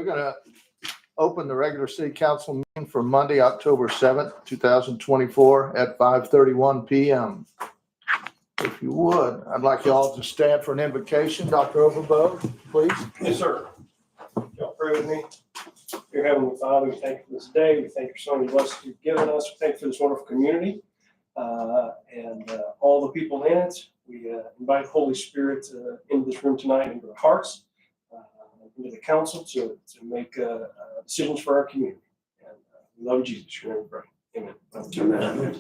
we're gonna open the regular city council meeting for Monday, October 7th, 2024 at 5:31 PM. If you would, I'd like you all to stand for an invocation. Dr. Overbo, please. Yes, sir. Y'all pray with me. Dear Heavenly Father, we thank you for this day. We thank you for so many blessings you've given us. We thank you for this wonderful community and all the people in it. We invite Holy Spirit into this room tonight, into our hearts, into the council to make decisions for our community. And we love Jesus. Your name we pray. Amen. Amen.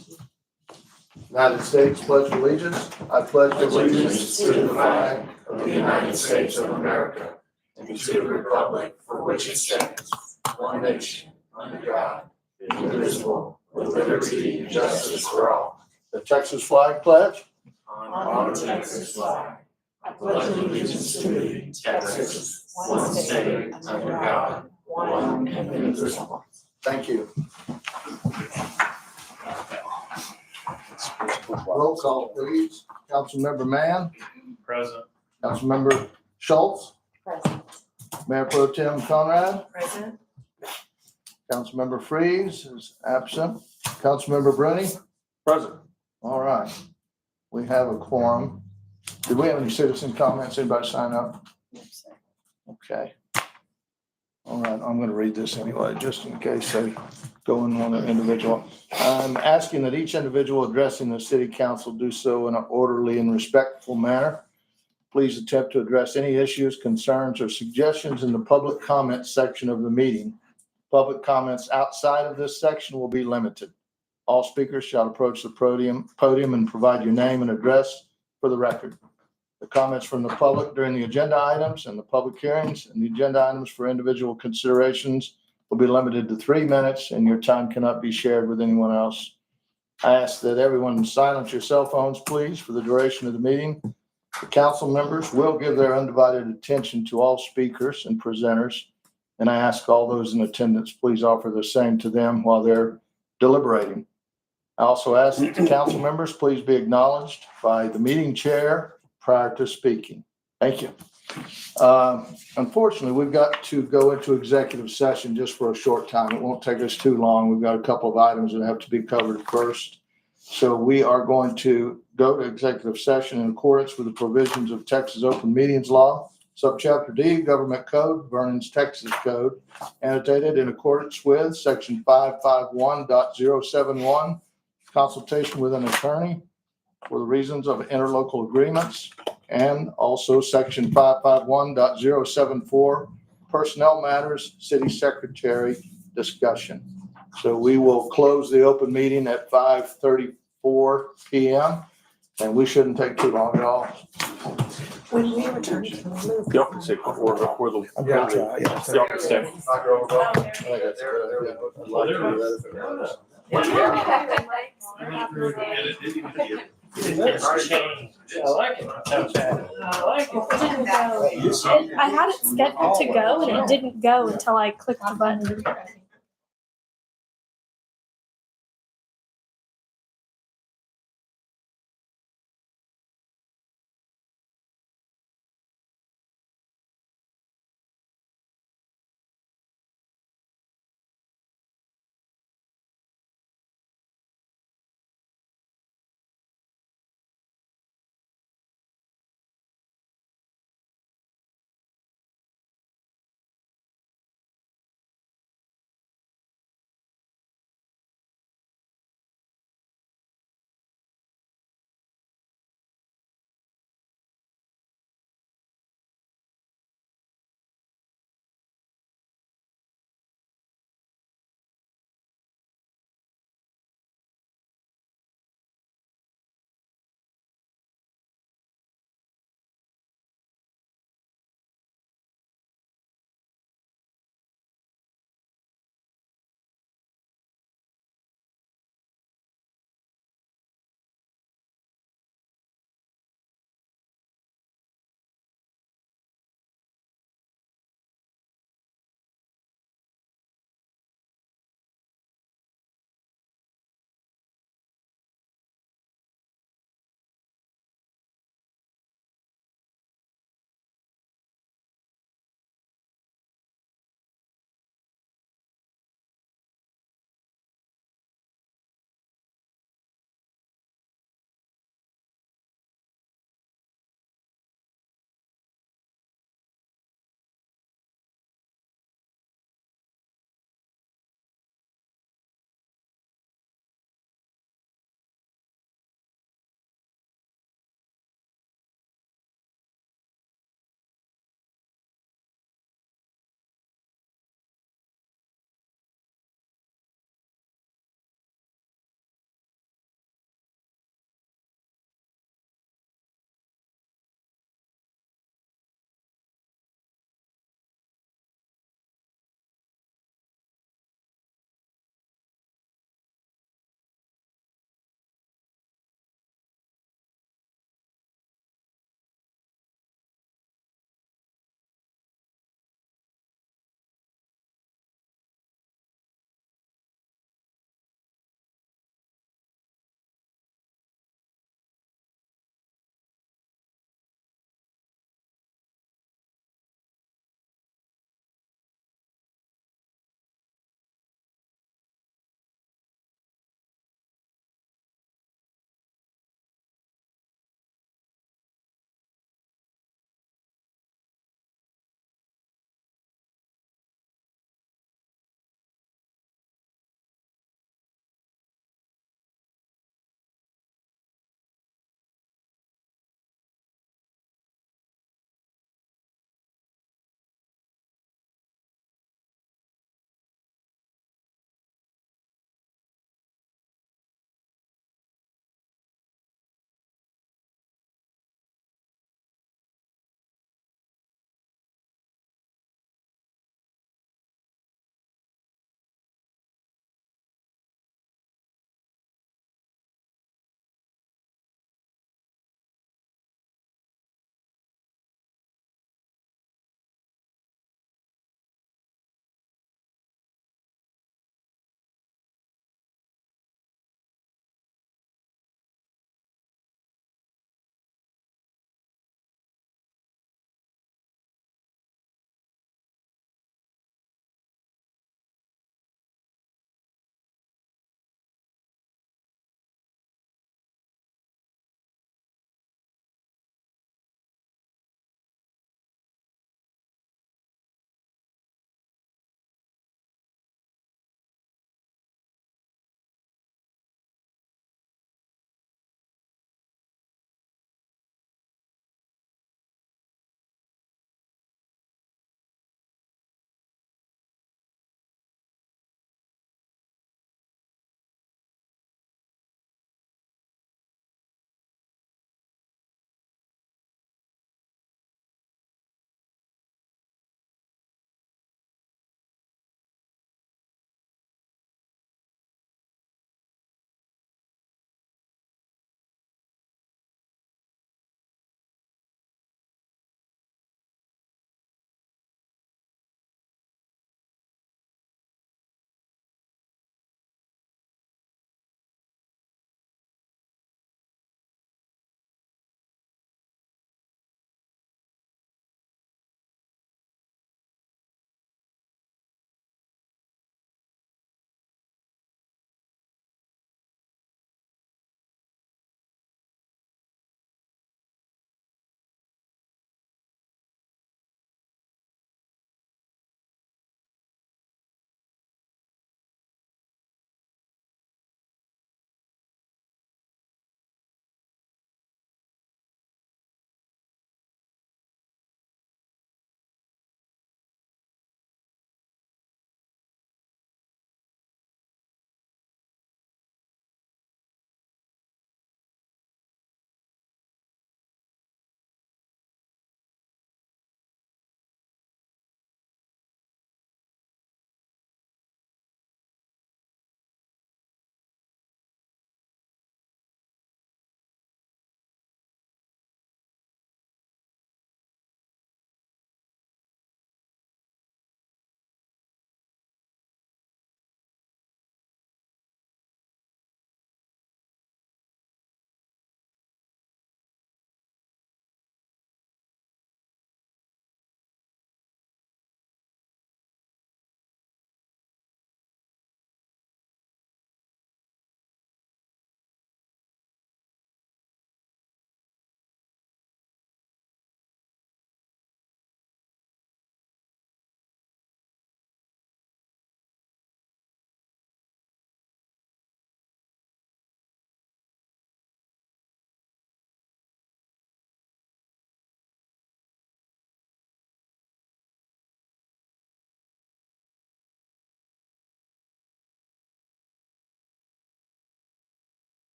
United States pledge of allegiance. I pledge allegiance to the flag of the United States of America and to the republic for which it stands, one nation, under God, indivisible, with liberty and justice for all. The Texas flag pledge. On the Texas flag, I pledge allegiance to thee, Texas, one state, under God, one and indivisible. Thank you. Roll call, please. Councilmember Mann. Present. Councilmember Schultz. Present. Mayor Pro Tem Conrad. Present. Councilmember Freeze is absent. Councilmember Bruni. Present. All right. We have a quorum. Did we have any citizen comments? Anybody sign up? Okay. All right, I'm going to read this anyway, just in case they go in one individual. I'm asking that each individual addressing the city council do so in an orderly and respectful manner. Please attempt to address any issues, concerns, or suggestions in the public comment section of the meeting. Public comments outside of this section will be limited. All speakers shall approach the podium and provide your name and address for the record. The comments from the public during the agenda items and the public hearings and the agenda items for individual considerations will be limited to 3 minutes, and your time cannot be shared with anyone else. I ask that everyone silence your cell phones, please, for the duration of the meeting. The council members will give their undivided attention to all speakers and presenters, and I ask all those in attendance, please offer the same to them while they're deliberating. I also ask that the council members please be acknowledged by the meeting chair prior to speaking. Thank you. Unfortunately, we've got to go into executive session just for a short time. It won't take us too long. We've got a couple of items that have to be covered first. So we are going to go to executive session in accordance with the provisions of Texas Open Meetings Law, Subchapter D, Government Code, Vernon's Texas Code, annotated in accordance with Section 551.071, consultation with an attorney for the reasons of interlocal agreements, and also Section 551.074, personnel matters, city secretary discussion. So we will close the open meeting at 5:34 p.m. and we shouldn't take too long at all. When we return to the move. Y'all can say before the. Yeah. Y'all can stay. I like it. I had it scheduled to go and it didn't go until I clicked the button.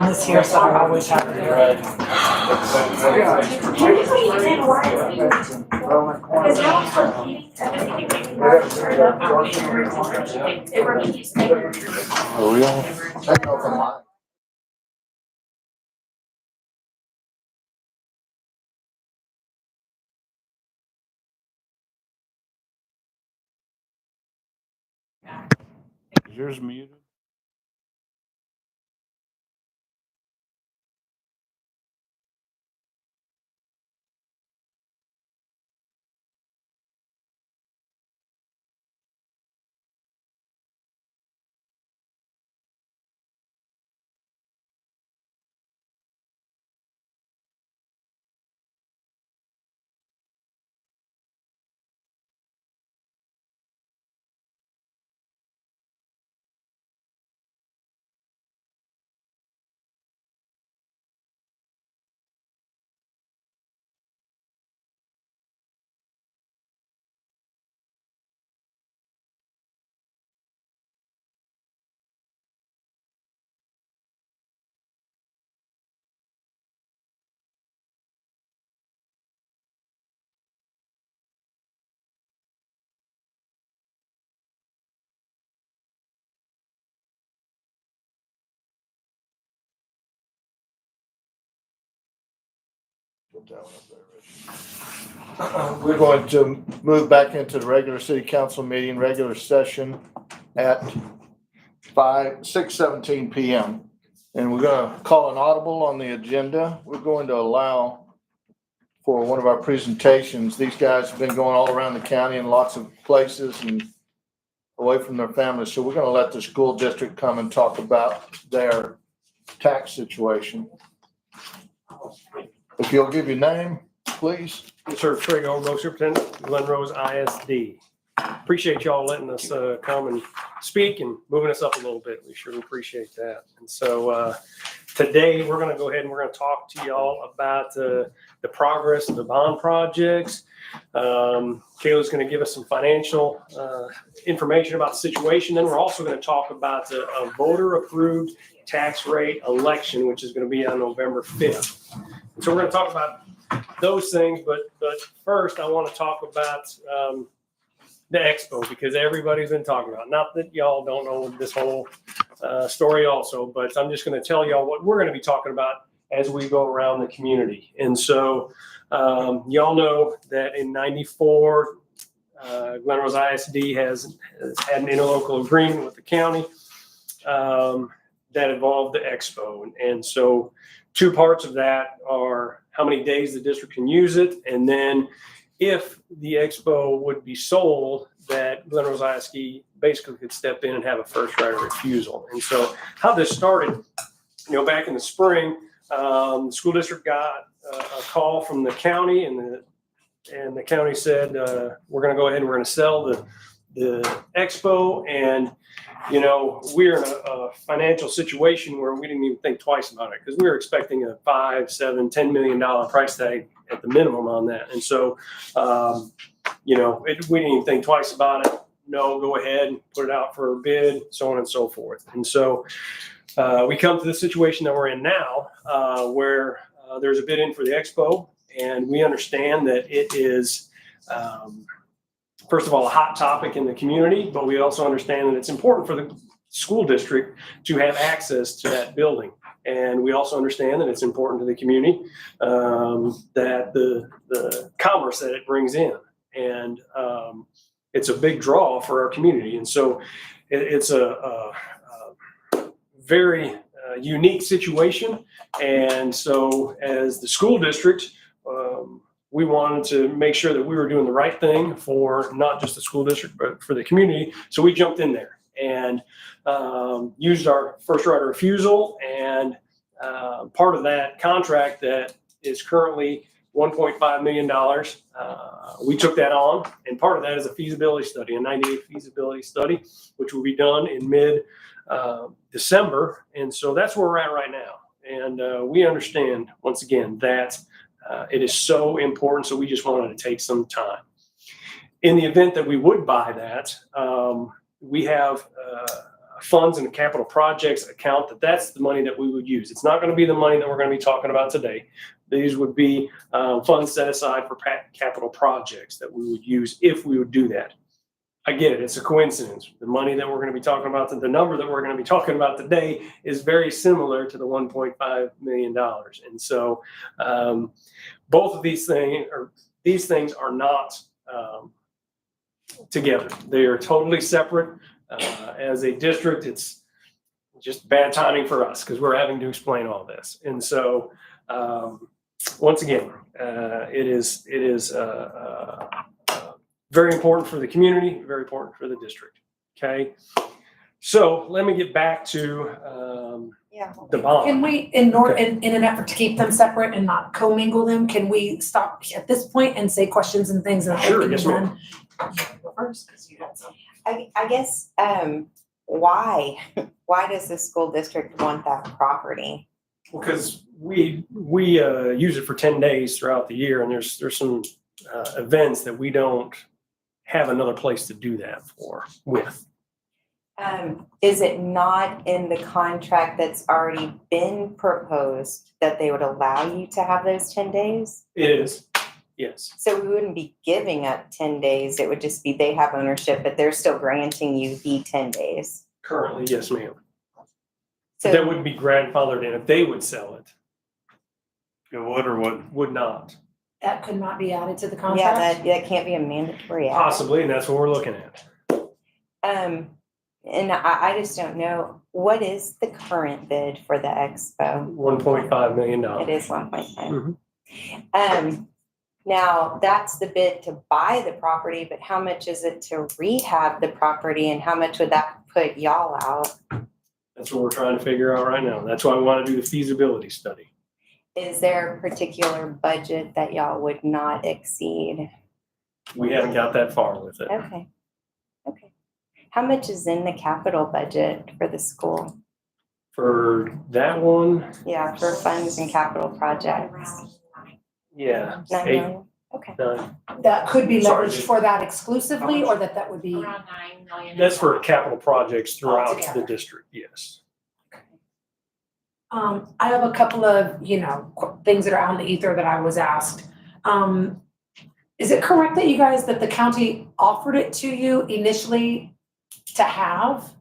This year, so I always have to do it. For real? Take off the mic. Is yours muted? Put that one up there, Rich. We're going to move back into the regular city council meeting, regular session at 6:17 PM. And we're gonna call an audible on the agenda. We're going to allow for one of our presentations. These guys have been going all around the county in lots of places and away from their families. So we're gonna let the school district come and talk about their tax situation. If you'll give your name, please. Yes, sir. Craig Olmo, Superintendent, Glen Rose ISD. Appreciate y'all letting us come and speak and moving us up a little bit. We sure appreciate that. And so today we're going to go ahead and we're going to talk to y'all about the progress of the bond projects. Kayla's going to give us some financial information about the situation. Then we're also going to talk about a voter-approved tax rate election, which is going to be on November 5th. So we're going to talk about those things, but first I want to talk about the expo, because everybody's been talking about it. Not that y'all don't know this whole story also, but I'm just going to tell y'all what we're going to be talking about as we go around the community. And so y'all know that in '94, Glen Rose ISD has had an interlocal agreement with the county that involved the expo. And so two parts of that are how many days the district can use it, and then if the expo would be sold, that Glen Rose ISD basically could step in and have a first right of refusal. And so how this started, back in the spring, the school district got a call from the county, and the county said, we're going to go ahead and we're going to sell the expo. And we're in a financial situation where we didn't even think twice about it, because we were expecting a $5, $7, $10 million price tag at the minimum on that. And so, we didn't even think twice about it. No, go ahead and put it out for a bid, so on and so forth. And so we come to the situation that we're in now, where there's a bid in for the expo, and we understand that it is, first of all, a hot topic in the community, but we also understand that it's important for the school district to have access to that building. And we also understand that it's important to the community, that the commerce that it brings in. And it's a big draw for our community. And so it's a very unique situation. And so as the school district, we wanted to make sure that we were doing the right thing for not just the school district, but for the community. So we jumped in there and used our first right of refusal. And part of that contract that is currently $1.5 million, we took that on. And part of that is a feasibility study, a 90-day feasibility study, which will be done in mid-December. And so that's where we're at right now. And we understand, once again, that it is so important. So we just wanted to take some time. In the event that we would buy that, we have a funds and capital projects account, that's the money that we would use. It's not going to be the money that we're going to be talking about today. These would be funds set aside for capital projects that we would use if we would do that. I get it. It's a coincidence. The money that we're going to be talking about, the number that we're going to be talking about today is very similar to the $1.5 million. And so both of these things are not together. They are totally separate. As a district, it's just bad timing for us because we're having to explain all this. And so once again, it is very important for the community, very important for the district. Okay. So let me get back to the bond. Can we, in an effort to keep them separate and not commingle them, can we stop at this point and say questions and things that Sure, can be yes, ma'am. done? Go first, 'cause you had some. I guess, why does the school district want that property? Because we use it for 10 days throughout the year, and there's some events that we don't have another place to do that with. Is it not in the contract that's already been proposed that they would allow you to have those 10 days? It is, yes. So we wouldn't be giving up 10 days. It would just be they have ownership, but they're still granting you the 10 days. Currently, yes, ma'am. So That wouldn't be grandfathered in if they would sell it. It would or wouldn't? Would not. That could not be added to the yeah, contract? that can't be a mandatory act. Possibly, and that's what we're looking at. And I just don't know, what is the current bid for the expo? $1.5 million. It is 1.5. Mhm. Now that's the bid to buy the property, but how much is it to rehab the property and how much would that put y'all out? That's what we're trying to figure out right now. That's why we want to do the feasibility study. Is there a particular budget that y'all would not exceed? We haven't got that far with it. Okay. How much is in the capital budget for the school? For that one, Yeah, for funds and capital projects? yeah. 9 8, million? Okay. 9. That could be Sorry. leveraged for that exclusively, or that would be? Around 9 million. That's for capital projects throughout Altogether. the district, yes. I have a couple of, things that are out in the ether that I was asked. Is it correct that that the county offered it to you initially to have?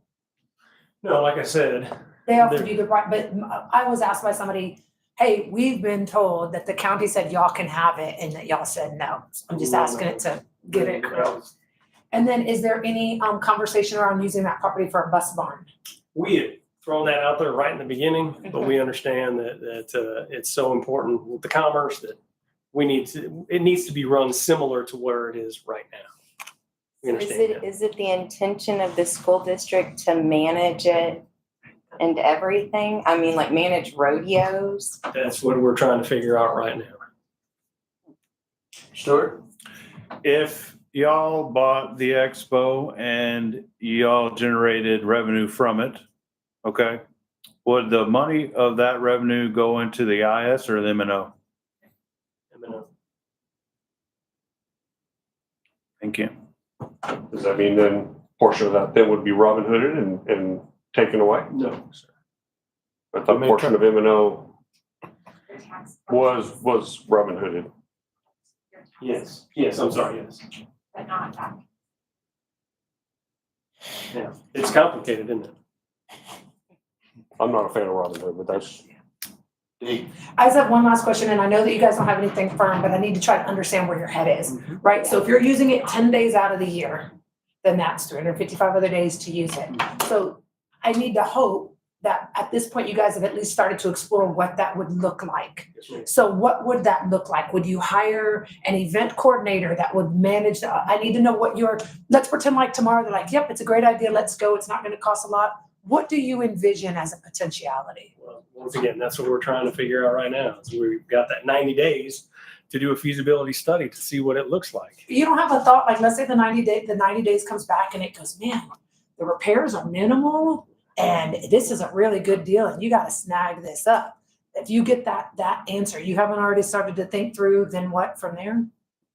No, like I said, They offered you the right, but I was asked by somebody, hey, we've been told that the county said y'all can have it and that y'all said no. So I'm just asking it to get it correct. And then is there any conversation around using that property for a bus barn? we had thrown that out there right in the beginning, but we understand that it's so important with the commerce that it needs to be run similar to where it is right now. We understand that. Is it the intention of the school district to manage it and everything? I mean, like manage rodeos? That's what we're trying to figure out right now. Stuart? If y'all bought the expo and y'all generated revenue from it, okay, would the money of that revenue go into the IS or the M&O? Thank you. Does that mean then portion of that then would be Robin Hooded and taken away? No, sir. But the portion of M&O was Robin Hooded. Yes, I'm sorry, yes. But not that. Yeah, it's complicated, isn't it? I'm not a fan of Robin Hood, but that's, I just have one last question, and I know that you guys don't have anything firm, but I need to try to understand where your head is, right? So if you're using it 10 days out of the year, then that's 355 other days to use it. So I need to hope that at this point, you guys have at least started to explore what that would look like. Yes, ma'am. So what would that look like? Would you hire an event coordinator that would manage I need to know what let's pretend like tomorrow they're like, yep, it's a great idea, let's go, it's not gonna cost a lot. What do you envision as a potentiality? Well, once again, that's what we're trying to figure out right now. So we've got that 90 days to do a feasibility study to see what it looks like. You don't have a thought, like, let's say the 90 days comes back and it goes, man, the repairs are minimal and this is a really good deal and you gotta snag this up. If you get that answer, you haven't already started to think through, then what from there?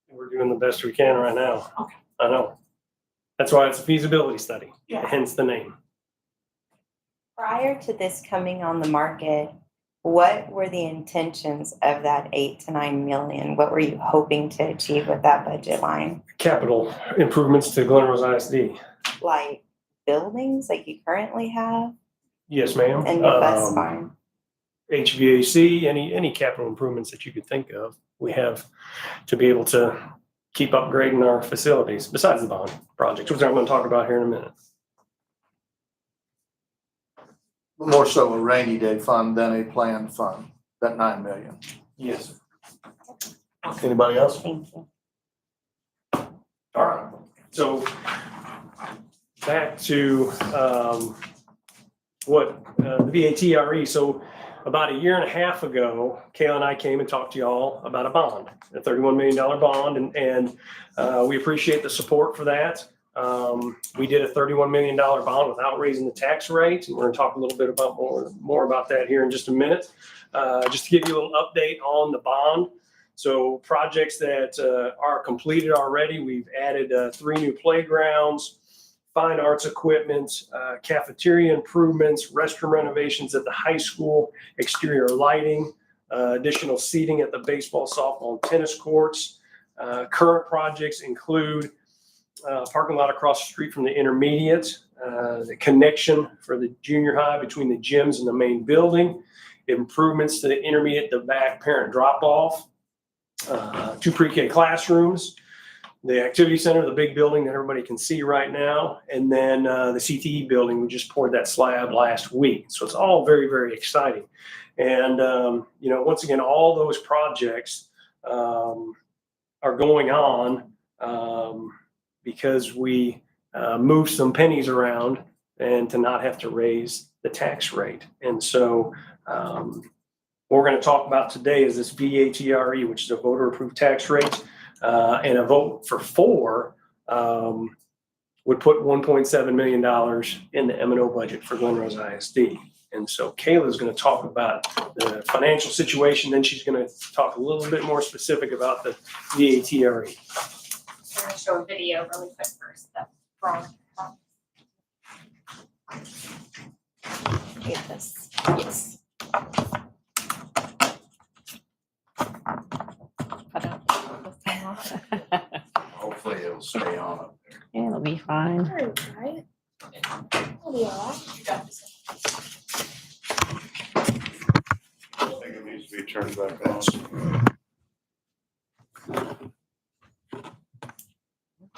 We're doing the best we can right now. Okay. I know. That's why it's a feasibility study, Yeah. hence the name. Prior to this coming on the market, what were the intentions of that 8 to 9 million? What were you hoping to achieve with that budget line? Capital improvements to Glen Rose ISD. Like buildings like you currently have Yes, ma'am. and your bus barn? HVAC, any capital improvements that you could think of, we have to be able to keep upgrading our facilities, besides the bond projects, which I'm going to talk about here in a minute. More so a rainy day fund than a planned fund, that 9 million. Yes. Anybody else? Thank you. All right. So back to what the VATRE. So about a year and a half ago, Kayla and I came and talked to y'all about a bond, a $31 million bond, and we appreciate the support for that. We did a $31 million bond without raising the tax rate, and we're going to talk a little bit about more about that here in just a minute. Just to give you a little update on the bond. So projects that are completed already, we've added 3 new playgrounds, fine arts equipment, cafeteria improvements, restroom renovations at the high school, exterior lighting, additional seating at the baseball, softball, and tennis courts. Current projects include parking lot across the street from the intermediate, the connection for the junior high between the gyms and the main building, improvements to the intermediate, the back parent drop-off, 2 pre-K classrooms, the activity center, the big building that everybody can see right now, and then the CTE building. We just poured that slab last week. So it's all very, very exciting. And, once again, all those projects are going on because we moved some pennies around and to not have to raise the tax rate. And so what we're going to talk about today is this VATRE, which is a voter approved tax rate. And a vote for 4 would put $1.7 million in the M&O budget for Glen Rose ISD. And so Kayla is going to talk about the financial situation. Then she's going to talk a little bit more specific about the VATRE. I'm going to show a video really quick first. That's from. Get this. Yes. Hopefully it'll stay on up there. Yeah, it'll be fine. Right. It'll be all right. I think it needs to be turned back on.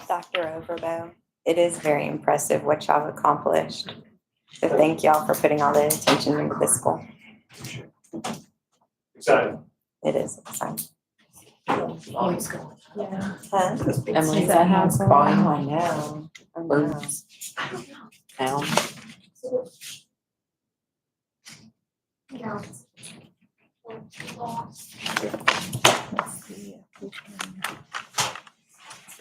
Dr. Overbow, it is very impressive what y'all have accomplished. So thank y'all for putting all the attention into this school. Excited. It is exciting. Yeah. Huh? Emily's at house. I know. I know. Now. Yeah. Let's see if we can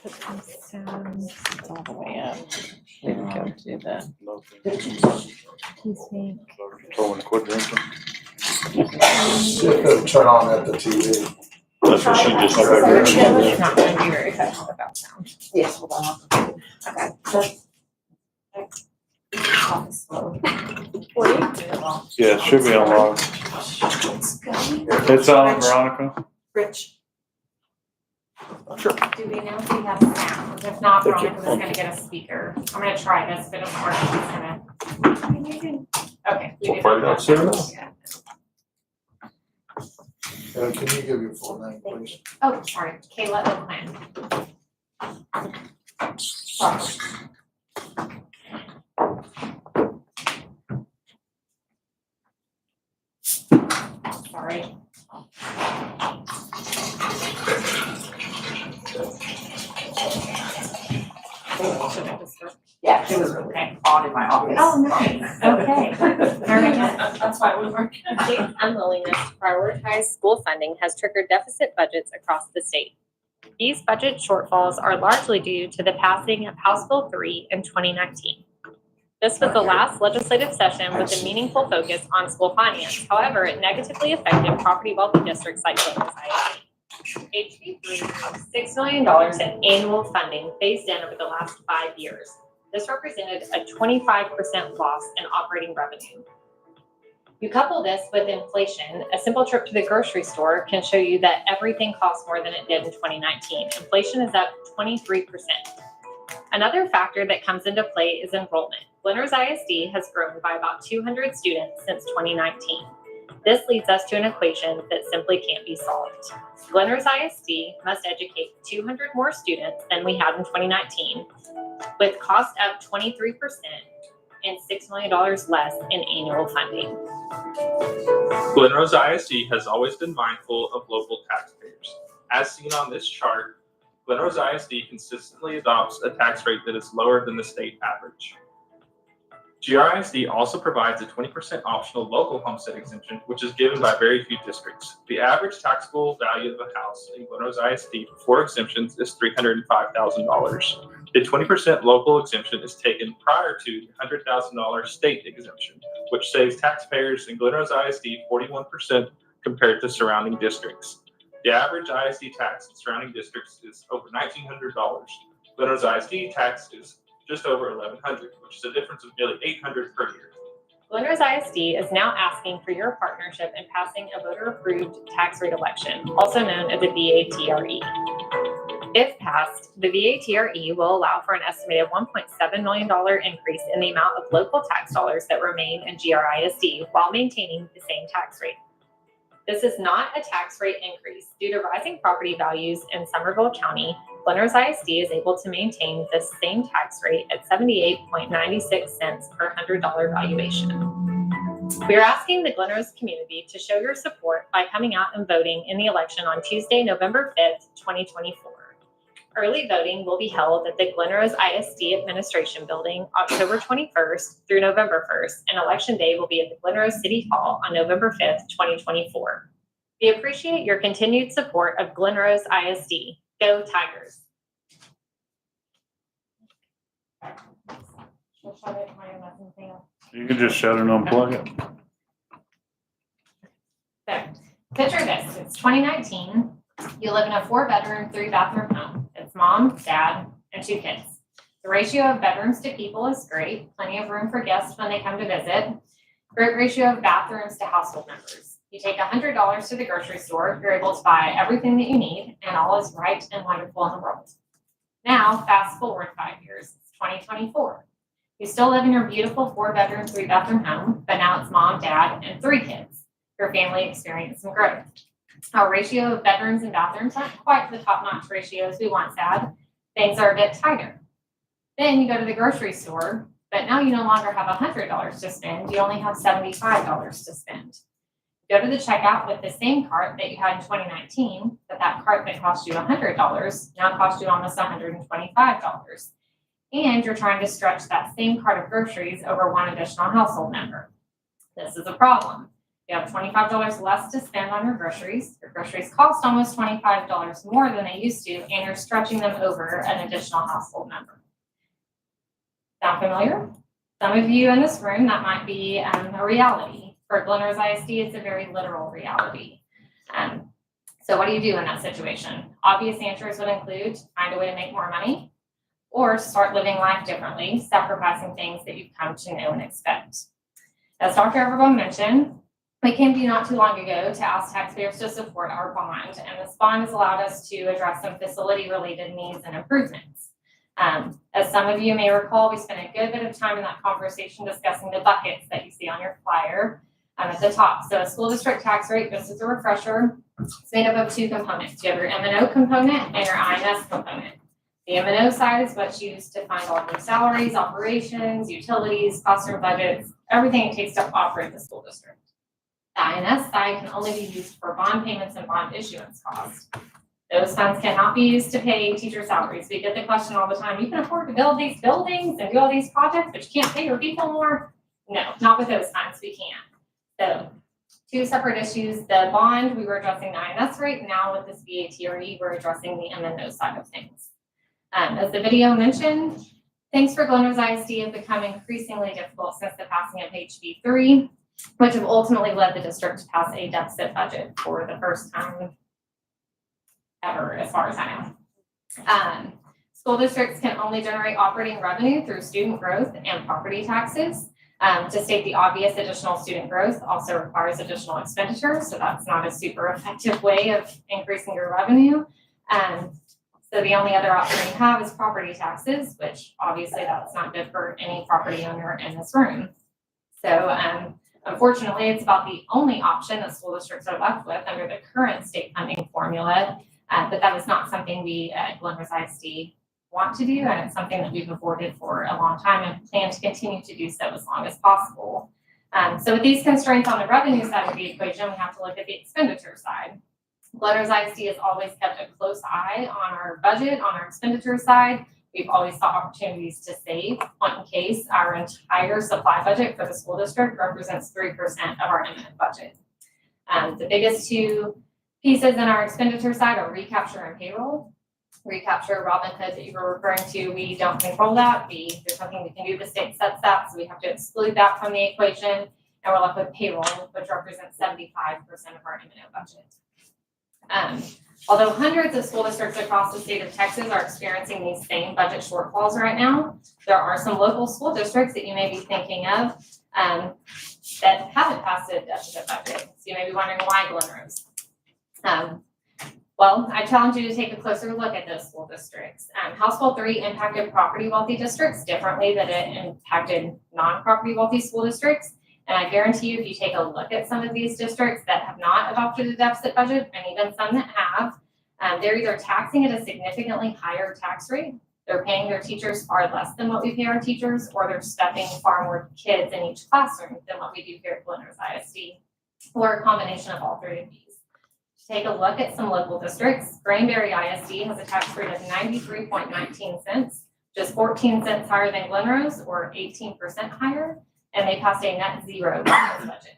put these sounds all the way up. We can go to the PC. Told him to quit drinking. See if it'll turn on at the TV. That's what she just So said. Sheila's not gonna be very effective about sound. Yes, hold on. Yeah, it should be on live. It's on, Veronica. Rich. Do we know if we have sound? If not, Veronica's gonna get a speaker. I'm gonna try this, if it doesn't work, she's gonna. Okay. we do Find have out soon. Yeah. Can you give your full name, please? Oh, sorry, Kayla Oakland. Sorry. Sorry. Yeah, it was really on in my office. Oh, nice, okay, very good. That's why we were. State's unwillingness to prioritize school funding has triggered deficit budgets across the state. These budget shortfalls are largely due to the passing of House Bill 3 in 2019. This was the last legislative session with a meaningful focus on school finance. However, it negatively affected property wealthy districts like Glen Rose ISD. HB 3 has $6 million in annual funding phased in over the last 5 years. This represented a 25% loss in operating revenue. You couple this with inflation, a simple trip to the grocery store can show you that everything costs more than it did in 2019. Inflation is up 23%. Another factor that comes into play is enrollment. Glen Rose ISD has grown by about 200 students since 2019. This leads us to an equation that simply can't be solved. Glen Rose ISD must educate 200 more students than we had in 2019, with cost up 23% and $6 million less in annual funding. Glen Rose ISD has always been mindful of local taxpayers. As seen on this chart, Glen Rose ISD consistently adopts a tax rate that is lower than the state average. GRISD also provides a 20% optional local homestead exemption, which is given by very few districts. The average taxable value of a house in Glen Rose ISD before exemptions is $305,000. The 20% local exemption is taken prior to the $100,000 state exemption, which saves taxpayers in Glen Rose ISD 41% compared to surrounding districts. The average ISD tax in surrounding districts is over $1,900. Glen Rose ISD tax is just over $1,100, which is a difference of nearly $800 per year. Glen Rose ISD is now asking for your partnership in passing a voter-approved tax rate election, also known as a VATRE. If passed, the VATRE will allow for an estimated $1.7 million increase in the amount of local tax dollars that remain in GRISD while maintaining the same tax rate. This is not a tax rate increase. Due to rising property values in Somerville County, Glen Rose ISD is able to maintain the same tax rate at 78.96 cents per $100 valuation. We are asking the Glen Rose community to show your support by coming out and voting in the election on Tuesday, November 5th, 2024. Early voting will be held at the Glen Rose ISD Administration Building, October 21st through November 1st, and Election Day will be at the Glen Rose City Hall on November 5th, 2024. We appreciate your continued support of Glen Rose ISD. Go Tigers! You can just shut it and unplug it. So, picture this, it's 2019. You live in a 4-bedroom, 3-bathroom home. It's mom, dad, and 2 kids. The ratio of bedrooms to people is great. Plenty of room for guests when they come to visit. Great ratio of bathrooms to household members. You take $100 to the grocery store, you're able to buy everything that you need, and all is right and wonderful in the world. Now, fast forward 5 years, it's 2024. You still live in your beautiful 4-bedroom, 3-bathroom home, but now it's mom, dad, and 3 kids. Your family experienced some growth. Our ratio of bedrooms and bathrooms aren't quite the top-notch ratios we once had. Things are a bit tighter. Then you go to the grocery store, but now you no longer have $100 to spend. You only have $75 to spend. Go to the checkout with the same cart that you had in 2019, but that cart that cost you $100 now costs you almost $125. And you're trying to stretch that same cart of groceries over one additional household member. This is a problem. You have $25 less to spend on your groceries. Your groceries cost almost $25 more than they used to, and you're stretching them over an additional household member. Sound familiar? Some of you in this room, that might be a reality. For Glen Rose ISD, it's a very literal reality. So what do you do in that situation? Obvious answers would include find a way to make more money or start living life differently, sacrificing things that you've come to know and expect. As Dr. Everbaum mentioned, we came to you not too long ago to ask taxpayers to support our bond, and this bond has allowed us to address some facility-related needs and improvements. As some of you may recall, we spent a good bit of time in that conversation discussing the buckets that you see on your flyer at the top. So a school district tax rate, just as a refresher, is made up of 2 components. You have your M&O component and your INS component. The M&O side is what's used to fund all your salaries, operations, utilities, classroom budgets, everything it takes to operate the school district. The INS side can only be used for bond payments and bond issuance costs. Those funds cannot be used to pay teacher salaries. We get the question all the time, you can afford to build these buildings and do all these projects, but you can't pay your people more? No, not with those funds, we can't. So 2 separate issues. The bond, we were addressing the INS rate. Now with this VATRE, we're addressing the M&O side of things. As the video mentioned, things for Glen Rose ISD have become increasingly difficult since the passing of HB 3, which have ultimately led the district to pass a deficit budget for the first time ever, as far as I know. School districts can only generate operating revenue through student growth and property taxes. To state the obvious, additional student growth also requires additional expenditure, so that's not a super effective way of increasing your revenue. So the only other option we have is property taxes, which obviously that's not good for any property owner in this room. So unfortunately, it's about the only option that school districts are left with under the current state funding formula, but that is not something we at Glen Rose ISD want to do, and it's something that we've avoided for a long time and plan to continue to do so as long as possible. So with these constraints on the revenue side of the equation, we have to look at the expenditure side. Glen Rose ISD has always kept a close eye on our budget, on our expenditure side. We've always sought opportunities to save. Point in case, our entire supply budget for the school district represents 3% of our imminent budget. The biggest two pieces in our expenditure side are recapture and payroll. Recapture, Robin Hood that you were referring to, we don't control that. There's nothing we can do. The state sets that, so we have to exclude that from the equation. And we're left with payroll, which represents 75% of our imminent budget. Although hundreds of school districts across the state of Texas are experiencing these same budget shortfalls right now, there are some local school districts that you may be thinking of that haven't passed a deficit budget. So you may be wondering why Glen Rose. Well, I challenge you to take a closer look at those school districts. House Bill 3 impacted property wealthy districts differently than it impacted non-property wealthy school districts. And I guarantee you, if you take a look at some of these districts that have not adopted a deficit budget, and even some that have, they're either taxing at a significantly higher tax rate, they're paying their teachers far less than what we pay our teachers, or they're stuffing far more kids in each classroom than what we do here at Glen Rose ISD, or a combination of all three of these. To take a look at some local districts, Granbury ISD has a tax rate of 93.19 cents, just 14 cents higher than Glen Rose, or 18% higher, and they passed a net zero balance budget.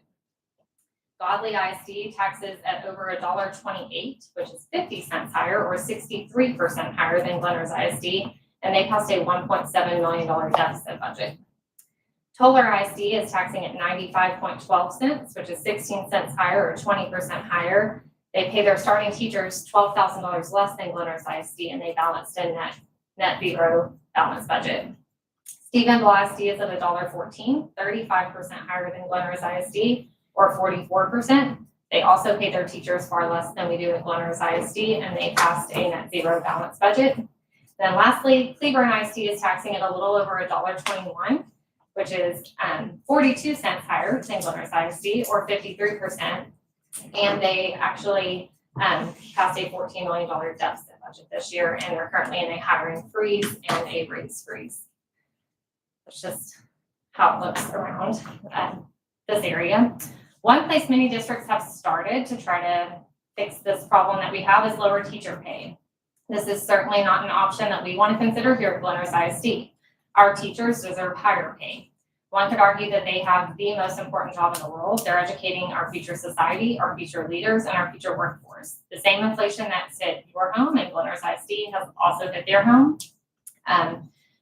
Godly ISD taxes at over $1.28, which is 50 cents higher, or 63% higher than Glen Rose ISD, and they passed a $1.7 million deficit budget. Toller ISD is taxing at 95.12 cents, which is 16 cents higher, or 20% higher. They pay their starting teachers $12,000 less than Glen Rose ISD, and they balanced a net zero balance budget. Stephenville ISD is at $1.14, 35% higher than Glen Rose ISD, or 44%. They also pay their teachers far less than we do at Glen Rose ISD, and they passed a net zero balance budget. Then lastly, Cleburne ISD is taxing at a little over $1.21, which is 42 cents higher than Glen Rose ISD, or 53%. And they actually passed a $14 million deficit budget this year, and they're currently in a hiring freeze and a raise freeze. That's just how it looks around this area. One place many districts have started to try to fix this problem that we have is lower teacher pay. This is certainly not an option that we want to consider here at Glen Rose ISD. Our teachers deserve higher pay. One could argue that they have the most important job in the world. They're educating our future society, our future leaders, and our future workforce. The same inflation that's hit your home and Glen Rose ISD has also hit their home.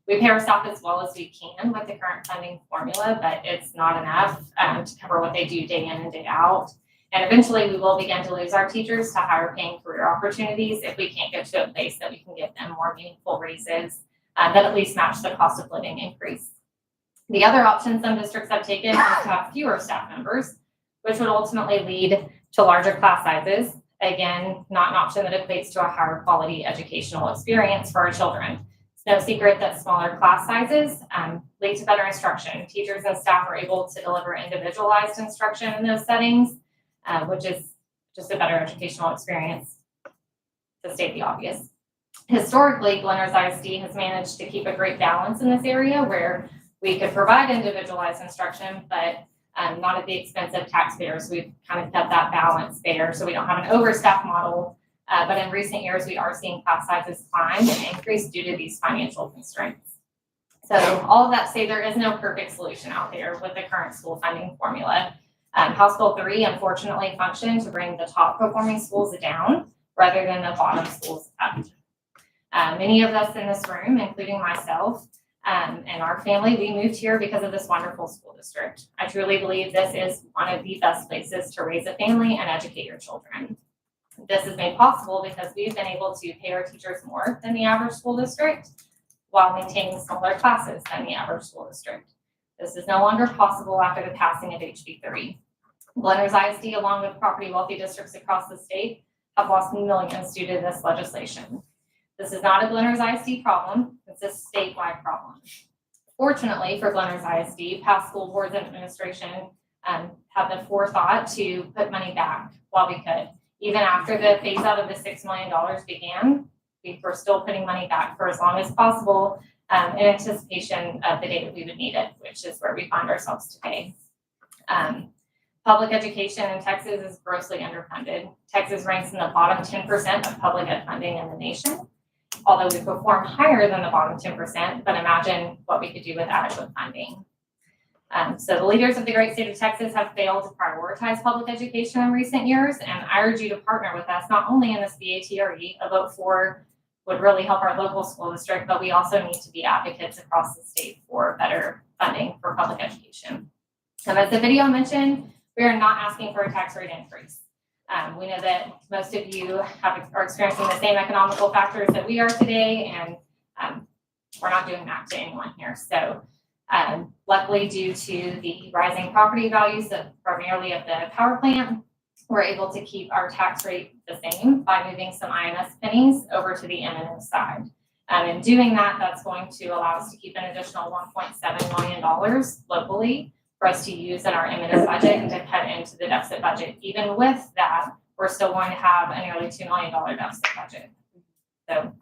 We pay our staff as well as we can with the current funding formula, but it's not enough to cover what they do day in and day out. And eventually we will begin to lose our teachers to higher paying career opportunities if we can't get to a place that we can give them more meaningful raises that at least match the cost of living increase. The other option some districts have taken is to have fewer staff members, which would ultimately lead to larger class sizes. Again, not an option that equates to a higher quality educational experience for our children. No secret that smaller class sizes lead to better instruction. Teachers and staff are able to deliver individualized instruction in those settings, which is just a better educational experience, to state the obvious. Historically, Glen Rose ISD has managed to keep a great balance in this area where we could provide individualized instruction, but not at the expense of taxpayers. We've kind of kept that balance there, so we don't have an overstaffed model. But in recent years, we are seeing class sizes climb and increase due to these financial constraints. So all of that to say, there is no perfect solution out there with the current school funding formula. House Bill 3 unfortunately functioned to bring the top performing schools down rather than the bottom schools up. Many of us in this room, including myself and our family, we moved here because of this wonderful school district. I truly believe this is one of the best places to raise a family and educate your children. This is made possible because we've been able to pay our teachers more than the average school district while maintaining smaller classes than the average school district. This is no longer possible after the passing of HB3. Blenders ISD, along with property wealthy districts across the state, have lost millions due to this legislation. This is not a Blenders ISD problem, it's a statewide problem. Fortunately for Blenders ISD, past school boards and administration had the forethought to put money back while we could. Even after the phase out of the $6 million began, we were still putting money back for as long as possible in anticipation of the day that we would need it, which is where we find ourselves today. Public education in Texas is grossly underfunded. Texas ranks in the bottom 10% of public ed funding in the nation, although we perform higher than the bottom 10%, but imagine what we could do with adequate funding. So the leaders of the great state of Texas have failed to prioritize public education in recent years, and I urge you to partner with us, not only in this BATRE, a vote for would really help our local school district, but we also need to be advocates across the state for better funding for public education. As the video mentioned, we are not asking for a tax rate increase. We know that most of you are experiencing the same economical factors that we are today, and we're not doing that to anyone here. So luckily, due to the rising property values primarily of the power plant, we're able to keep our tax rate the same by moving some INS pennies over to the M&M side. In doing that, that's going to allow us to keep an additional $1.7 million locally for us to use in our M&M budget and to cut into the deficit budget. Even with that, we're still going to have a nearly $2 million deficit budget. So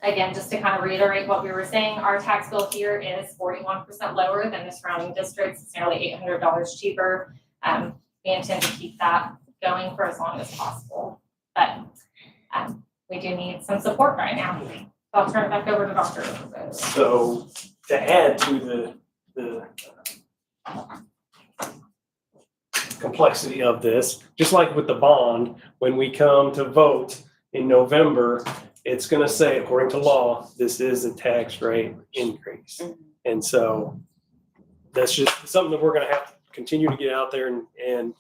again, just to kind of reiterate what we were saying, our tax bill here is 41% lower than the surrounding districts. It's nearly $800 cheaper. We intend to keep that going for as long as possible, but we do need some support right now. So I'll turn it back over to Dr. So to add to the complexity of this, just like with the bond, when we come to vote in November, it's going to say, according to law, this is a tax rate increase. And so that's just something that we're going to have to continue to get out there and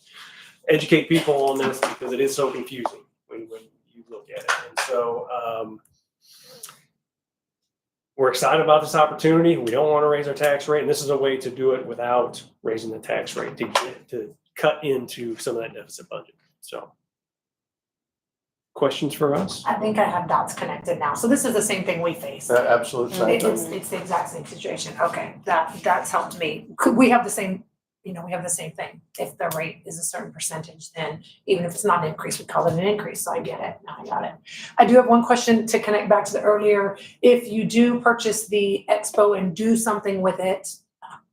educate people on this, because it is so confusing when you look at it. And so we're excited about this opportunity. We don't want to raise our tax rate, and this is a way to do it without raising the tax rate to cut into some of that deficit budget. So questions for us? I think I have dots connected now. So this is the same thing we face. Absolute same thing. It's the exact same situation. Okay, that's helped me. Could we have the same, we have the same thing. If the rate is a certain percentage, then even if it's not an increase, we call it an increase. So I get it. Now I got it. I do have one question to connect back to the earlier. If you do purchase the expo and do something with it,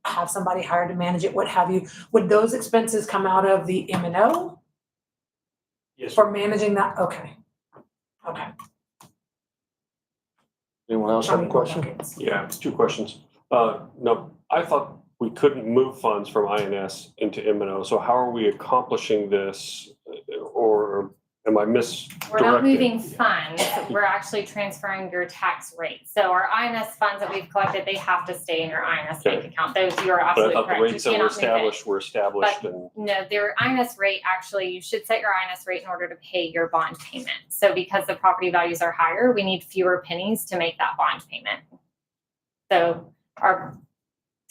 have somebody hired to manage it, what have you, would those expenses come out of the M&O? Yes. For managing that? Okay. Okay. Anyone else have a question? Yeah, 2 questions. No, I thought we couldn't move funds from INS into M&O. So how are we accomplishing this, or am I misdirected? We're not moving funds, we're actually transferring your tax rate. So our INS funds that we've collected, they have to stay in your INS bank account. Those, you are But I absolutely thought the correct. rates that were established and No, their INS rate, actually, you should set your INS rate in order to pay your bond payment. So because the property values are higher, we need fewer pennies to make that bond payment. So our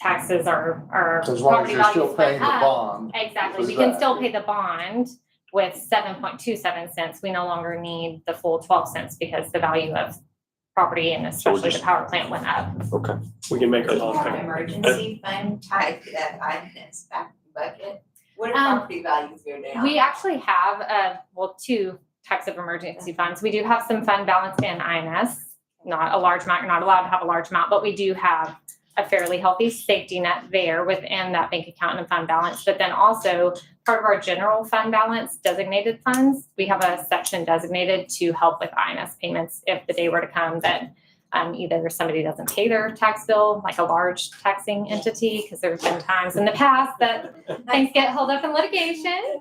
taxes are So as long as property you're still values went paying the up. bond. Exactly, we for can that. still pay the bond with 7.27 cents. We no longer need the full 12 cents because the value of property and especially the power plant went up. okay. We can make Do our you bond have payment. emergency fund tied to that INS back bucket? What if property values go down? We actually have, 2 types of emergency funds. We do have some fund balance in INS, not a large amount. You're not allowed to have a large amount, but we do have a fairly healthy safety net there within that bank account and fund balance. But then also part of our general fund balance designated funds, we have a section designated to help with INS payments if the day were to come that either somebody doesn't pay their tax bill, like a large taxing entity, because there's been times in the past that things get held up in litigation.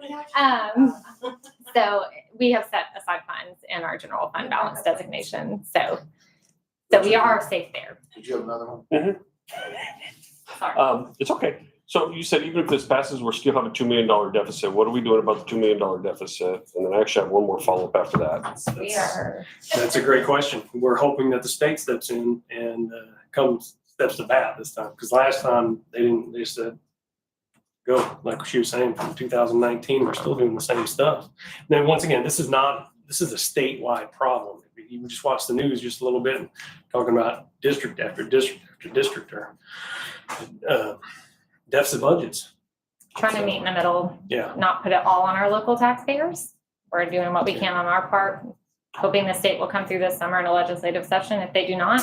So we have set aside funds in our general fund balance designation. So we are safe there. Did you have another one? Sorry. It's okay. So you said even if this passes, we're still have a $2 million deficit. What are we doing about the $2 million deficit? And then I actually have one more follow-up after that. We are, That's a great question. We're hoping that the state steps in and steps to bat this time, because last time they didn't, they said, go, like she was saying, from 2019, we're still doing the same stuff. Then once again, this is a statewide problem. You just watch the news just a little bit, talking about district after district after district or deficit budgets. trying to meet in the middle, Yeah. not put it all on our local taxpayers. We're doing what we can on our part, hoping the state will come through this summer in a legislative session. If they do not,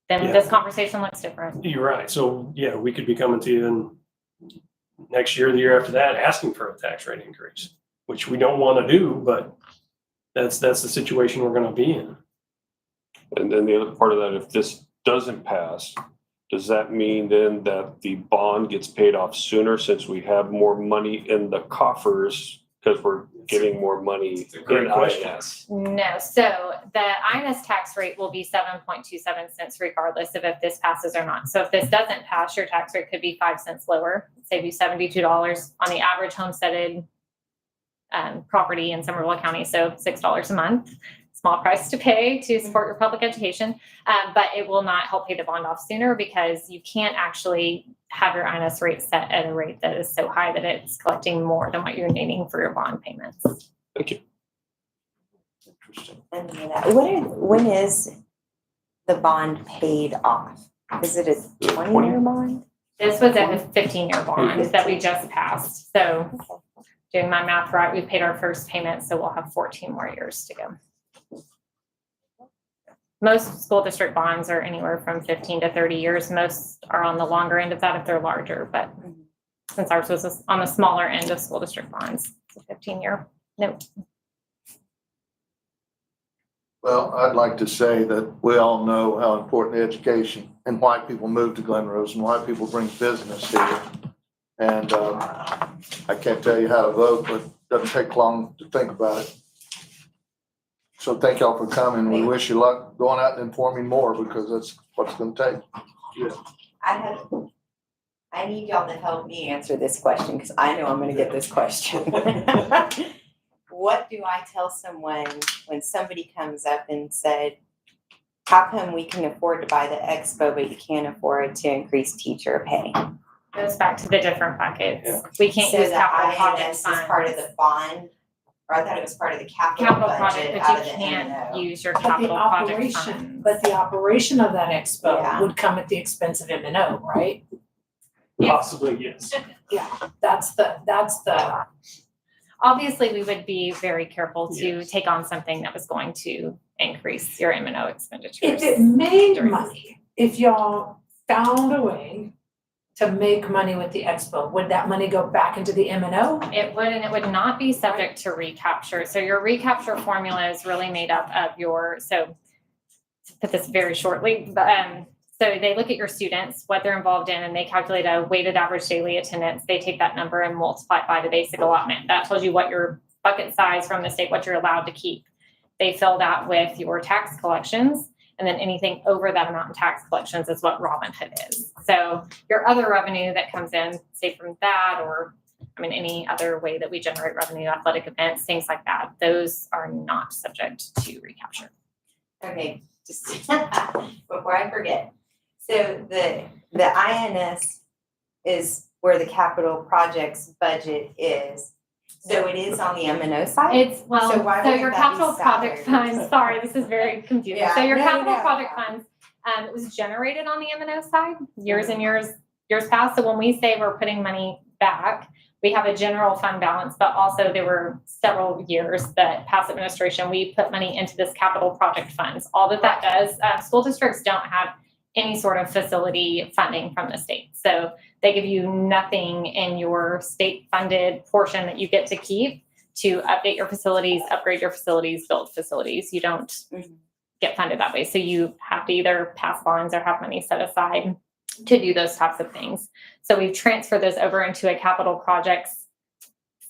then Yeah. this conversation looks different. You're right. So, yeah, we could be coming to you in next year, the year after that, asking for a tax rate increase, which we don't want to do, but that's the situation we're going to be in. And then the other part of that, if this doesn't pass, does that mean then that the bond gets paid off sooner since we have more money in the coffers because we're getting more money in great question. INS? No, so the INS tax rate will be 7.27 cents regardless of if this passes or not. So if this doesn't pass, your tax rate could be 5 cents lower, save you $72 on the average homesteaded property in Somerville County, so $6 a month. Small price to pay to support your public education, but it will not help pay the bond off sooner because you can't actually have your INS rate set at a rate that is so high that it's collecting more than what you're needing for your bond payments. Thank you. Interesting. And when is the bond paid off? Is it a 20-year bond? This was a 15-year bond that we just passed. So doing my math right, we paid our first payment, so we'll have 14 more years to go. Most school district bonds are anywhere from 15 to 30 years. Most are on the longer end of that if they're larger, but since ours was on the smaller end of school district bonds, it's a 15-year note. Well, I'd like to say that we all know how important education and why people move to Glen Rose and why people bring business here. And I can't tell you how to vote, but it doesn't take long to think about it. So thank y'all for coming. We wish you luck going out and informing more because that's what it's going to take. I need y'all to help me answer this question because I know I'm going to get this question. What do I tell someone when somebody comes up and said, how come we can afford to buy the expo, but you can't afford to increase teacher pay? Goes back to the different buckets. We can't So use the capital project INS is funds. part of the bond, or I thought it was part of the capital Capital project, budget but out you of the can't M&O. use your But the capital project operation, funds. but the operation of that expo Yeah. would come at the expense of M&O, right? Possibly, yes. That's the, Obviously, we would be very careful to Yes. take on something that was going to increase your M&O expenditures. if it made during- money, if y'all found a way to make money with the expo, would that money go back into the M&O? It would, and it would not be subject to recapture. So your recapture formula is really made up of so to put this very shortly, so they look at your students, what they're involved in, and they calculate a weighted average daily attendance. They take that number and multiply it by the basic allotment. That tells you what your bucket size from the state, what you're allowed to keep. They fill that with your tax collections, and then anything over that amount in tax collections is what Robin Hood is. So your other revenue that comes in, say from that, or any other way that we generate revenue, athletic events, things like that, those are not subject to recapture. Okay, just before I forget. So the INS is where the capital projects budget is. So it is on the M&O side? It's, So well, why so wouldn't your that be capital project salaries? funds, sorry, this is very confusing. Yeah, So your no, capital no, project no. funds, it was generated on the M&O side years and years past. So when we say we're putting money back, we have a general fund balance, but also there were several years that past administration, we put money into this capital project funds. All that does, school districts don't have any sort of facility funding from the state. So they give you nothing in your state funded portion that you get to keep to update your facilities, upgrade your facilities, build facilities. You don't get funded that way. So you have to either pass bonds or have money set aside to do those types of things. So we've transferred those over into a capital projects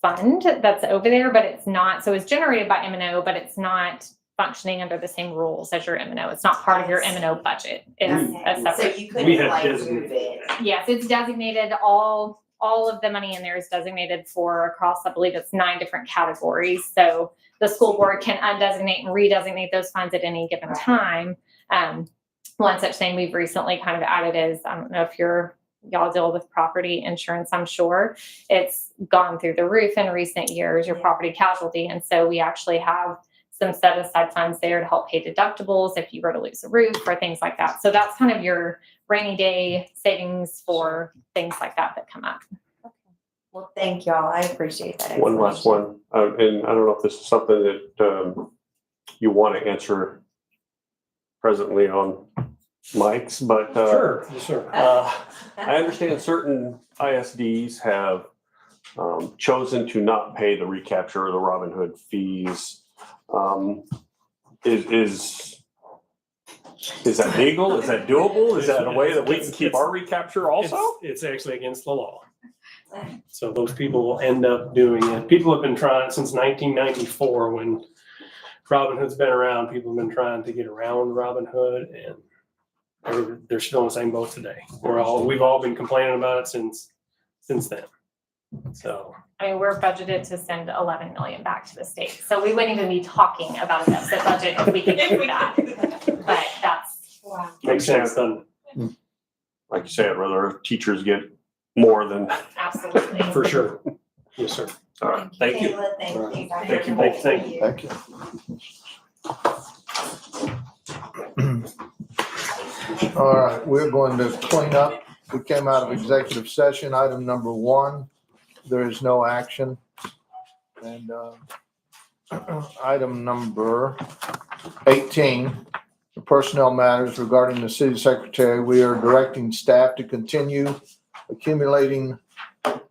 fund that's over there, but it's not, so it's generated by M&O, but it's not functioning under the same rules as your M&O. It's not part of your M&O budget. It's a So separate. you We couldn't had like designated move it. Yes, it's designated, all of the money in there is designated for across, I believe it's 9 different categories. So the school board can undesignate and redesignate those funds at any given time. One such thing we've recently kind of added is, I don't know if y'all deal with property insurance, I'm sure. It's gone through the roof in recent years, your property casualty. And so we actually have some set aside funds there to help pay deductibles if you were to lose a roof or things like that. So that's kind of your rainy day savings for things like that come up. Well, thank y'all. I appreciate that. One last one, and I don't know if this is something that you want to answer presently on Mike's, but Sure, yes, sir. I understand certain ISDs have chosen to not pay the recapture or the Robin Hood fees. Is that legal? Is that doable? Is that a way that we can keep our recapture also? It's actually against the law. So those people will end up doing it. People have been trying since 1994 when Robin Hood's been around. People have been trying to get around Robin Hood, and they're still in the same boat today. We've all been complaining about it since then. So I mean, we're budgeted to send 11 million back to the state. So we wouldn't even be talking about a deficit budget if we could do that. But that's. Wow. makes sense, doesn't Like you said, rather teachers get more than. Absolutely. it? For sure. Yes, sir. All right, thank you. Kayla, thank you. Thank you, thank you. Thank you. All right, we're going to clean up. We came out of executive session. Item number 1, there is no action. And item number 18, the personnel matters regarding the city secretary. We are directing staff to continue accumulating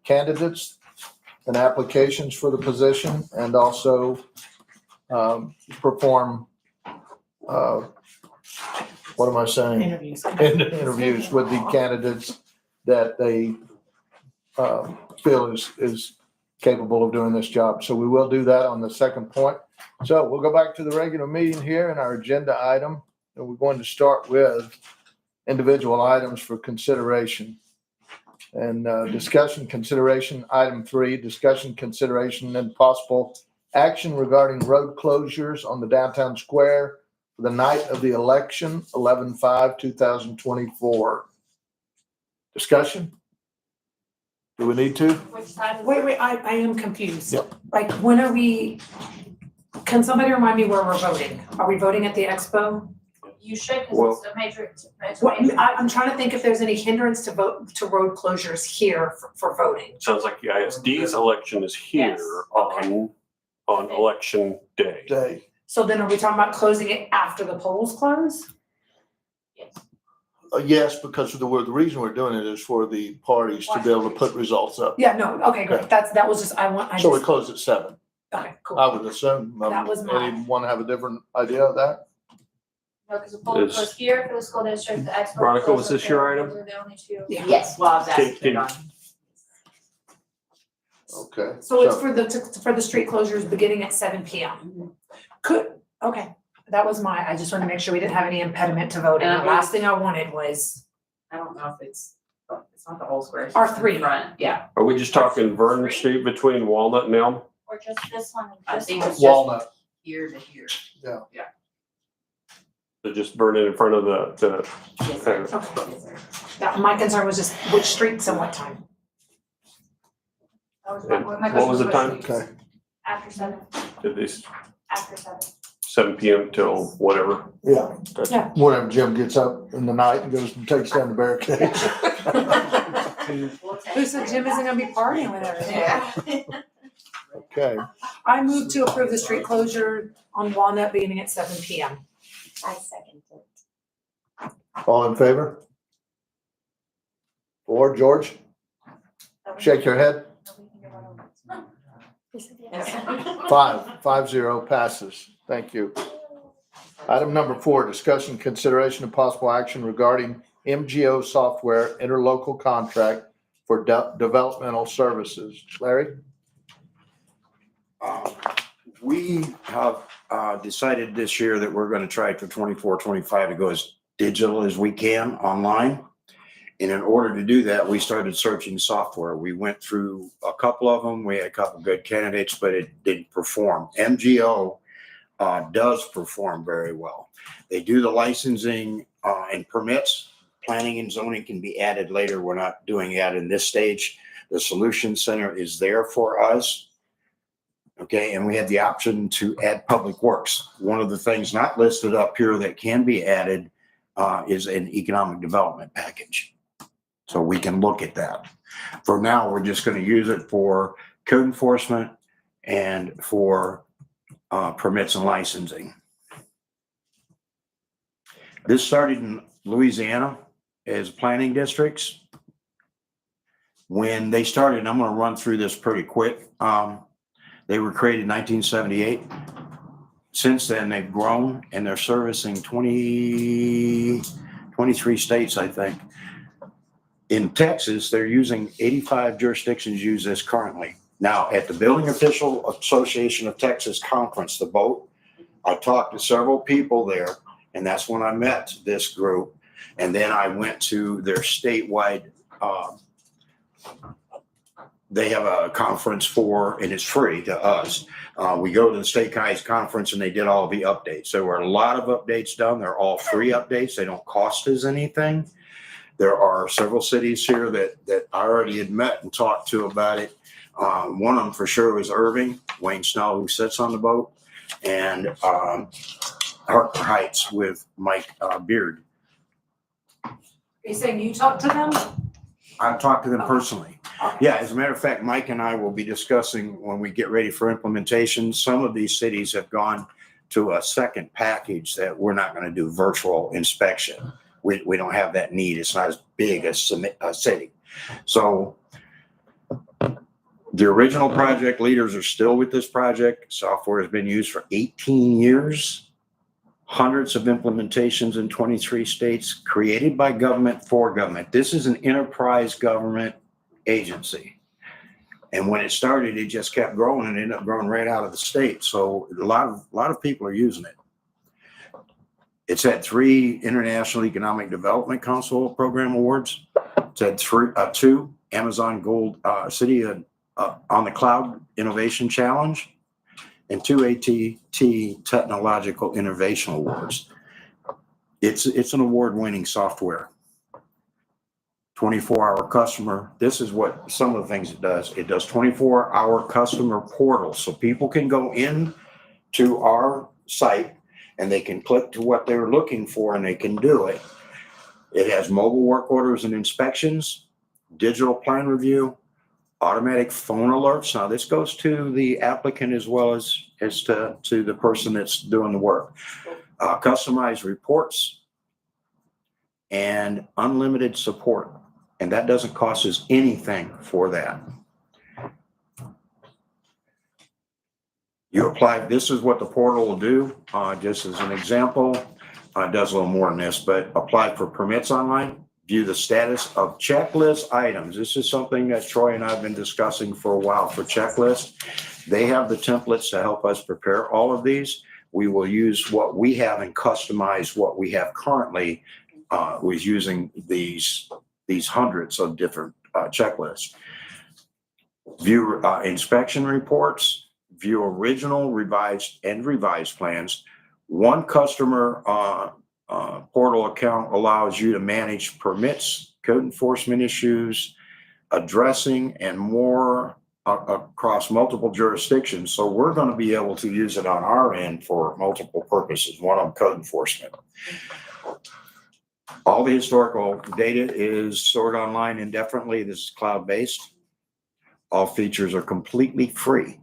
candidates and applications for the position, and also perform, what am I saying? Interviews. Interviews with the candidates that they feel is capable of doing this job. So we will do that on the second point. So we'll go back to the regular meeting here in our agenda item, and we're going to start with individual items for consideration. And discussion consideration, item 3, discussion consideration and possible action regarding road closures on the downtown square for the night of the election, 11/5/2024. Discussion? Do we need to? Which side is Wait, I am confused. Yep. Like, when are we, can somebody remind me where we're voting? Are we voting at the expo? You should, Well- because it's a major. What, I'm trying to think if there's any hindrance to road closures here for voting. Sounds like the ISD's election is here Yes. on election day. Day. So then are we talking about closing it after the polls close? Yes, because the reason we're doing it is for the parties to be able to put results up. Yeah, no, okay, great. That was just, So we close at 7, okay, cool. I would assume. That was mine. Anyone have a different idea of that? No, because the poll Is- goes here for the school district, the expo. Veronica, goes was this up your there. item? Those are the only two. Yeah. Yes, well, that's Can- good on. Okay. So it's for the street closures beginning at 7 PM. Okay, that was I just wanted to make sure we didn't have any impediment to voting. The last thing I wanted was I don't know if it's not the whole square. it's R just in three. Front, yeah. Are we just talking Vernon Street between Walnut and Elm? Or just this one, I and think this it's one. just Walnut. here to here. So just burn it in front of the Yes, sir. Okay. Yes, sir. that. My concern was just which streets and what time. That was And my what question was the time? Okay. After 7, at least after 7. 7 PM till whatever. Yeah. Yeah. Whenever Jim gets up in the night and goes and takes down the barricades. We'll take Who said Jim isn't gonna be partying with everything? Yeah. Okay. I move to approve the street closure on Walnut beginning at 7 PM. I second it. All in favor? Or George? Shake your head. 5-0 passes. Thank you. Item number 4, discussion, consideration, and possible action regarding MGO software interlocal contract for developmental services. Larry? We have decided this year that we're going to try for 24, 25 to go as digital as we can online. And in order to do that, we started searching software. We went through a couple of them. We had a couple good candidates, but it didn't perform. MGO does perform very well. They do the licensing and permits. Planning and zoning can be added later. We're not doing that in this stage. The Solution Center is there for us. Okay, and we have the option to add public works. One of the things not listed up here that can be added is an economic development package. So we can look at that. For now, we're just going to use it for code enforcement and for permits and licensing. This started in Louisiana as planning districts. When they started, I'm going to run through this pretty quick. They were created in 1978. Since then, they've grown and they're servicing 23 states, I think. In Texas, they're using 85 jurisdictions use this currently. Now, at the Building Official Association of Texas Conference, the BOAT, I talked to several people there, and that's when I met this group. And then I went to their statewide, they have a conference and it's free to us. We go to the state guys conference and they did all the updates. There were a lot of updates done. They're all free updates. They don't cost us anything. There are several cities here that I already had met and talked to about it. One of them for sure was Irving, Wayne Snell, who sits on the boat, and Harker Heights with Mike Beard. Are you saying you talked to them? I've talked to them personally. Yeah, as a matter of fact, Mike and I will be discussing when we get ready for implementation. Some of these cities have gone to a second package that we're not going to do virtual inspection. We don't have that need. It's not as big as a city. So the original project leaders are still with this project. Software has been used for 18 years. Hundreds of implementations in 23 states, created by government for government. This is an enterprise government agency. And when it started, it just kept growing and ended up growing right out of the state. So a lot of people are using it. It's had 3 International Economic Development Council Program Awards. It's had 2 Amazon Gold City on the Cloud Innovation Challenge and 2 AT&T Technological Innovation Awards. It's an award-winning software. 24-hour customer. This is what some of the things it does. It does 24-hour customer portal. So people can go in to our site and they can click to what they're looking for and they can do it. It has mobile work orders and inspections, digital plan review, automatic phone alerts. Now this goes to the applicant as well as to the person that's doing the work. Customized reports and unlimited support. And that doesn't cost us anything for that. You apply, this is what the portal will do. Just as an example, it does a little more than this, but apply for permits online, view the status of checklist items. This is something that Troy and I have been discussing for a while for checklists. They have the templates to help us prepare all of these. We will use what we have and customize what we have currently with using these hundreds of different checklists. View inspection reports, view original, revised, and revised plans. One customer portal account allows you to manage permits, code enforcement issues, addressing, and more across multiple jurisdictions. So we're going to be able to use it on our end for multiple purposes, one of them code enforcement. All the historical data is stored online indefinitely. This is cloud-based. All features are completely free.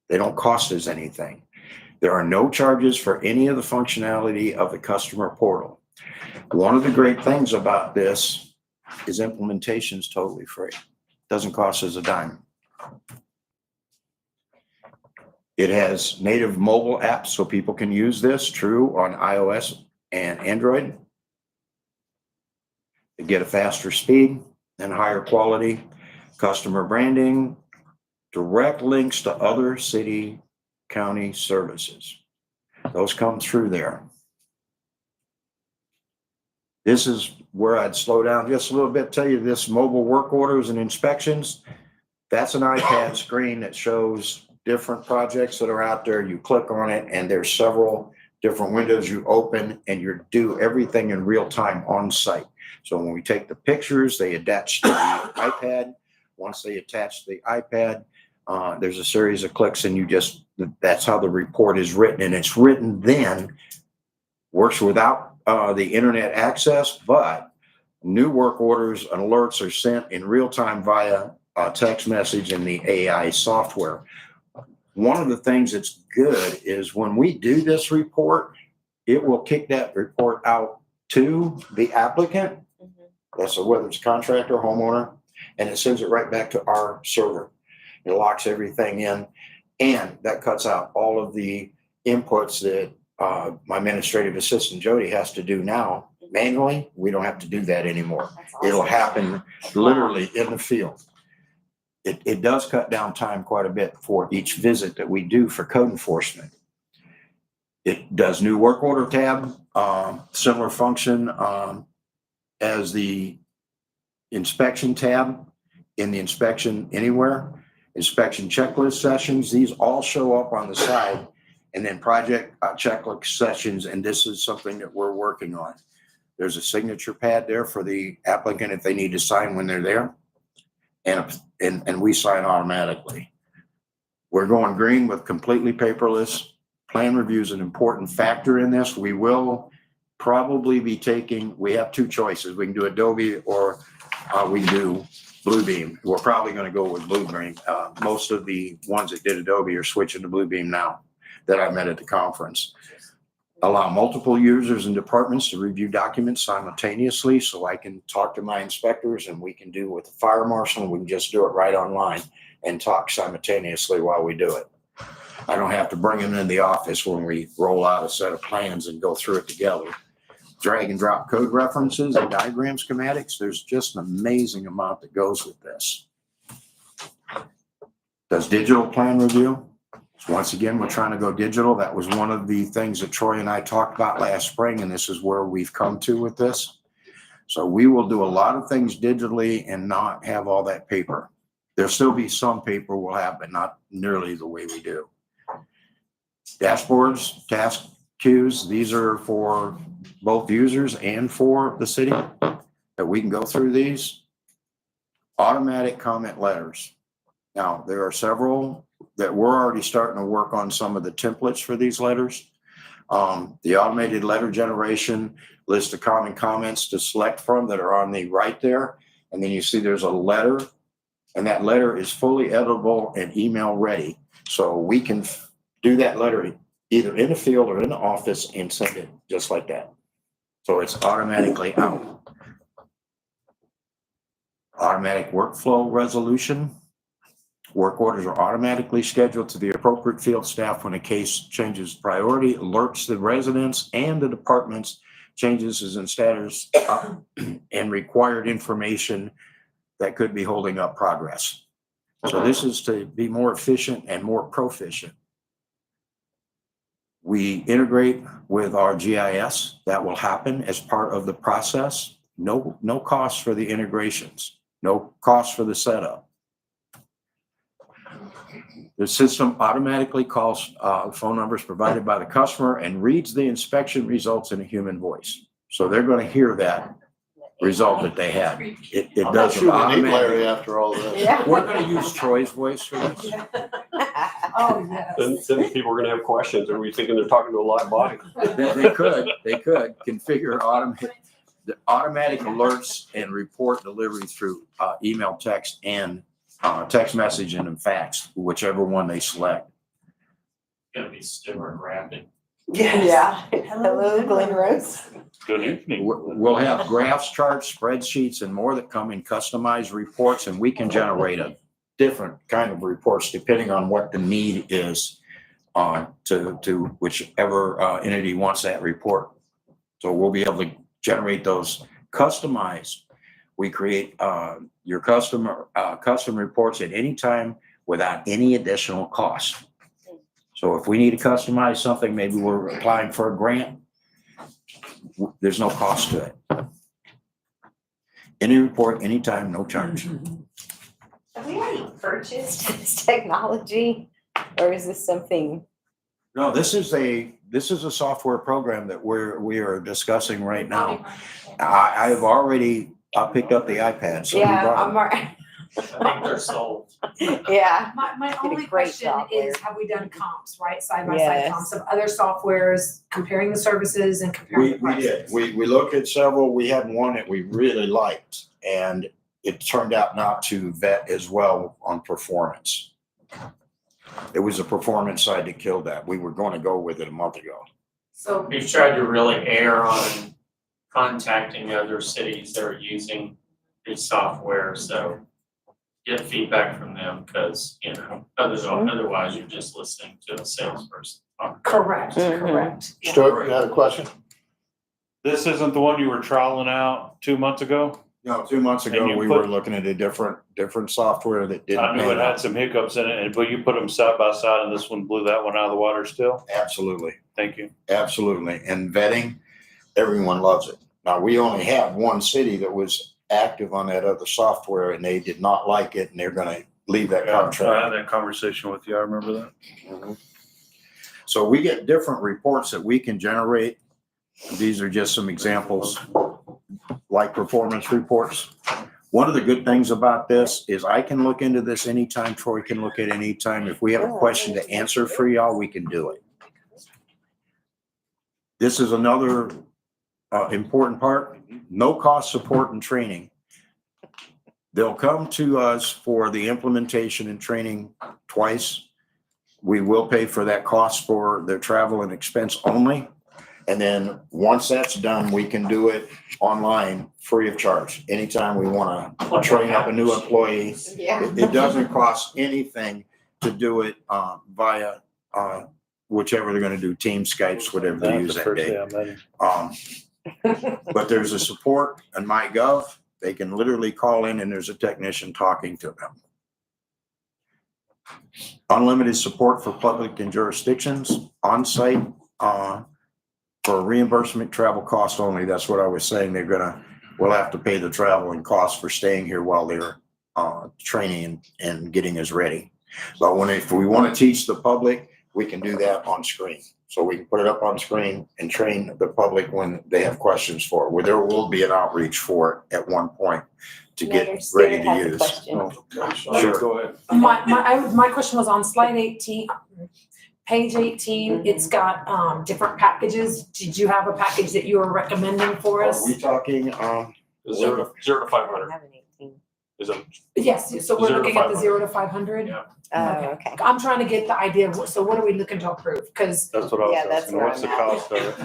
They don't cost us anything. There are no charges for any of the functionality of the customer portal. One of the great things about this is implementation is totally free. Doesn't cost us a dime. It has native mobile apps so people can use this, true, on iOS and Android. They get a faster speed and higher quality, customer branding, direct links to other city County Services. Those come through there. This is where I'd slow down just a little bit, tell you this mobile work orders and inspections. That's an iPad screen that shows different projects that are out there. You click on it and there's several different windows you open and you do everything in real time on site. So when we take the pictures, they attach to the iPad. Once they attach to the iPad, there's a series of clicks and that's how the report is written. And it's written then, works without the internet access, but new work orders and alerts are sent in real time via text message in the AI software. One of the things that's good is when we do this report, it will kick that report out to the applicant. That's whether it's contractor or homeowner, and it sends it right back to our server. It locks everything in, and that cuts out all of the inputs that my administrative assistant Jody has to do now manually. We don't have to do that anymore. It'll happen literally in the field. It does cut down time quite a bit for each visit that we do for code enforcement. It does new work order tab, similar function as the inspection tab in the inspection anywhere, inspection checklist sessions. These all show up on the side, and then project checklist sessions. And this is something that we're working on. There's a signature pad there for the applicant if they need to sign when they're there. And we sign automatically. We're going green with completely paperless. Plan review is an important factor in this. We will probably be we have two choices. We can do Adobe or we can do Bluebeam. We're probably going to go with Bluebeam. Most of the ones that did Adobe are switching to Bluebeam now that I met at the conference. Allow multiple users and departments to review documents simultaneously, so I can talk to my inspectors and we can do with the fire marshal. We can just do it right online and talk simultaneously while we do it. I don't have to bring them in the office when we roll out a set of plans and go through it together. Drag and drop code references and diagram schematics. There's just an amazing amount that goes with this. Does digital plan review. So once again, we're trying to go digital. That was one of the things that Troy and I talked about last spring, and this is where we've come to with this. So we will do a lot of things digitally and not have all that paper. There'll still be some paper we'll have, but not nearly the way we do. Dashboards, task queues, these are for both users and for the city that we can go through these. Automatic comment letters. Now, there are several that we're already starting to work on some of the templates for these letters. The automated letter generation list of common comments to select from that are on the right there. And then you see there's a letter, and that letter is fully editable and email ready. So we can do that letter either in the field or in the office and send it just like that. So it's automatically out. Automatic workflow resolution. Work orders are automatically scheduled to the appropriate field staff when a case changes priority, alerts the residents and the departments, changes in status and required information that could be holding up progress. So this is to be more efficient and more proficient. We integrate with our GIS. That will happen as part of the process. No cost for the integrations, no cost for the setup. The system automatically calls phone numbers provided by the customer and reads the inspection results in a human voice. So they're going to hear that result that they had. It does it automatically. After all this. Yeah. We're going to use Troy's voice for this. Oh, yes. Then people are gonna have questions. Are we thinking they're talking to a live body? They could configure automatic alerts and report delivery through email, text, and text message and fax, whichever one they select. Gonna be Stuart Graphic. Yeah. Hello, Glen Rose. Good evening. We'll have graphs, charts, spreadsheets, and more that come in customized reports, and we can generate a different kind of reports depending on what the need is to whichever entity wants that report. So we'll be able to generate those customized. We create your custom reports at any time without any additional cost. So if we need to customize something, maybe we're applying for a grant, there's no cost to it. Any report, anytime, no charge. Have we already purchased this technology, or is this something? No, this is a software program that we are discussing right now. I've already picked up the iPad, so we Yeah, brought I'm, it. I think they're sold. yeah. My Did a only great question job, Larry. is, have we done comps, right, side by side Yes. comps of other softwares, comparing the services and comparing the We prices? did. We looked at several. We had one that we really liked, and it turned out not to vet as well on performance. It was the performance side that killed that. We were going to go with it a month ago. So, We've tried to really err on contacting other cities that are using these software, so get feedback from them, because, you know, otherwise you're just listening to a salesperson. correct, correct. Yeah. Stuart, you had a question? This isn't the one you were trialing out 2 months ago? No, 2 months And ago, you we put- were looking at a different software that didn't. I knew pan it out. had some hiccups in it, but you put them side by side and this one blew that one out of the water still? Absolutely. Thank you. Absolutely. And vetting, everyone loves it. Now, we only have one city that was active on that other software, and they did not like it, and they're gonna leave that Yeah, I contract. had that conversation with you. I remember that. Mhm. So we get different reports that we can generate. These are just some examples, like performance reports. One of the good things about this is I can look into this anytime, Troy can look at any time. If we have a question to answer for y'all, we can do it. This is another important part, no cost support and training. They'll come to us for the implementation and training twice. We will pay for that cost for their travel and expense only. And then once that's done, we can do it online, free of charge. Anytime we want to train up a new employee, Yeah. it doesn't cost anything to do it via whichever they're going to do, Teams, Skypes, whatever they use That's the that first day. day I met him. But there's a support on MyGov. They can literally call in and there's a technician talking to them. Unlimited support for public and jurisdictions, on-site for reimbursement travel cost only. That's what I was saying. We'll have to pay the travel and cost for staying here while they're training and getting us ready. But if we want to teach the public, we can do that on screen. So we can put it up on screen and train the public when they have questions for it. Where there will be an outreach for it at one point to get Mayor ready Stewart to has a use. question. Sure. Go ahead. My question was on slide 18, page 18, it's got, different packages. Did you have a package that you were recommending for Are us? we talking, 0 to 500. Is that Yes, so we're 0 to looking at the 500. 0 to 500? Yeah. Okay. I'm trying to get the idea of, so what are we looking to approve? Because That's what I Yeah, was that's asking. where What's the I'm at. cost of it?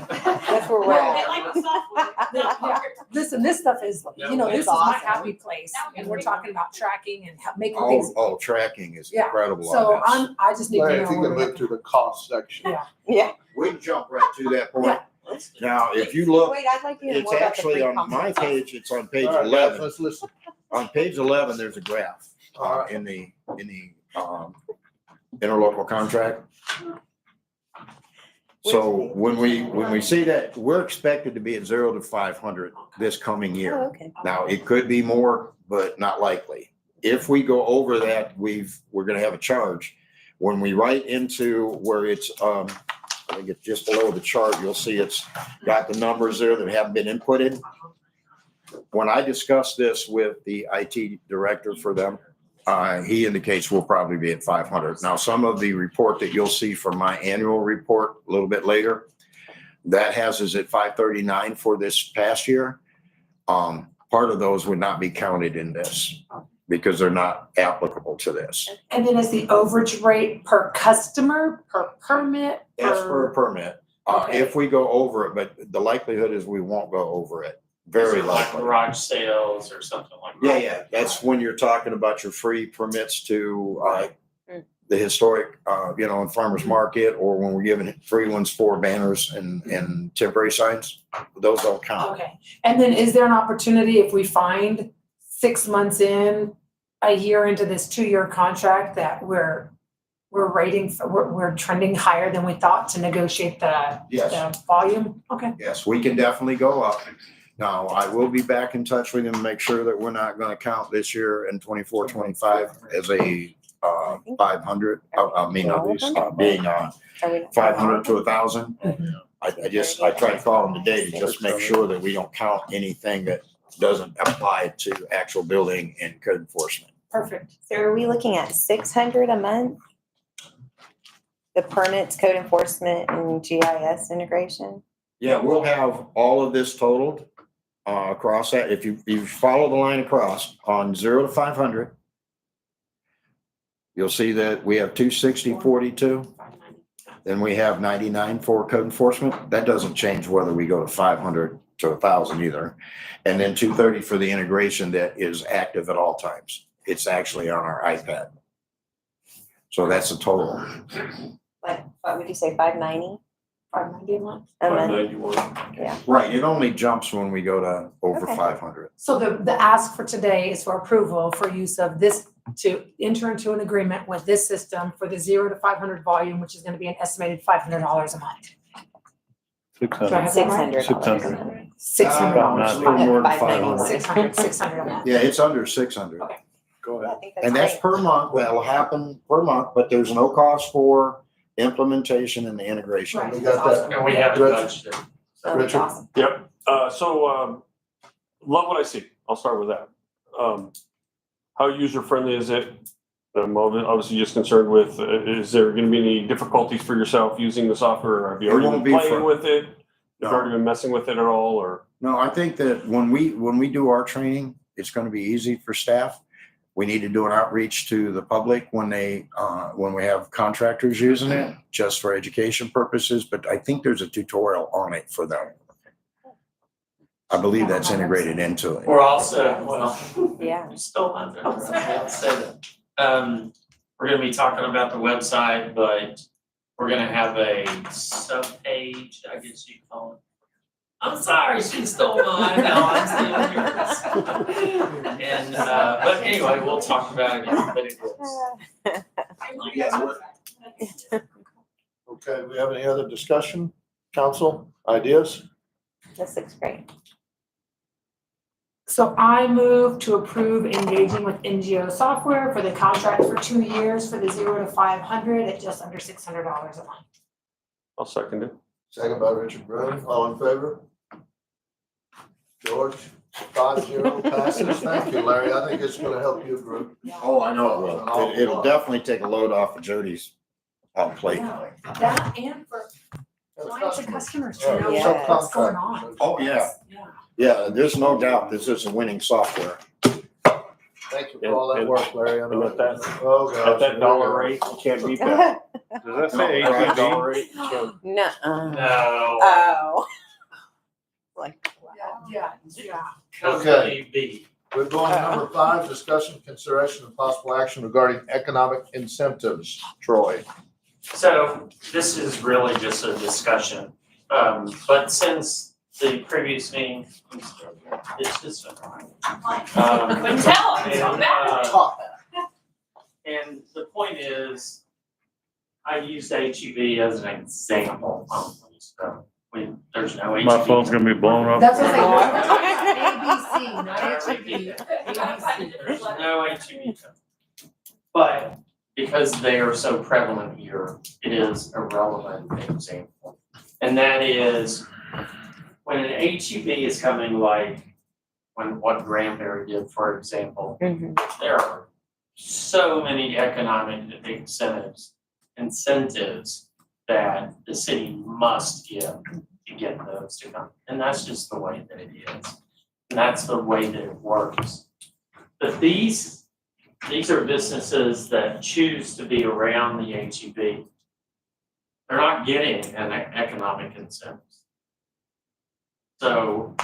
That's where we're at. listen, this stuff is, you know, this is It's my awesome. happy place. And we're talking about tracking and making things. oh, tracking is Yeah. incredible So on this. I just need to Larry, know. if you where can we're move to the cost section. Yeah. Yeah. We can jump right to that point. Now, if you look, Wait, I'd like to hear it's more about the actually free on my conference. page, it's on page All right, guys, 11. let's listen. On page 11, there's a graph All right. in the interlocal contract. So when we see that, we're expected to be at 0 to 500 this coming year. Oh, okay. Now, it could be more, but not likely. If we go over that, we're gonna have a charge. When we write into where it's, I think it's just below the chart, you'll see it's got the numbers there that haven't been inputted. When I discuss this with the IT director for them, he indicates we'll probably be at 500. Now, some of the report that you'll see from my annual report a little bit later, that has us at 539 for this past year. Part of those would not be counted in this because they're not applicable to this. And then is the overage rate per customer, per permit? That's for a permit. Okay. If we go over it, but the likelihood is we won't go over it. Very Is it like likely. garage sales or something like Yeah, that? yeah, that's when you're talking about your free permits to the historic, and farmer's market, or when we're giving free ones for banners and temporary signs. Those don't count. Okay, and then is there an opportunity if we find 6 months in, a year into this 2-year contract that we're we're we're trending higher than we thought to negotiate the volume? Okay. Yes, we can definitely go up. Now, I will be back in touch with him, make sure that we're not gonna count this year in 24, 25 as a 500, being Are we not? 500 to 1,000. I tried to call him today to just make sure that we don't count anything that doesn't apply to actual building and code enforcement. Perfect. So are we looking at 600 a month? The permits, code enforcement and GIS integration? Yeah, we'll have all of this totaled across that. If you follow the line across on 0 to 500, you'll see that we have 260.42. Then we have 99 for code enforcement. That doesn't change whether we go to 500 to 1,000 either. And then 230 for the integration that is active at all times. It's actually on our iPad. So that's the total. Like, what would you say, 590? 590 a month. A month? 591. Yeah. Right, it only jumps when we go to over Okay. 500. So the ask for today is for approval for use of this, to enter into an agreement with this system for the 0 to 500 volume, which is gonna be an estimated $500 a month. Do I 600. have that right? $600. $600. It's a little more than 590. 500. 600 a month. Yeah, it's under 600. Okay. Go I ahead. think that's And that's great. per month. That'll happen per month, but there's no cost for implementation and the integration. Right. We got that. And we have to Rich. budget it. So that's Richard? awesome. Yep, love what I see. I'll start with that. How user-friendly is it? I'm obviously just concerned with, is there gonna be any difficulties for yourself using the software? Have you It already won't been be playing for- with it? No. You've already been messing with it at all, or? No, I think that when we do our training, it's gonna be easy for staff. We need to do an outreach to the public when we have contractors using it, just for education purposes, but I think there's a tutorial on it for them. I believe that's integrated into it. We're also, well, Yeah. you stole my thunder. I'll say that. We're gonna be talking about the website, but we're gonna have a sub-page, I guess you call it. I'm sorry, she stole mine, now I'm stealing yours. And, but anyway, we'll talk about it, but it is. Okay, we have any other discussion? Council, ideas? This looks great. So I move to approve engaging with NGO Software for the contract for 2 years for the 0 to 500 at just under $600 a month. I'll second it. Second by Richard Bruni, all in favor? George, 5-0 passes. Thank you, Larry. I think it's gonna help you group. Oh, I know it will. It'll definitely take a load off of Jody's plate. That and for clients and customers to know Yeah. what's going on. Oh, yeah. Yeah. Yeah, there's no doubt this is a winning software. Thank you for all that work, Larry. I know And at that- Oh, gosh. At that dollar rate, you can't beat that. Does that say No, right, ATV? Dollar rate, you can't. No. No, Oh. Like, Yeah. company B. We're going to number 5, discussion, consideration, and possible action regarding economic incentives. Troy. So this is really just a discussion, but since the previous meeting, it's just. Couldn't tell, it's so bad. And the point is, I used HEB as an example only, so there's no HEB. My phone's gonna be blown up. That's what I'm saying. ABC, not HEB. ABC. There's no HEB. But because they are so prevalent here, it is a relevant example. And that is, when an HEB is coming, like what Granbury did, for example, there are so many economic incentives that the city must give to get those to come. And that's just the way that it is. And that's the way that it works. But these are businesses that choose to be around the HEB. They're not getting an economic incentive. So,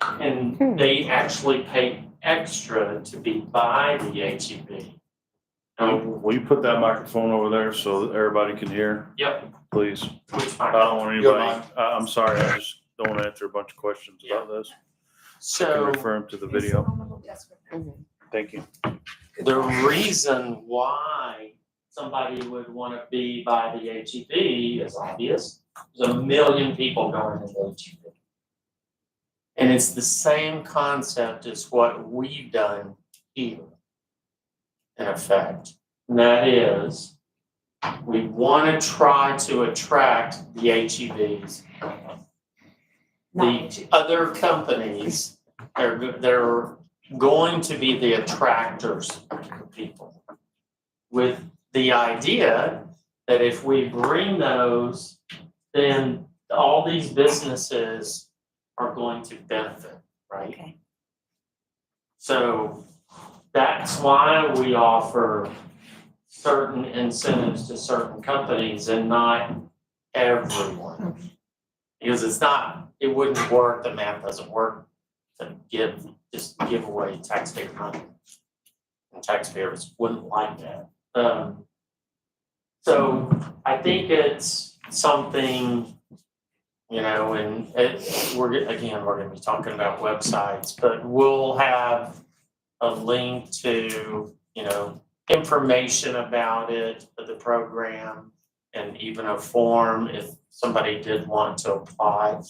and they actually pay extra to be by the HEB. Will you put that microphone over there so that everybody can hear, Yep, please? which I might. don't want anybody, I'm sorry, I just don't want to answer a bunch of questions about this. I can So refer them to the video. Thank you. the reason why somebody would wanna be by the HEB is obvious. There's 1 million people going into HEB. And it's the same concept as what we've done here, in effect. And that is, we wanna try to attract the HEBs. The other companies, they're going to be the attractors for people. With the idea that if we bring those, then all these businesses are going to benefit, right? Okay. So that's why we offer certain incentives to certain companies and not everyone. Because it wouldn't work, the math doesn't work to just give away taxpayer money. And taxpayers wouldn't like that. So I think it's something, and we're gonna be talking about websites, but we'll have a link to, information about it, for the program, and even a form if somebody did want to apply.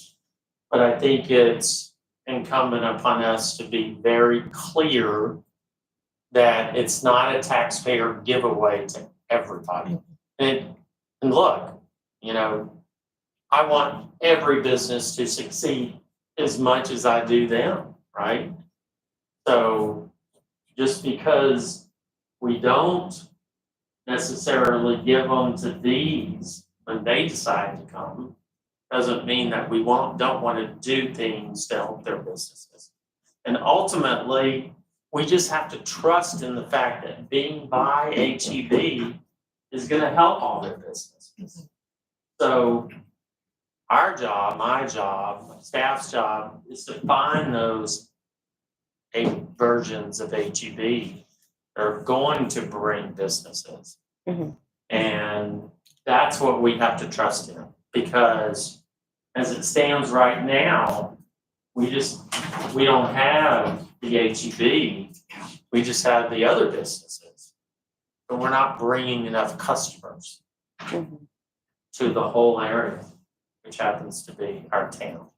But I think it's incumbent upon us to be very clear that it's not a taxpayer giveaway to everybody. And look, I want every business to succeed as much as I do them, right? So just because we don't necessarily give them to these when they decide to come, doesn't mean that we don't want to do things to help their businesses. And ultimately, we just have to trust in the fact that being by HEB is going to help all their businesses. So our job, my job, staff's job is to find those versions of HEB that are going to bring businesses. And that's what we have to trust in, because as it stands right now, we don't have the HEB, we just have the other businesses. But we're not bringing enough customers to the whole area, which happens to be our town.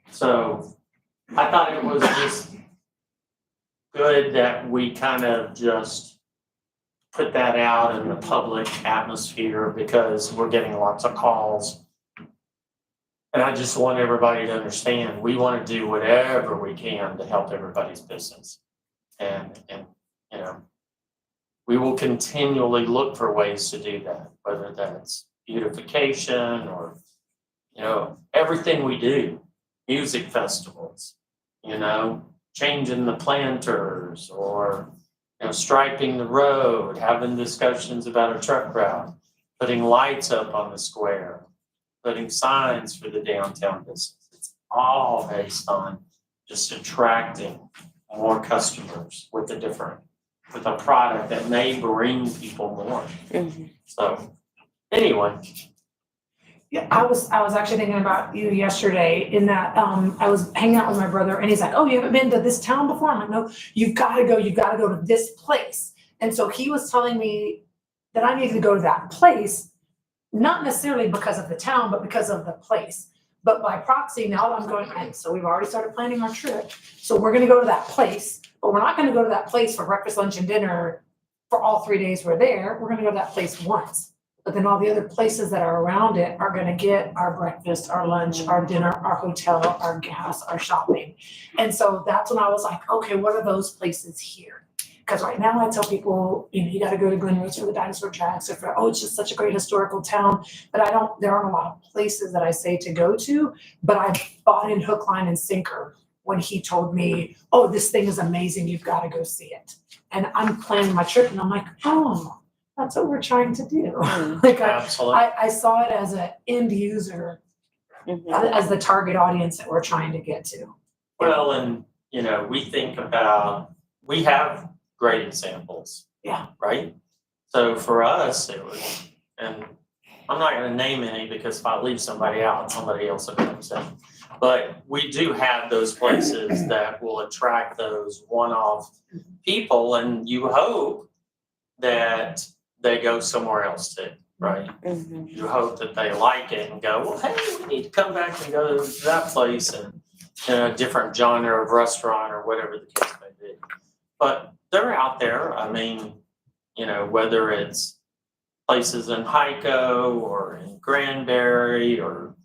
So I thought it was just good that we kind of just put that out in the public atmosphere, because we're getting lots of calls. And I just want everybody to understand, we want to do whatever we can to help everybody's business. And we will continually look for ways to do that, whether that's beautification or, everything we do, music festivals, changing the planters, or, striping the road, having discussions about a truck route, putting lights up on the square, putting signs for the downtown business. It's all based on just attracting more customers with a product that may bring people more. So anyway. Yeah, I was actually thinking about you yesterday in that, I was hanging out with my brother and he's like, oh, you haven't been to this town before? I'm like, no, you gotta go to this place. And so he was telling me that I needed to go to that place, not necessarily because of the town, but because of the place. But by proxy, now that I'm going, and so we've already started planning our trip. So we're gonna go to that place, but we're not gonna go to that place for breakfast, lunch, and dinner for all 3 days we're there. We're gonna go to that place once. But then all the other places that are around it are gonna get our breakfast, our lunch, our dinner, our hotel, our gas, our shopping. And so that's when I was like, okay, what are those places here? Because right now I tell people, you gotta go to Glen Rose for the dinosaur tracks, or for, it's just such a great historical town. But there aren't a lot of places that I say to go to, but I bought in hook, line, and sinker when he told me, oh, this thing is amazing, you've gotta go see it. And I'm planning my trip and I'm like, oh, that's what we're trying to do. Like Absolutely. I saw it as an end user, as the target audience that we're trying to get to. Well, and, we have great examples. Yeah. Right? So for us, it was, and I'm not gonna name any, because if I leave somebody out, somebody else will be upset. But we do have those places that will attract those one-off people, and you hope that they go somewhere else too, right? You hope that they like it and go, well, hey, we need to come back and go to that place and in a different genre of restaurant or whatever the case may be. But they're out there. I mean, you know, whether it's places in Hyco or in Granbury or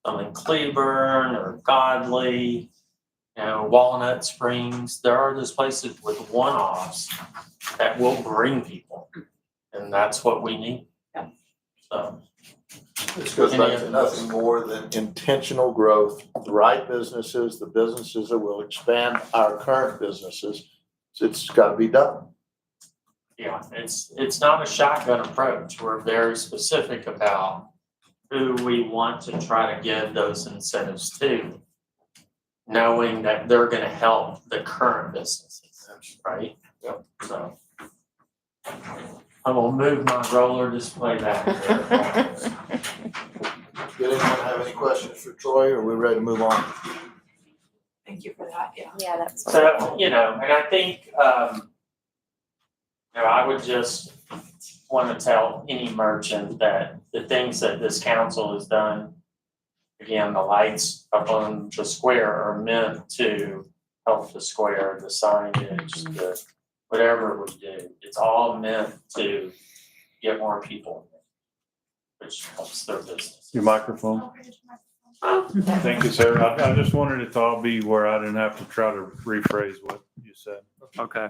some in Cleburne or Godly, you know, Walnut Springs, there are those places with one-offs that will bring people. And that's what we need. So. This goes back to nothing more than intentional growth, the right businesses, the businesses that will expand our current businesses. It's got to be done. Yeah, it's not a shotgun approach. We're very specific about who we want to try to give those incentives to, knowing that they're gonna help the current businesses, right? Yep. So. I'm gonna move my roller display back there. Did anyone have any questions for Troy, or are we ready to move on? Thank you for that, yeah. Yeah, that's. So, you know, and I think, you know, I would just want to tell any merchant that the things that this council has done, again, the lights up on the square are meant to help the square, the signage, the whatever we do. It's all meant to get more people, which helps their business. Your microphone. Thank you, sir. I just wanted it to all be where I didn't have to try to rephrase what you said. Okay.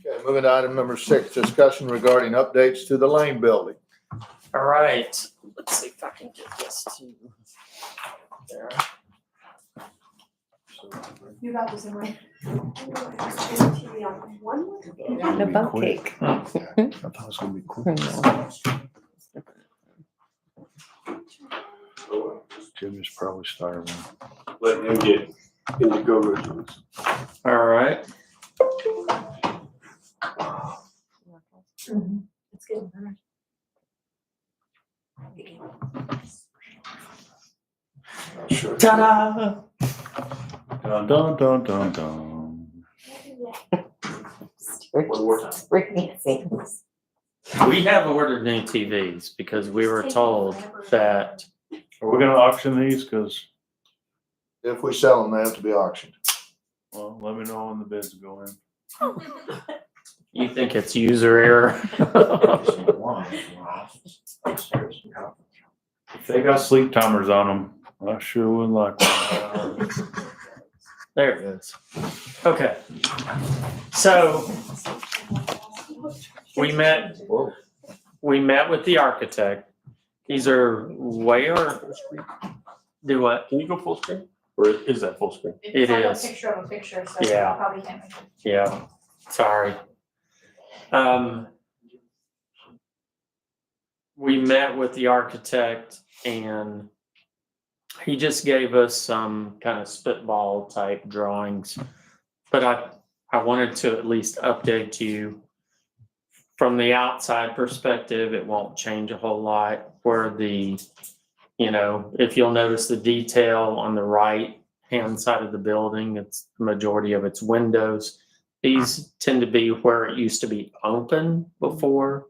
Okay, moving to item number 6, discussion regarding updates to the Lane building. All right, let's see if I can get this to there. You got this in mind. The bunk cake. I thought it was gonna be cool. Jimmy's probably starving. Let him get in the go routines. All right. It's getting better. Sure. Ta-da! Dun, dun, dun, dun, dun. We have ordered new TVs because we were told that, Are we gonna auction these? Cause, If we sell them, they have to be auctioned. well, let me know when the bids go in. you think it's user error. If they got sleep timers on them, I sure would like one. There it is. Okay. So we met with the architect. These are do what? Can you go full screen? Or is that full screen? It like is. a picture of a picture, so Yeah. you probably can't make it. Yeah, sorry. We met with the architect and he just gave us some kind of spitball type drawings. But I wanted to at least update you. From the outside perspective, it won't change a whole lot. Where if you'll notice the detail on the right hand side of the building, it's the majority of its windows. These tend to be where it used to be open before.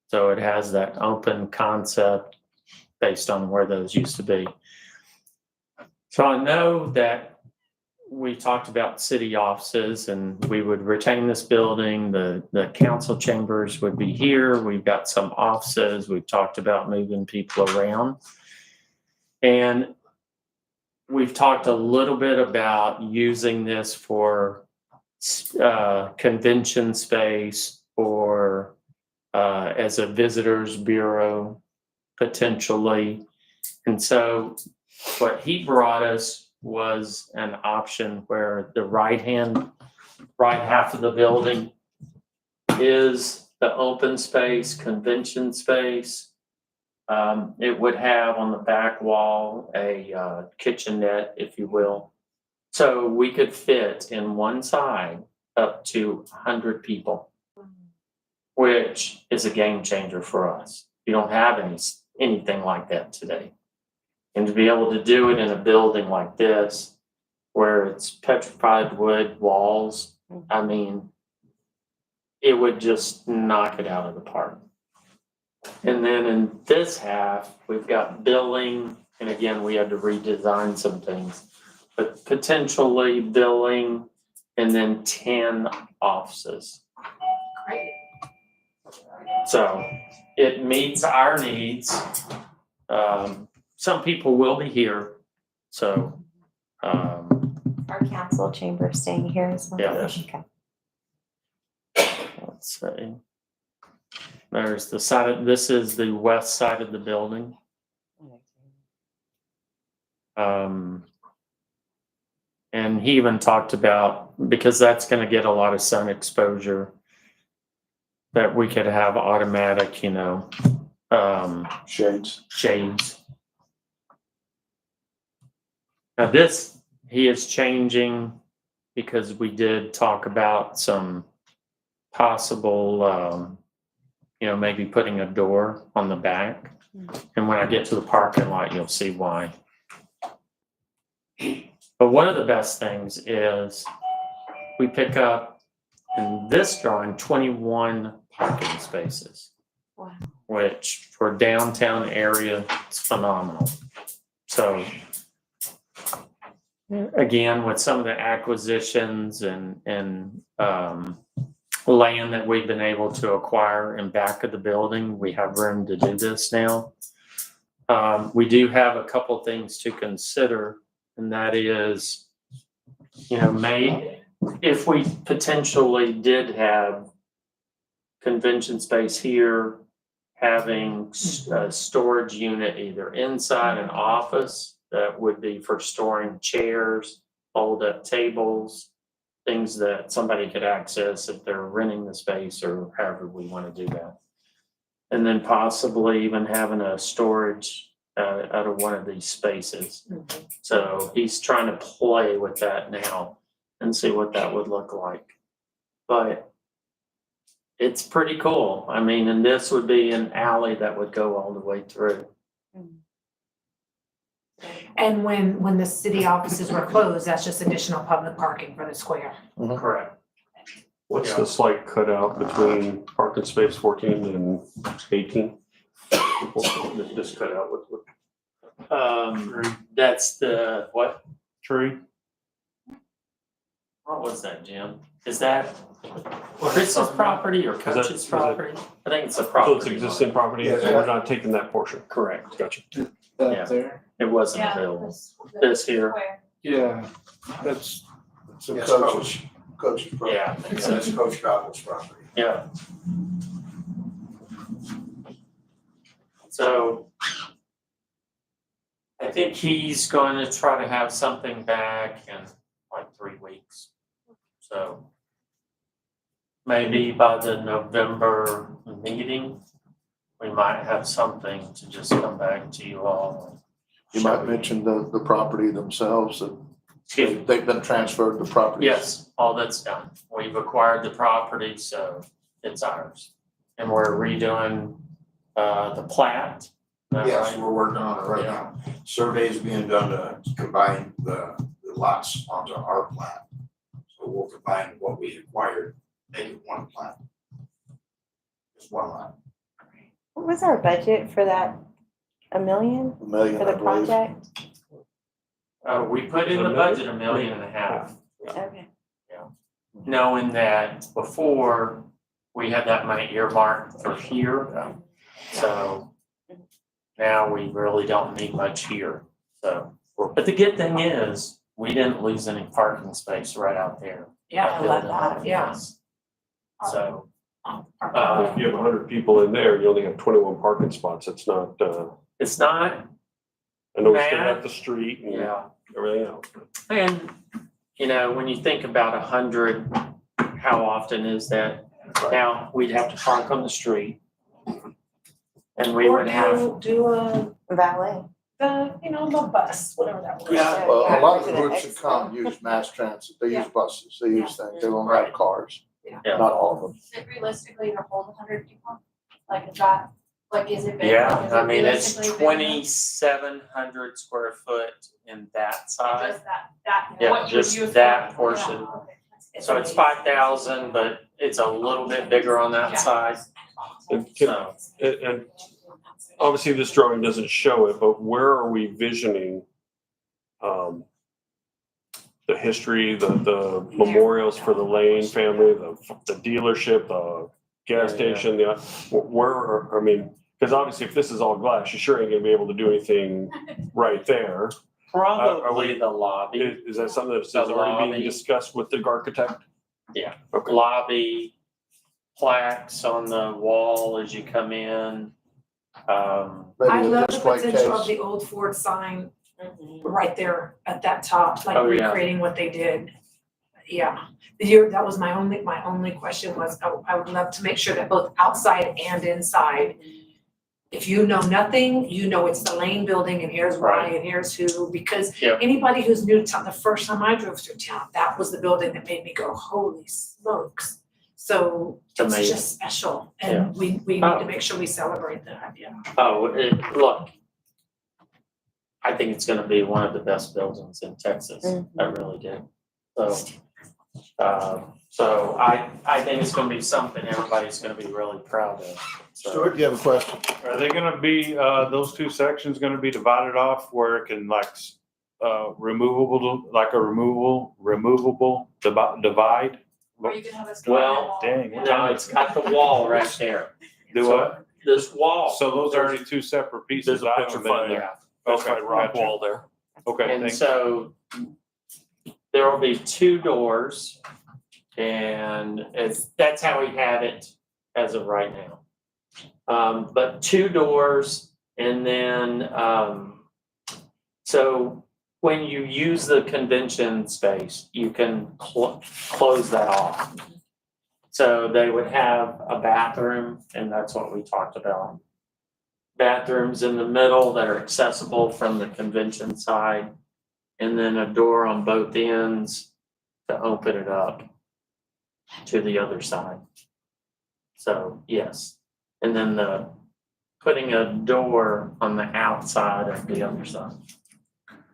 So it has that open concept based on where those used to be. So I know that we talked about city offices and we would retain this building. The council chambers would be here. We've got some offices. We've talked about moving people around. And we've talked a little bit about using this for convention space or as a visitors bureau potentially. And so what he brought us was an option where the right half of the building is the open space, convention space. It would have on the back wall a kitchenette, if you will. So we could fit in one side up to 100 people, which is a game changer for us. You don't have anything like that today. And to be able to do it in a building like this, where it's petrified wood walls, I mean, it would just knock it out of the park. And then in this half, we've got billing, and again, we had to redesign some things. But potentially billing and then 10 offices. Great. So it meets our needs. Some people will be here, so. Our council chamber staying here as well. Yeah. Okay. Let's see. There's the side of, this is the west side of the building. And he even talked about, because that's gonna get a lot of sun exposure, that we could have automatic, shades. Now this, he is changing because we did talk about some possible, maybe putting a door on the back. And when I get to the parking lot, you'll see why. But one of the best things is we pick up in this drawing 21 parking spaces. Wow. Which for downtown area, it's phenomenal. So again, with some of the acquisitions and land that we've been able to acquire in back of the building, we have room to do this now. We do have a couple things to consider, and that is, if we potentially did have convention space here, having a storage unit either inside an office that would be for storing chairs, fold-up tables, things that somebody could access if they're renting the space or however we want to do that. And then possibly even having a storage out of one of these spaces. So he's trying to play with that now and see what that would look like. But it's pretty cool. I mean, and this would be an alley that would go all the way through. And when the city offices were closed, that's just additional public parking for the square. Correct. What's the slight cutout between parking space 14 and 18? This cutout, what? That's the, what? Tree. What was that, Jim? Is that Chris's property or Coach's is it- property? I think it's a So property. it's existing property, Yeah. and we're not taking that portion. Correct. Gotcha. Yeah. there? It wasn't available. This here, Yeah, that's some Yes, coaches. Coach's property. yeah. That's Coach Goggles' property. Yeah. So I think he's going to try to have something back in like 3 weeks. So maybe by the November meeting, we might have something to just come back to you all. You might mention the property themselves, that Excuse me. they've been transferred to property. Yes, all that's done. We've acquired the property, so it's ours. And we're redoing the plat. Is that Yes, right? we're working on it right now. Surveys being done to combine the lots onto our plat. So we'll combine what we acquired, make it one plat. Just one lot. What was our budget for that? $1 million $1 million, for I the believe. project? We put in the budget $1.5 million. Okay. Knowing that before, we had that money earmarked for here. So now we really don't need much here. So, but the good thing is, we didn't lose any parking space right out there. Yeah, I love that, yeah. So, If you have 100 people in there, you only have 21 parking spots. It's not, it's not, I know we still Matt? have the street and yeah. everything else. And, when you think about 100, how often is that? Now, we'd have to park on the street. And we Or would have, do a, Valet. the bus, whatever that was. Yeah. Well, a lot of For the the groups that expo. come use mass transit, they use Yeah. buses, they use things, they won't have cars. Yeah. Not all of them. Is it realistically to hold 100 people? Like, is that, is it big? yeah, Is I it mean, it's realistically big enough? 2,700 square foot in that side. Just that, Yeah, what you would just use. that for- portion. yeah, okay. So it's 5,000, but it's a little bit bigger on that Yeah. side. So, And obviously this drawing doesn't show it, but where are we visioning the history, the memorials for the Lane family, the dealership, the gas station, where, I mean, because obviously if this is all glass, you sure ain't gonna be able to do anything right there. probably the lobby, Is that something that's The already being lobby. discussed with the architect? Yeah. Okay. lobby, plaques on the wall as you come in. Maybe I a love the display potential of case. the old Ford sign right there at that top, like Oh, yeah. recreating what they did. Yeah, that was my only question was, I would love to make sure that both outside and inside, if you know nothing, you know it's the Lane building and here's why Right. and here's who, because Yep. anybody who's new to town, the first time I drove through town, that was the building that made me go, holy smokes. So It's it's amazing. just special and we need Oh. to make sure we celebrate that, yeah. Look, I think it's gonna be one of the best buildings in Texas. I really do. So I think it's gonna be something everybody's gonna be really proud of. So, Stuart, you have a question? Are they gonna be, those two sections gonna be divided off where it can like, removable, like a removable divide? Or you can have us. Well, Dang. what no, time it's is it? got the wall right there. Do what? This wall. So those are already two separate pieces. There's a I picture haven't been file. there. That's Okay, right, rock gotcha. wall there. Okay, And thanks. so there will be two doors and that's how we have it as of right now. But two doors and then, so when you use the convention space, you can close that off. So they would have a bathroom and that's what we talked about. Bathrooms in the middle that are accessible from the convention side. And then a door on both ends to open it up to the other side. So, yes. And then putting a door on the outside of the other side.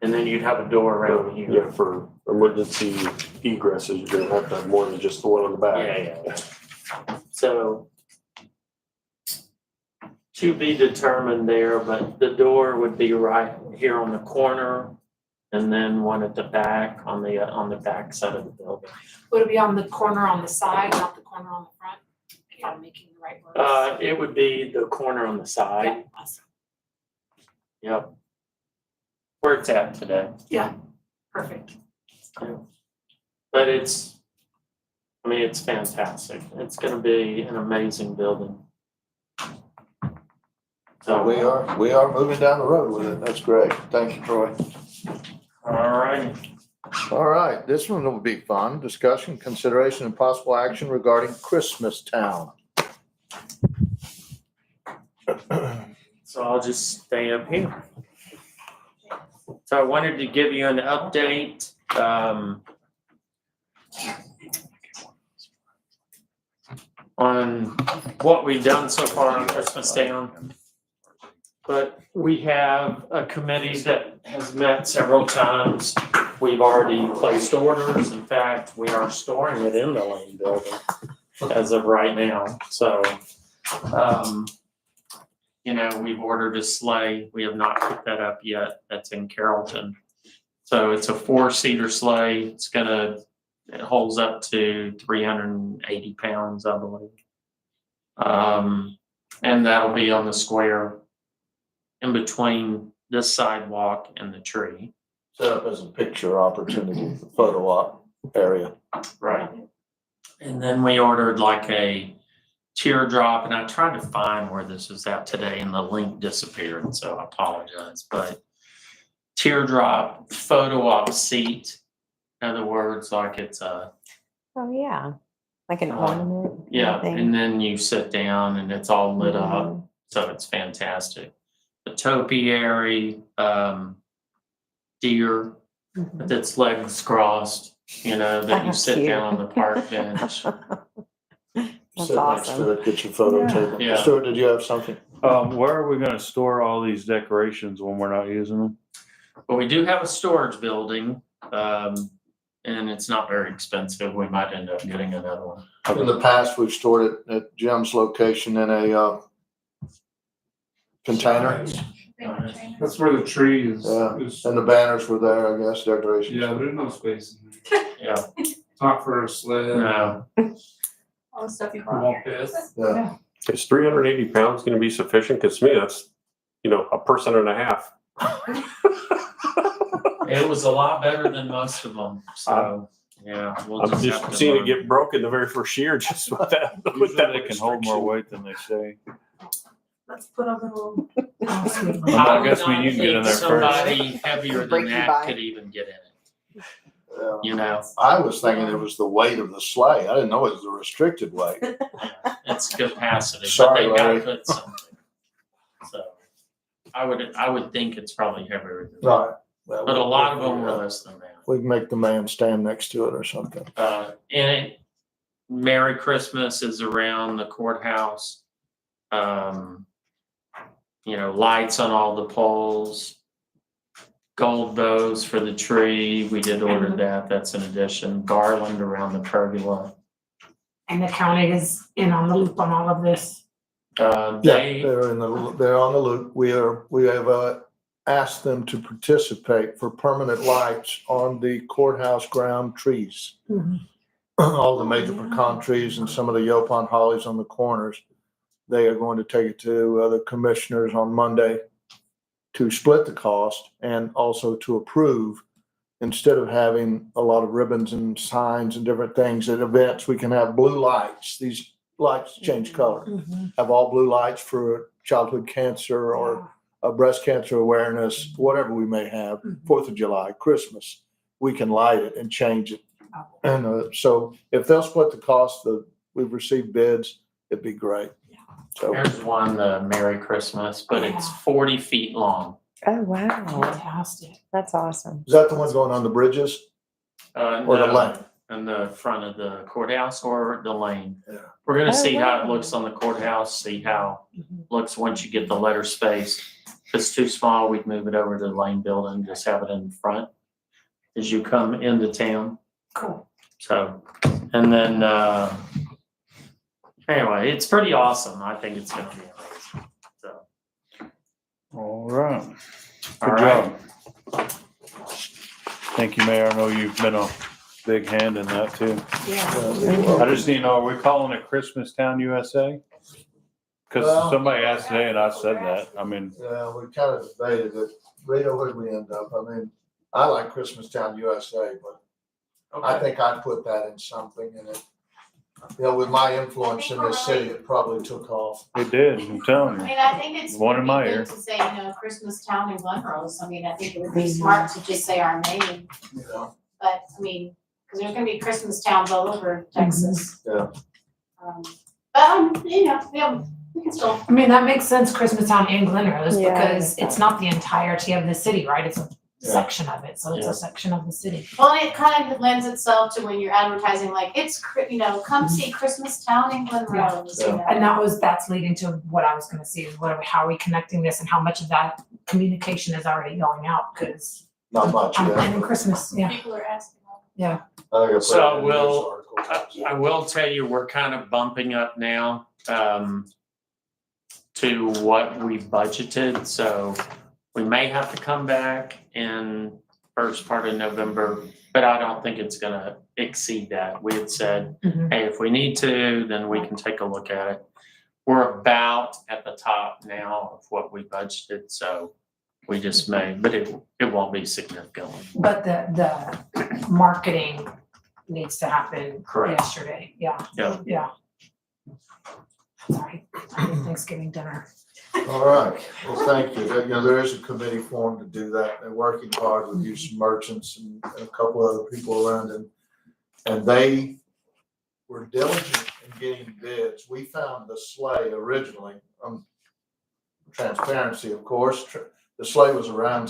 And then you'd have a door around here. Yeah, for emergency egresses, you're gonna have to have more than just the one on the back. Yeah. So to be determined there, but the door would be right here on the corner and then one at the back on the back side of the building. Would it be on the corner on the side, not the corner on the front? If I'm making the right words. It would be the corner on the Yeah, side. awesome. Yep. Where it's at today. Perfect. But it's fantastic. It's gonna be an amazing building. So, We are moving down the road with it. That's great. Thank you, Troy. all right. All right, this one will be fun. Discussion, consideration, and possible action regarding Christmas Town. So I'll just stay up here. So I wanted to give you an update. On what we've done so far on Christmas Town. But we have a committee that has met several times. We've already placed orders. In fact, we are storing it in the Lane building as of right now. So, we've ordered a sleigh. We have not picked that up yet. That's in Carrollton. So it's a 4-seater sleigh. It holds up to 380 pounds, I believe. And that'll be on the square in between this sidewalk and the tree. Set up as a picture opportunity, photo op area. Right. And then we ordered like a teardrop, and I tried to find where this was at today and the link disappeared, so I apologize, but teardrop photo op seat. In other words, like it's a, Oh, yeah, like an ornament. yeah, thing. and then you sit down and it's all lit up, Mhm. so it's fantastic. The topiary, deer Mhm. with its legs crossed, that you Oh, sit cute. down on the park bench. That's Sit next to awesome. the kitchen photo Yeah. table. Yeah. Stuart, did you have something? Where are we gonna store all these decorations when we're not using them? But we do have a storage building. and it's not very expensive. We might end up getting another one. In the past, we've stored it at Jim's location in a container. That's where the tree is. Yeah, and the banners were there, I guess, decorations. Yeah, there's no space in there. Yeah. Not for a sled. No. All the stuff you Won't fit. Yeah. Is 380 pounds gonna be sufficient? Cause to me, that's, a person and a half. It was a lot better than most of them, so, yeah. we'll I've have just to seen it learn. get broken the very first year just with that. with Usually that they can hold more restriction. weight than they say. Let's put a little. I guess would you can not get in think there somebody heavier than Break you that by. could even get in it, Yeah. you know? I was thinking it was the weight of the sleigh. I didn't know it was a restricted weight. It's capacity, but Sorry, they gotta Larry. put something. So, I would think it's probably heavier than that, Right. Well, but a lot of them were less than that. We can make the man stand next to it or something. And Merry Christmas is around the courthouse. Lights on all the poles, gold bows for the tree. We did order that. That's an addition. Garland around the pergola. And the county is in on the loop on all of this. Yeah, They, they're on the loop. We have asked them to participate for permanent lights on the courthouse ground trees. All the major pecan trees and some of the Yopon hollies on the corners. They are going to take it to the commissioners on Monday to split the cost and also to approve. Instead of having a lot of ribbons and signs and different things at events, we can have blue lights. These lights change color. Have all blue lights for childhood cancer or breast cancer awareness, whatever we may have, 4th of July, Christmas. We can light it and change it. And so if they'll split the cost, we've received bids, it'd be great. So there's one, Merry Christmas, but it's 40 feet long. Oh, wow. Fantastic. That's awesome. is that the one going on the bridges or the No, lane? in the front of the courthouse or the lane. Yeah. We're gonna Oh, see how it wow. looks on the courthouse, see how it looks once you get the letter space. If it's too small, we'd move it over to the lane building, just have it in front as you come into town. Cool. So, and then, anyway, it's pretty awesome. I think it's gonna be amazing. So, All right. all Good right. job. Thank you, Mayor. I know you've been a big hand in that too. Yeah. I just need to know, are we calling it Christmas Town USA? Because Well- somebody asked today and I said that. I mean, Yeah, we kind of debated it. Rita, where'd we end up? I mean, I like Christmas Town USA, but I think I put that in something and it, with my influence in this city, it probably took off. it did, I'm telling I you. mean, I think it's One in my pretty ear. good to say, Christmas Town in Glen Rose. I mean, I think it would be smart to just say our name, You know? but I mean, because there's gonna be Christmas towns all over Texas. Yeah. Yeah, we can still. I mean, that makes sense, Christmas Town and Glen Rose, Yeah, because it's not the entirety of the city, right? It's a Yeah. section of it, so it's Yeah. a section of the city. Well, and it kind of lends itself to when you're advertising, like, come see Christmas Town in Glen Rose, And that's leading to what I was gonna see, is how are we connecting this and how much of that communication is already going out, because Not much, I'm yeah. planning Christmas, yeah. People are asking. I think I put So it in the news we'll- article. I will tell you, we're kind of bumping up now, to what we budgeted, so we may have to come back in first part of November, but I don't think it's gonna exceed that. We had said, Mhm. hey, if we need to, then we can take a look at it. We're about at the top now of what we budgeted, so we just may, but it won't be significant. But the marketing needs to happen Correct. yesterday, yeah. Yeah. Yeah. Sorry, Thanksgiving dinner. All right, well, thank you. There is a committee formed to do that. They're working hard with you, some merchants and a couple other people around and they were diligent in getting bids. We found the sleigh originally, transparency, of course. The sleigh was around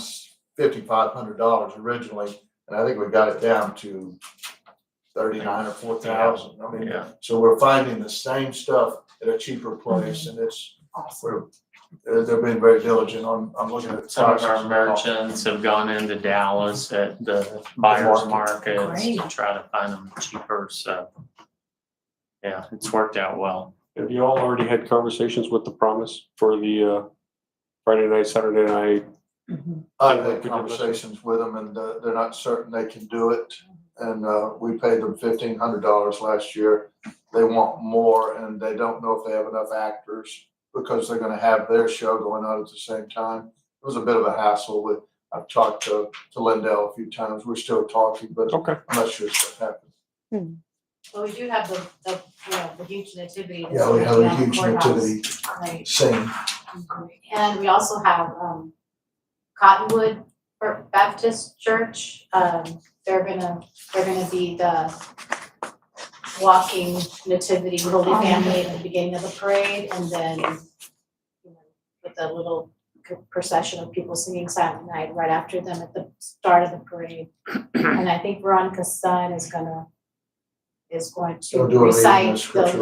$5,500 originally, and I think we got it down to 39 or 4,000. I mean, Yeah. so we're finding the same stuff at a cheaper place and we're they're being very diligent on looking at. Some of prices. our merchants have gone into Dallas at the buyer's market. markets to Great. try to find them cheaper, so. Yeah, it's worked out well. Have you all already had conversations with the Promise for the Friday night, Saturday night? I've had conversations with them and they're not certain they can do it. And we paid them $1,500 last year. They want more and they don't know if they have enough actors because they're gonna have their show going on at the same time. It was a bit of a hassle with, I've talked to Lindell a few times. We're still talking, but Okay. I'm not sure it's gonna happen. Well, we do have the huge nativity. that's Yeah, we have a around the huge courthouse. nativity Right. scene. And we also have, Cottonwood Baptist Church, they're gonna be the walking nativity, Holy Family at the beginning of the parade, and then, with a little procession of people singing Silent Night right after them at the start of the parade. And I think Veronica's son is going to They'll do a reading of recite the scripture.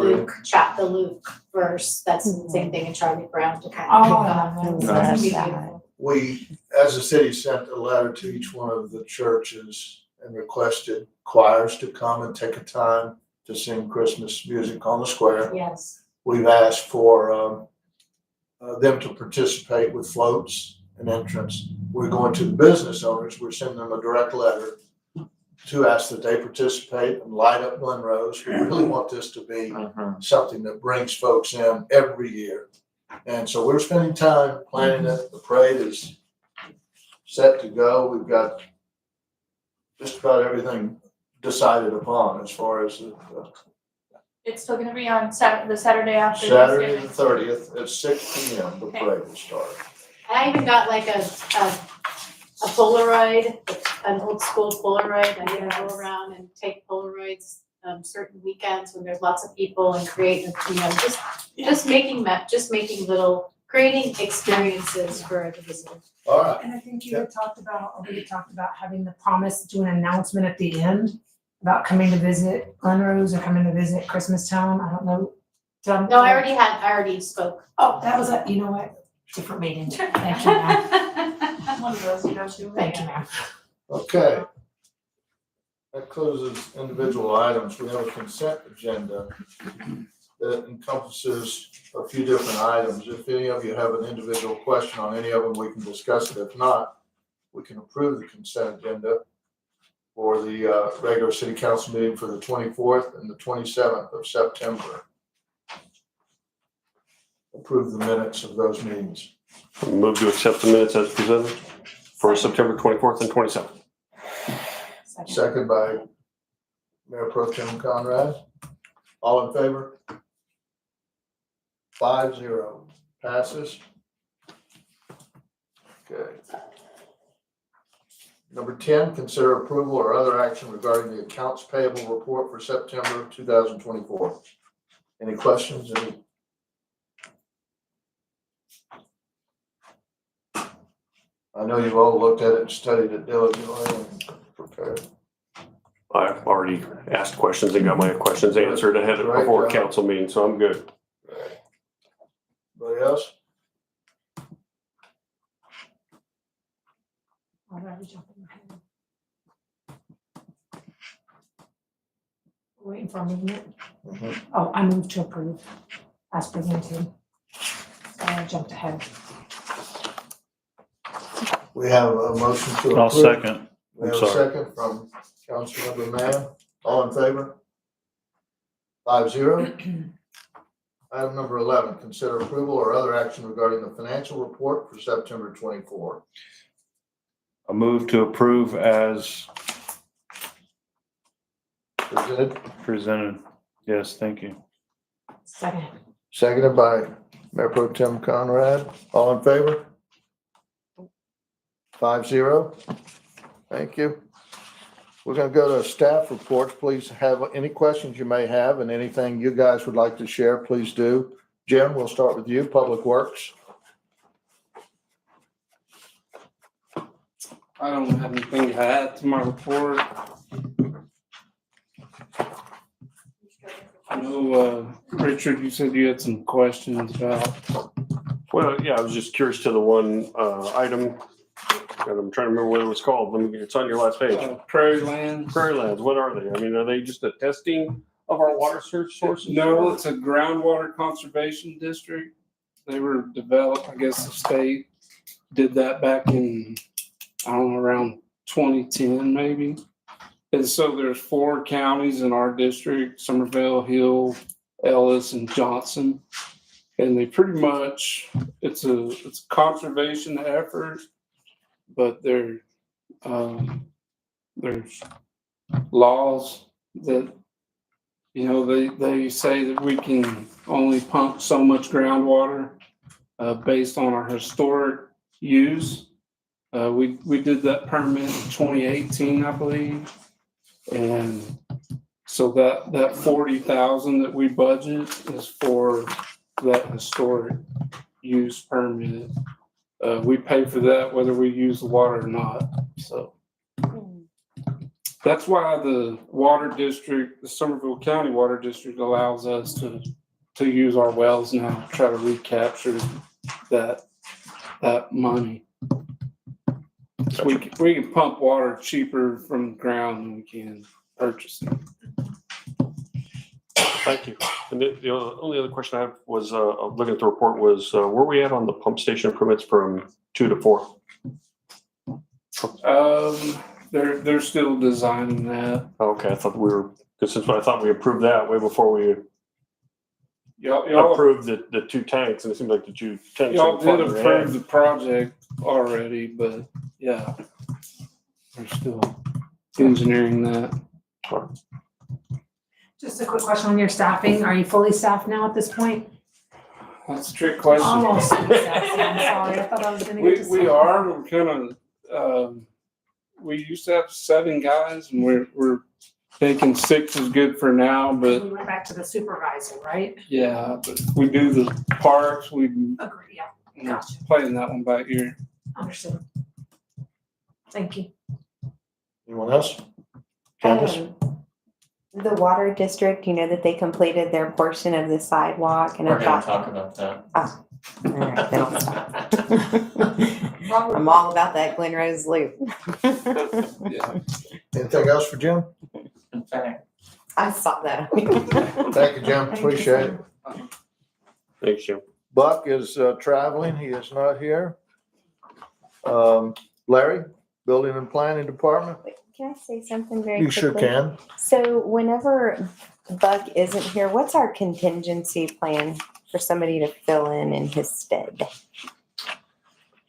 Luke verse, that's the same thing in Charlie Brown to kind of pick up. Oh, So that's nice. beautiful. We, as a city, sent a letter to each one of the churches and requested choirs to come and take a time to sing Christmas music on the square. Yes. We've asked for them to participate with floats and entrance. We're going to the business owners, we're sending them a direct letter to ask that they participate and light up Glenrose. We really want this to be something that brings folks in every year. And so we're spending time planning it. The parade is set to go. We've got just about everything decided upon as far as the It's still gonna be on the Saturday after Saturday the Thanksgiving. 30th at 6 p.m. The parade will start. I even got like a Polaroid, an old school Polaroid. I'm gonna go around and take Polaroids certain weekends when there's lots of people and create, creating experiences for the visitor. All right. And I think you had talked about, having the Promise do an announcement at the end about coming to visit Glenrose or coming to visit Christmastown. I don't know. No, I already spoke. Oh, that was you know what? Different meeting. Thank you, ma'am. One of those you go to. Thank you, ma'am. Okay. That closes individual items. We have a consent agenda that encompasses a few different items. If any of you have an individual question on any of them, we can discuss it. If not, we can approve the consent agenda for the regular city council meeting for the 24th and the 27th of September. Approve the minutes of those meetings. Move to accept the minutes as presented for September 24th and 27th. Second by Mayor Pro Tem Conrad. All in favor? 5-0. Passes. Okay. Number 10, consider approval or other action regarding the accounts payable report for September 2024. Any questions? I know you've all looked at it and studied it diligently and prepared. I've already asked questions and got my questions answered ahead of before council meeting, so I'm good. Anybody else? Waiting for a movement. Oh, I moved to approve as presented. I jumped ahead. We have a motion to approve. I'll second. We I'm have a sorry. second from Councilmember Mann. All in favor? 5-0. Item number 11, consider approval or other action regarding the financial report for September 24. A move to approve as presented. Yes, thank you. Second. Seconded by Mayor Pro Tem Conrad. All in favor? 5-0. Thank you. We're going to go to staff reports. Please have any questions you may have and anything you guys would like to share, please do. Jim, we'll start with you, Public Works. I don't have anything to add to my report. I know, Richard, you said you had some questions about Well, yeah, I was just curious to the one item, and I'm trying to remember what it was called. It's on your last page. Prairie Land. Prairie lands, what are they? I mean, are they just a testing of our water sources? No, it's a groundwater conservation district. They were developed, I guess the state did that back in, I don't know, around 2010 maybe. And so there's 4 counties in our district: Somerville, Hill, Ellis, and Johnson. And they pretty much, it's a conservation effort, but there's laws that, they say that we can only pump so much groundwater based on our historic use. We did that permit in 2018, I believe. And so that 40,000 that we budget is for that historic use permit. We pay for that whether we use the water or not. So that's why the water district, the Somerville County Water District, allows us to use our wells now to try to recapture that money. So we can pump water cheaper from the ground than we can purchase it. Thank you. And the only other question I have was, looking at the report, was where we at on the pump station permits from 2 to 4? They're still designing that. Okay, I thought we were, because since I thought we approved that way before we Y'all approved the 2 tanks, and it seems like the 2 tanks. Y'all are did farther approve ahead. the project already, but yeah, we're still engineering that. Just a quick question on your staffing. Are you fully staffed now at this point? That's a trick question. Almost fully staffed. I'm sorry. I thought I was gonna get to. We are, we're kind of, we used to have 7 guys, and we're thinking 6 is good for now, but We went back to the supervisor, right? yeah, but we do the parks, we Agree, yeah, gotcha. playing that one back here. Understood. Thank you. Anyone else? Candace? The water district, that they completed their portion of the sidewalk and We're I gonna thought, talk about that. all right, then I'll stop. I'm all about that Glen Rose Loop. Anything else for Jim? In fact, I saw that. Thank you, Jim. Appreciate it. Thanks, Jim. Buck is traveling. He is not here. Larry, Building and Planning Department? Can I say something very You quickly? sure can. So whenever Buck isn't here, what's our contingency plan for somebody to fill in his stead?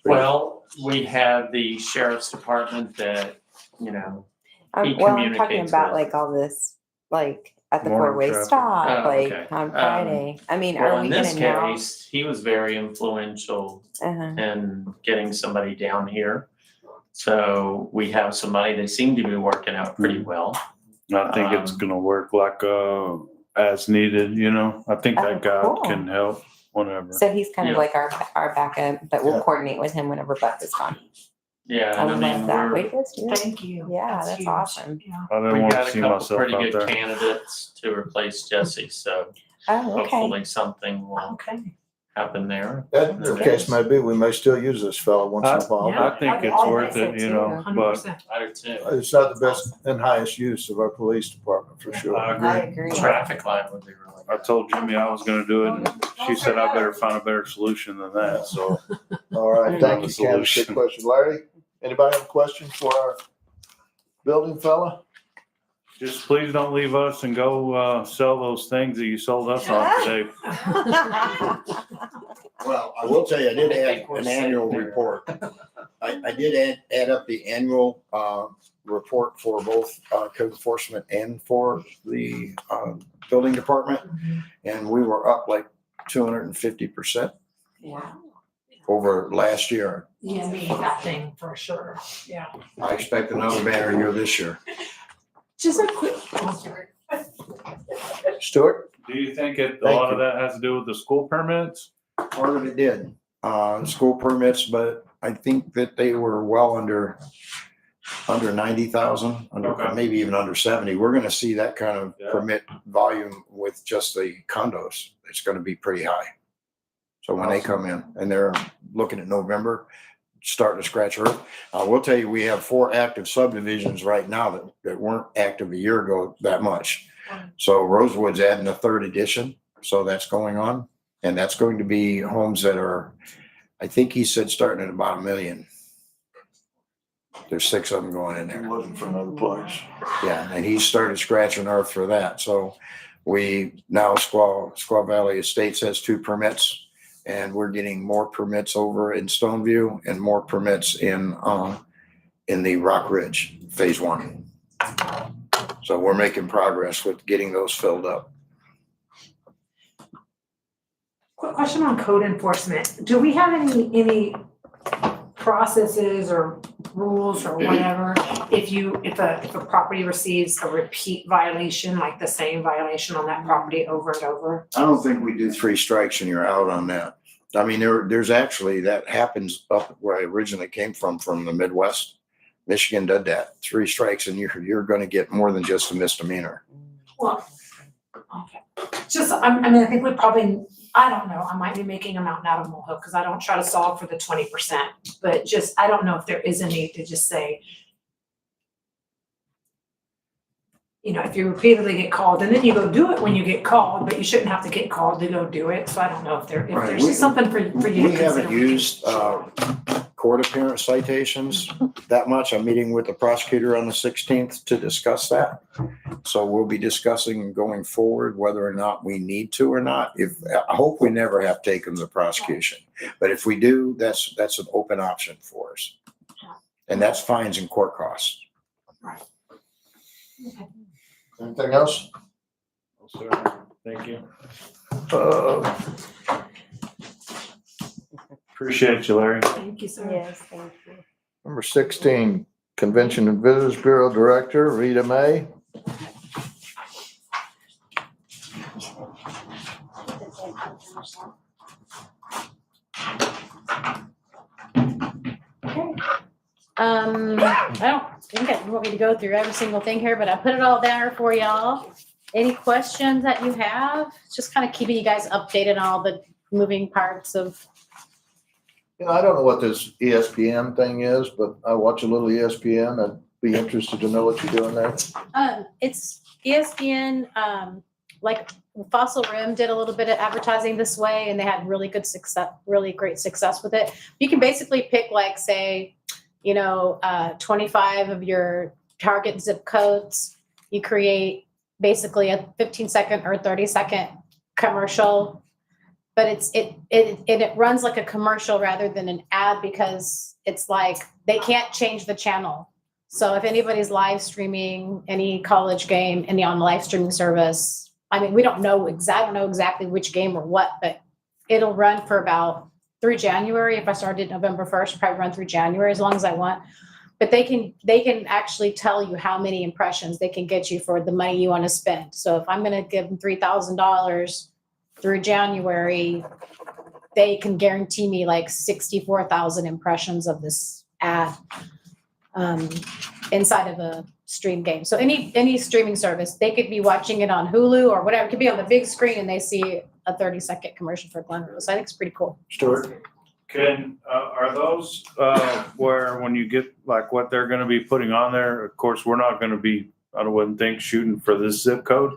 well, we have the sheriff's department that, He Well, I'm talking communicates about with- like all this, like at the Morning four-way traffic. stop, Oh, like okay. on Friday. I mean, well, are we in this gonna know? case, he was very influential Uh-huh. in getting somebody down here. So we have somebody, they seem to be working out pretty well. I think it's gonna work like, as needed, I think Oh, that guy cool. can help whenever. So he's kind of Yeah. like our backup, but we'll coordinate with him whenever Buck is gone. Yeah, I and I love mean, that. Way we're, to go, Stuart. Thank you. Yeah, that's huge. awesome. Yeah. I didn't we want to got a see couple myself pretty out good there. candidates to replace Jesse, so Oh, okay. hopefully something will Okay. happen there. That, the case may be, we may still use this fellow once in a while. Yeah. I think it's I worth think it, so too. but 100%. I do too. It's not the best and highest use of our police department, for sure. I I agree. agree. Traffic light would be really I good. told Jimmy I was gonna do it, and she said I better find a better solution than that, so. All right, thank you, Have a Candace. Good solution. question. Larry, anybody have a question for our building fella? Just please don't leave us and go, sell those things that you sold us on today. Well, I will tell you, I did add we're an safe annual there. report. I did add up the annual report for both code enforcement and for the building department. And we were up like 250% Yeah. over last year. You need that thing for sure. Yeah. I expect another banner year this year. Just a quick. Stuart? Do you think a Thank lot you. of that has to do with the school permits? Part of it did, school permits, but I think that they were well under 90,000, Okay. maybe even under 70. We're gonna see that kind of Yeah. permit volume with just the condos. It's gonna be pretty high. So when they come in and they're looking at November, starting to scratch earth. I will tell you, we have 4 active subdivisions right now that weren't active a year ago that much. So Rosewood's adding a 3rd edition. So that's going on. And that's going to be homes that are, I think he said, starting at about $1 million. There's 6 of them going in there. Looking for another place. Yeah, and he started scratching earth for that. So we now Squaw Valley Estates has 2 permits, and we're getting more permits over in Stoneview and more permits in the Rock Ridge Phase 1. So we're making progress with getting those filled up. Quick question on code enforcement. Do we have any processes or rules or whatever if a property receives a repeat violation, like the same violation on that property over and over? I don't think we do 3 strikes and you're out on that. I mean, there's actually, that happens up where I originally came from the Midwest. Michigan did that. 3 strikes and you're going to get more than just a misdemeanor. Well, okay. Just, I think we probably, I don't know, I might be making a mountain out of a molehill because I don't try to solve for the 20%, but just, I don't know if there is a need to just say, you know, if you repeatedly get called and then you go do it when you get called, but you shouldn't have to get called to go do it. So I don't know if there's just something for you to consider. We haven't used court appearance citations that much. I'm meeting with the prosecutor on the 16th to discuss that. So we'll be discussing going forward whether or not we need to or not. I hope we never have to take them to prosecution, but if we do, that's an open option for us. And that's fines and court costs. Right. Okay. Anything else? Thank you. Appreciate you, Larry. Thank you, sir. Yes, thank you. Number 16, Convention and Visitors Bureau Director, Rita May. I don't think you want me to go through every single thing here, but I put it all there for y'all. Any questions that you have? Just kind of keeping you guys updated on all the moving parts of. You know, I don't know what this ESPN thing is, but I watch a little ESPN. I'd be interested to know what you're doing there. It's ESPN, like Fossil Rim did a little bit of advertising this way and they had really good success, really great success with it. You can basically pick like, say, 25 of your target zip codes. You create basically a 15-second or 30-second commercial, but it runs like a commercial rather than an ad because it's like they can't change the channel. So if anybody's live streaming any college game on the live streaming service, I mean, we don't know exactly which game or what, but it'll run for about through January. If I started November 1st, probably run through January as long as I want. But they can actually tell you how many impressions they can get you for the money you want to spend. So if I'm going to give them $3,000 through January, they can guarantee me like 64,000 impressions of this ad inside of a stream game. So any streaming service, they could be watching it on Hulu or whatever. It could be on the big screen and they see a 30-second commercial for Glen Rose. I think it's pretty cool. Stuart? Are those where when you get like what they're going to be putting on there, of course, we're not going to be, I wouldn't think, shooting for this zip code,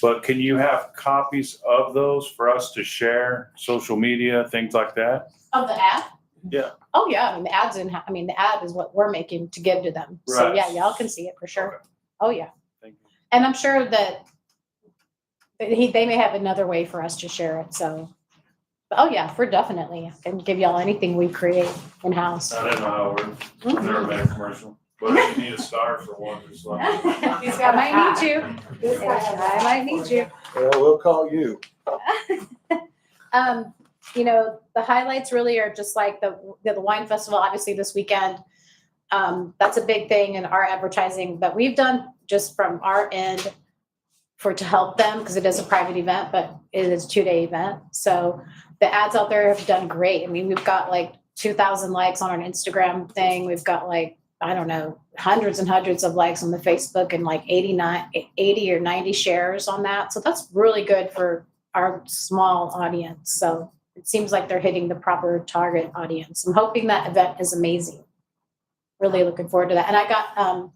but can you have copies of those for us to share, social media, things like that? Of the ad? Yeah. Oh yeah, I mean the ad is what we're making to give to them. So Right. yeah, y'all can see it for sure. Okay. Oh yeah. Thank you. And I'm sure that they may have another way for us to share it. So, but oh yeah, for definitely can give y'all anything we create in house. I don't know how it works. I've never been a commercial, but if you need a star for one, just let me know. He's got, I might need you. I might need you. Well, we'll call you. The highlights really are just like the wine festival, obviously this weekend. That's a big thing in our advertising, but we've done just from our end to help them because it is a private event, but it is a 2-day event. So the ads out there have done great. I mean, we've got like 2,000 likes on our Instagram thing. We've got like, I don't know, hundreds and hundreds of likes on the Facebook and like 80 or 90 shares on that. So that's really good for our small audience. So it seems like they're hitting the proper target audience. I'm hoping that event is amazing. Really looking forward to that. And I got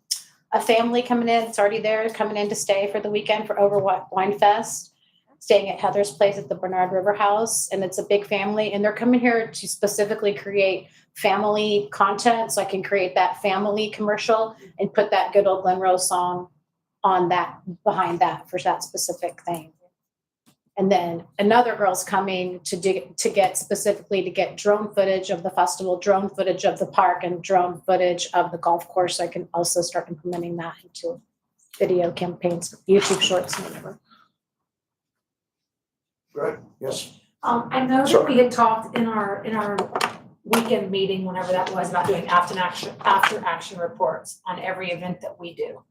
a family coming in, it's already there, coming in to stay for the weekend for Over Wine Fest, staying at Heather's place at the Bernard River House. And it's a big family. And they're coming here to specifically create family content. So I can create that family commercial and put that good old Glen Rose song on that, behind that for that specific thing. And then another girl's coming to get drone footage of the festival, drone footage of the park, and drone footage of the golf course. I can also start implementing that into video campaigns, YouTube shorts, and whatever. Right, yes. I know that we had talked in our weekend meeting, whenever that was, about doing after action reports on every event that we do.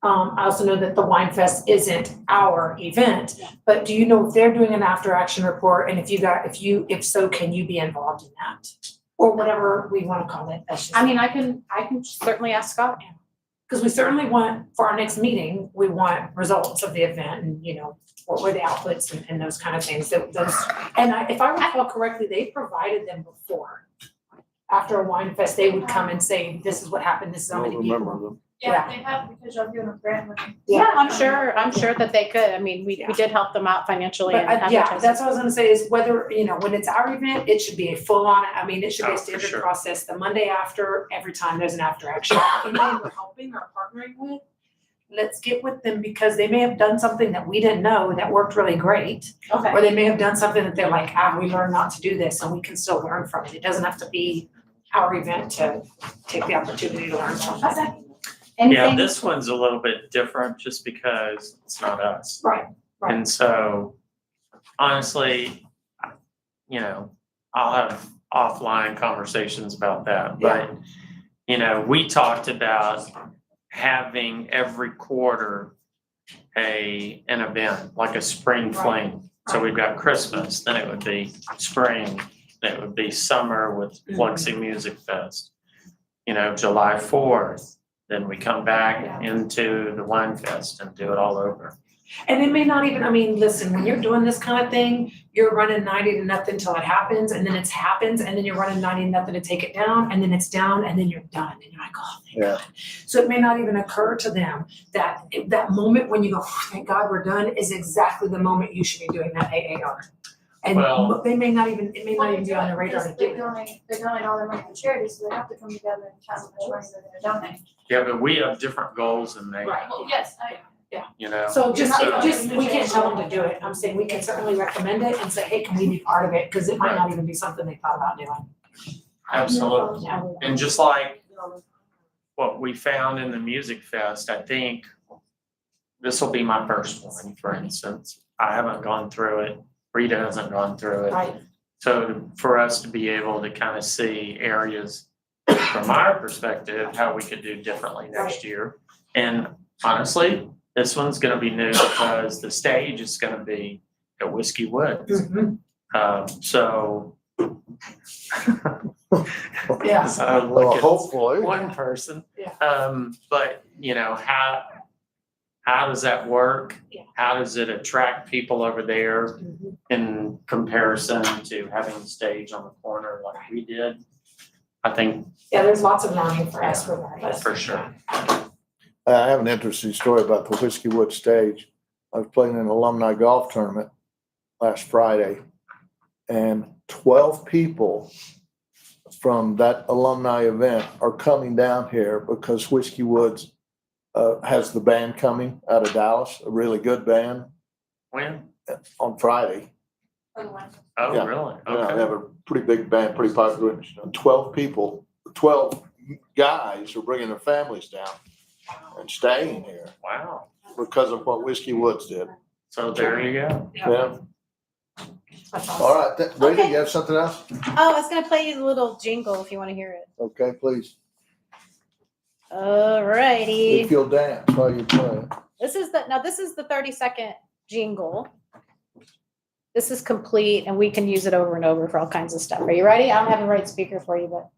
I also know that the Wine Fest isn't our event, but do you know if they're doing an after action report, and if so, can you be involved in that? Or whatever we want to call it. I mean, I can certainly ask Scott. Because we certainly want, for our next meeting, we want results of the event and, what were the outputs and those kind of things. If I recall correctly, they provided them before. After a Wine Fest, they would come and say, this is what happened, this is how many people. Yeah, they have, because you're doing a grant money. Yeah, I'm sure that they could. I mean, we did help them out financially and But yeah, advertising. that's what I was gonna say is whether, when it's our event, it should be a full on, it should be Oh, a for standard sure. process. The Monday after, every time there's an after action. Anything we're helping or partnering with, let's get with them because they may have done something that we didn't know that worked really great. Okay. Or they may have done something that they're like, we learned not to do this and we can still learn from it. It doesn't have to be our event to take the opportunity to learn from it. Yeah, this one's a little bit different just because it's not us. Right. And so honestly, I'll have offline conversations about that, but we talked about having every quarter an event, like a spring fling. So we've got Christmas, then it would be spring, then it would be summer with Fluxy Music Fest. July 4th, then we come back into the Wine Fest and do it all over. And it may not even, listen, when you're doing this kind of thing, you're running 90-0 till it happens, and then it happens, and then you're running 90-0 to take it down, and then it's down, and then you're done, and you're like, oh, thank God. So it may not even occur to them that moment when you go, oh, thank God we're done, is exactly the moment you should be doing that AAR. And Well- it may not even be on the radar to do They it. donate all their money to charity, so they have to come together and count how much money they're gonna donate. Yeah, but we have different goals than they, Right. Well, yes, So just, we can't tell them to do it. I'm saying we can certainly recommend it and say, hey, can we be part of it? Because it might not even be something they thought about doing. Absolutely. And just like what we found in the Music Fest, I think this will be my first one, for instance. I haven't gone through it. Rita hasn't gone through it. Right. So for us to be able to kind of see areas from our perspective, how we could do differently next year. And honestly, this one's gonna be new because the stage is gonna be at Whiskey Woods. So. Yeah. So Well, look at hopefully. one person. Yeah. But how does that work? Yeah. How does it attract people over there in comparison to having the stage on the corner like we did? I think Yeah, there's lots of learning for us for that. for sure. I have an interesting story about the Whiskey Wood stage. I was playing in an alumni golf tournament last Friday, and 12 people from that alumni event are coming down here because Whiskey Woods has the band coming out of Dallas, a really good band, When? on Friday. Oh, Yeah. really? Yeah, they Okay. have a pretty big band, pretty popular. 12 people, 12 guys are bringing their families down and staying here Wow. because of what Whiskey Woods did. So there you go. Yeah. That's All awesome. right, Rita, Okay. you have something else? Oh, I was gonna play you a little jingle if you wanna hear it. Okay, please. Alrighty. If you'll dance while you play. This is the 30-second jingle. This is complete and we can use it over and over for all kinds of stuff. Are you ready? I don't have the right speaker for you, but.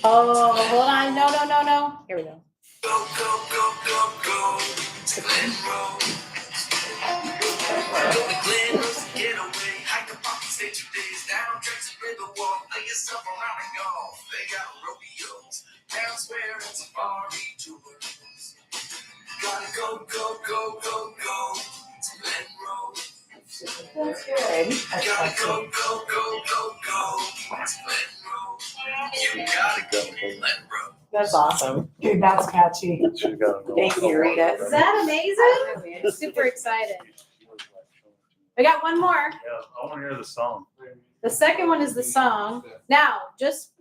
Oh, hold on. No. Here we go. Go, go, go, go, go to Glen Rose. That's good. That's awesome. Dude, that's catchy. Thank you, Rita. Is that amazing? Super excited. We got one more. Yeah, I want to hear the song. The second one is the song. Now, just,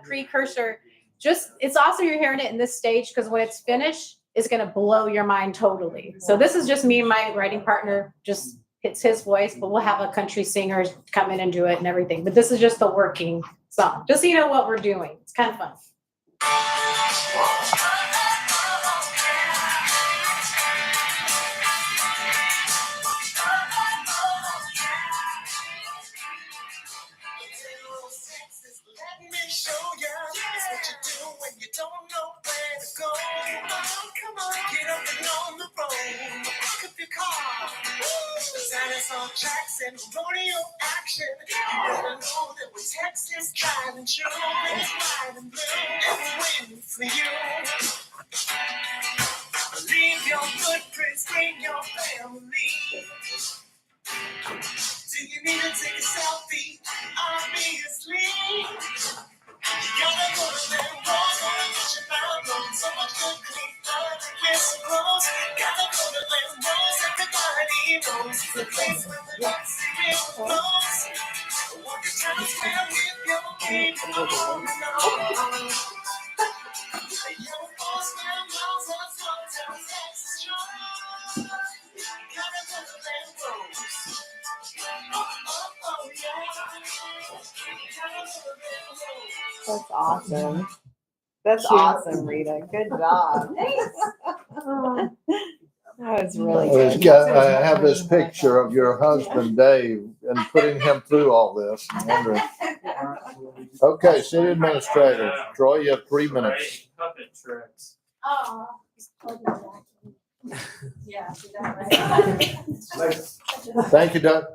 precursor, it's awesome you're hearing it in this stage because when it's finished, it's going to blow your mind totally. So this is just me and my writing partner, just it's his voice, but we'll have a country singer come in and do it and everything. But this is just the working song, just so you know what we're doing. It's kind of fun. Jackson, rodeo action. You better know that with Texas tried and true, it's white and blue, it's waiting for you. Leave your footprints, bring your family. Do you need to take a selfie? Obviously. You gotta go to them roads, gonna touch your mouth, on so much good clean blood, we're so close. Gotta go to them roads, everybody knows the place where the love real close. Walk the town square with your game on and on. Your boss man knows us, small town Texas strong. Gotta go to them roads. Oh, yeah. Gotta go to them roads. That's awesome. That's awesome, Rita. Good job. That was really good. I have this picture of your husband, Dave, and putting him through all this. I'm wondering. Okay, city administrator, Troy, you have 3 minutes. Puppet tricks. Oh. Yeah. Thank you, Doug.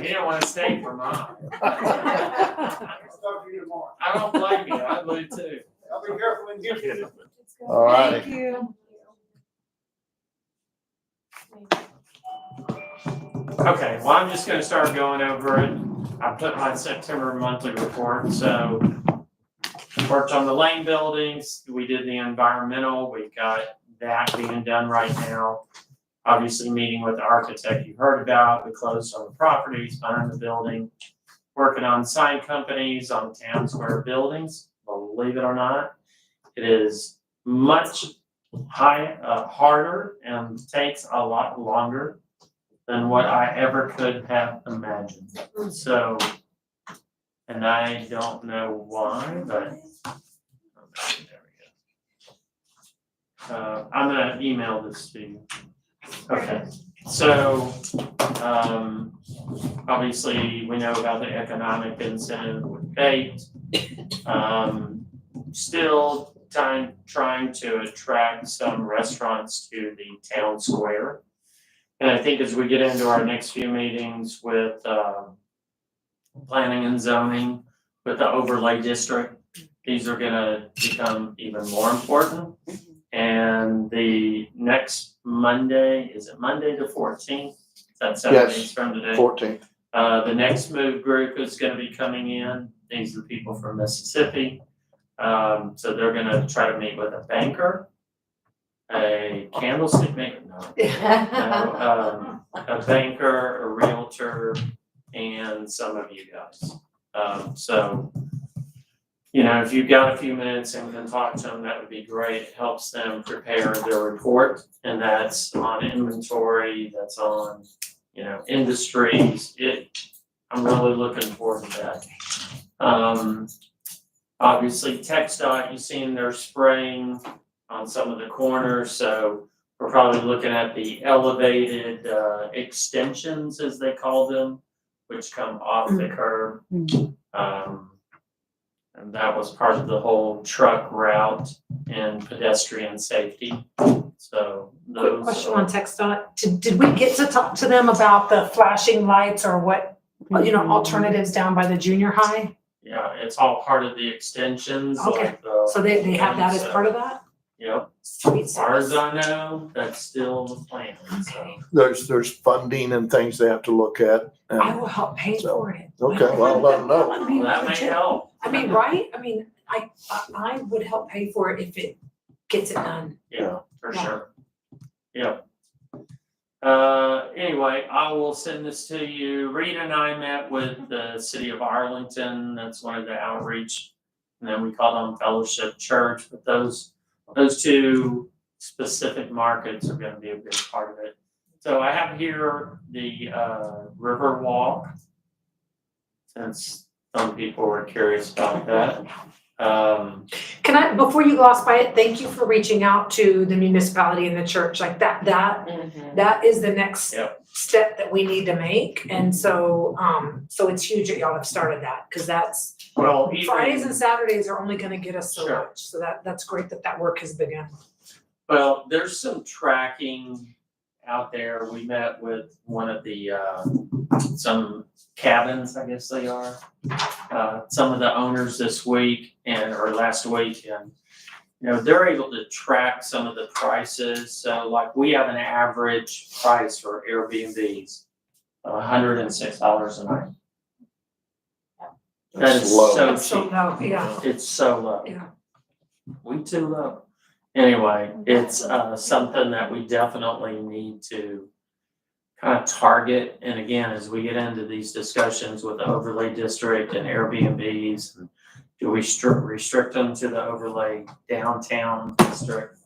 You don't want to stay for mom. I don't blame you. I would too. I'll be careful when you get it. All right. Thank you. Okay, well, I'm just gonna start going over it. I put my September monthly report, so worked on the lane buildings, we did the environmental, we've got that being done right now. Obviously, meeting with the architect you heard about, we closed on the properties behind the building. Working on sign companies on town square buildings, believe it or not. It is much harder and takes a lot longer than what I ever could have imagined. So, and I don't know why, but there we go. I'm gonna email this to you. Okay, so obviously we know about the economic incentive with Bait. Still trying to attract some restaurants to the town square. And I think as we get into our next few meetings with planning and zoning, with the overlay district, these are gonna become even more important. And the next Monday, is it Monday the 14th? Is that 7 days from today? 14th. The next move group is gonna be coming in. These are people from Mississippi. So they're gonna try to meet with a banker, a candlestick maker, a banker, a realtor, and some of you guys. So, if you've got a few minutes and can talk to them, that would be great. It helps them prepare their report, and that's on inventory, that's on, industries. I'm really looking forward to that. Obviously, TxDOT, you've seen they're spraying on some of the corners, so we're probably looking at the elevated extensions, as they call them, which come off the curb. And that was part of the whole truck route and pedestrian safety. So Quick those. question on TxDOT. Did we get to talk to them about the flashing lights or what, alternatives down by the junior high? Yeah, it's all part of the extensions, Okay. like the. So they have that as part of that? Yep, Sweet as far as sauce. I know, that's still the plan, so. There's funding and things they have to look at. and- I will help pay for it. Okay, well, let them know. I mean, That may legit. help. I mean, right? I mean, I would help pay for it if it gets it done. Yeah, for Yeah. sure. Yep. Anyway, I will send this to you. Rita and I met with the city of Arlington. That's one of the outreach. And then we called on Fellowship Church, but those two specific markets are gonna be a big part of it. So I have here the River Walk. Since some people were curious about that. Can I, before you gloss by it, thank you for reaching out to the municipality and the church, like that is the next Yep. step that we need to make. And so, so it's huge that y'all have started that, cause that's, Well, Fridays and Saturdays are only gonna get us so Sure. much. So that's great that work has begun. Well, there's some tracking out there. We met with one of the, some cabins, I guess they are. Some of the owners this week or last week, and, they're able to track some of the prices. So like we have an average price for Airbnbs of $106 a night. That is low. so That's so cheap. low, yeah. It's so low. Yeah. We too low. Anyway, it's something that we definitely need to kind of target. And again, as we get into these discussions with the overlay district and Airbnbs, do we restrict them to the overlay downtown district?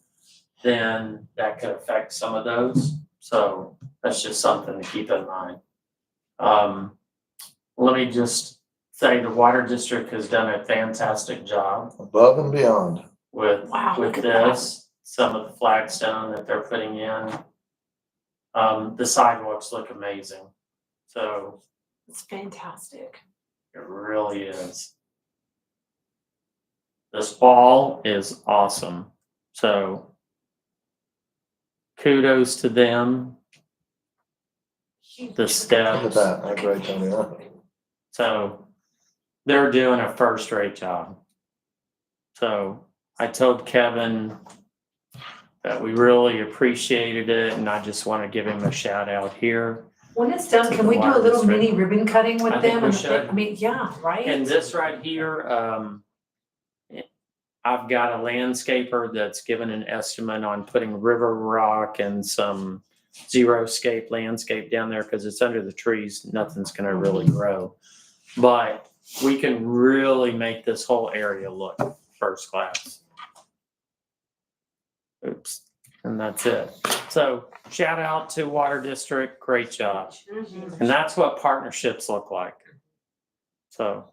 Then that could affect some of those. So that's just something to keep in mind. Let me just say the water district has done a fantastic job Above and beyond. Wow, with look at that. this, some of the flagstone that they're putting in. The sidewalks look amazing. So It's fantastic. it really is. This ball is awesome. So kudos to them. The Look steps. at that. That's great, Tony. Huh? So they're doing a first-rate job. So I told Kevin that we really appreciated it, and I just want to give him a shout out here. When it's done, can we do a Water little district. mini ribbon cutting with I think them? we And should. I mean, yeah, right? And this right here, I've got a landscaper that's given an estimate on putting river rock and some xeriscape landscape down there because it's under the trees. Nothing's going to really grow. But we can really make this whole area look first class. Oops. And that's it. So shout out to Water District. Great job. And that's what partnerships look like. So.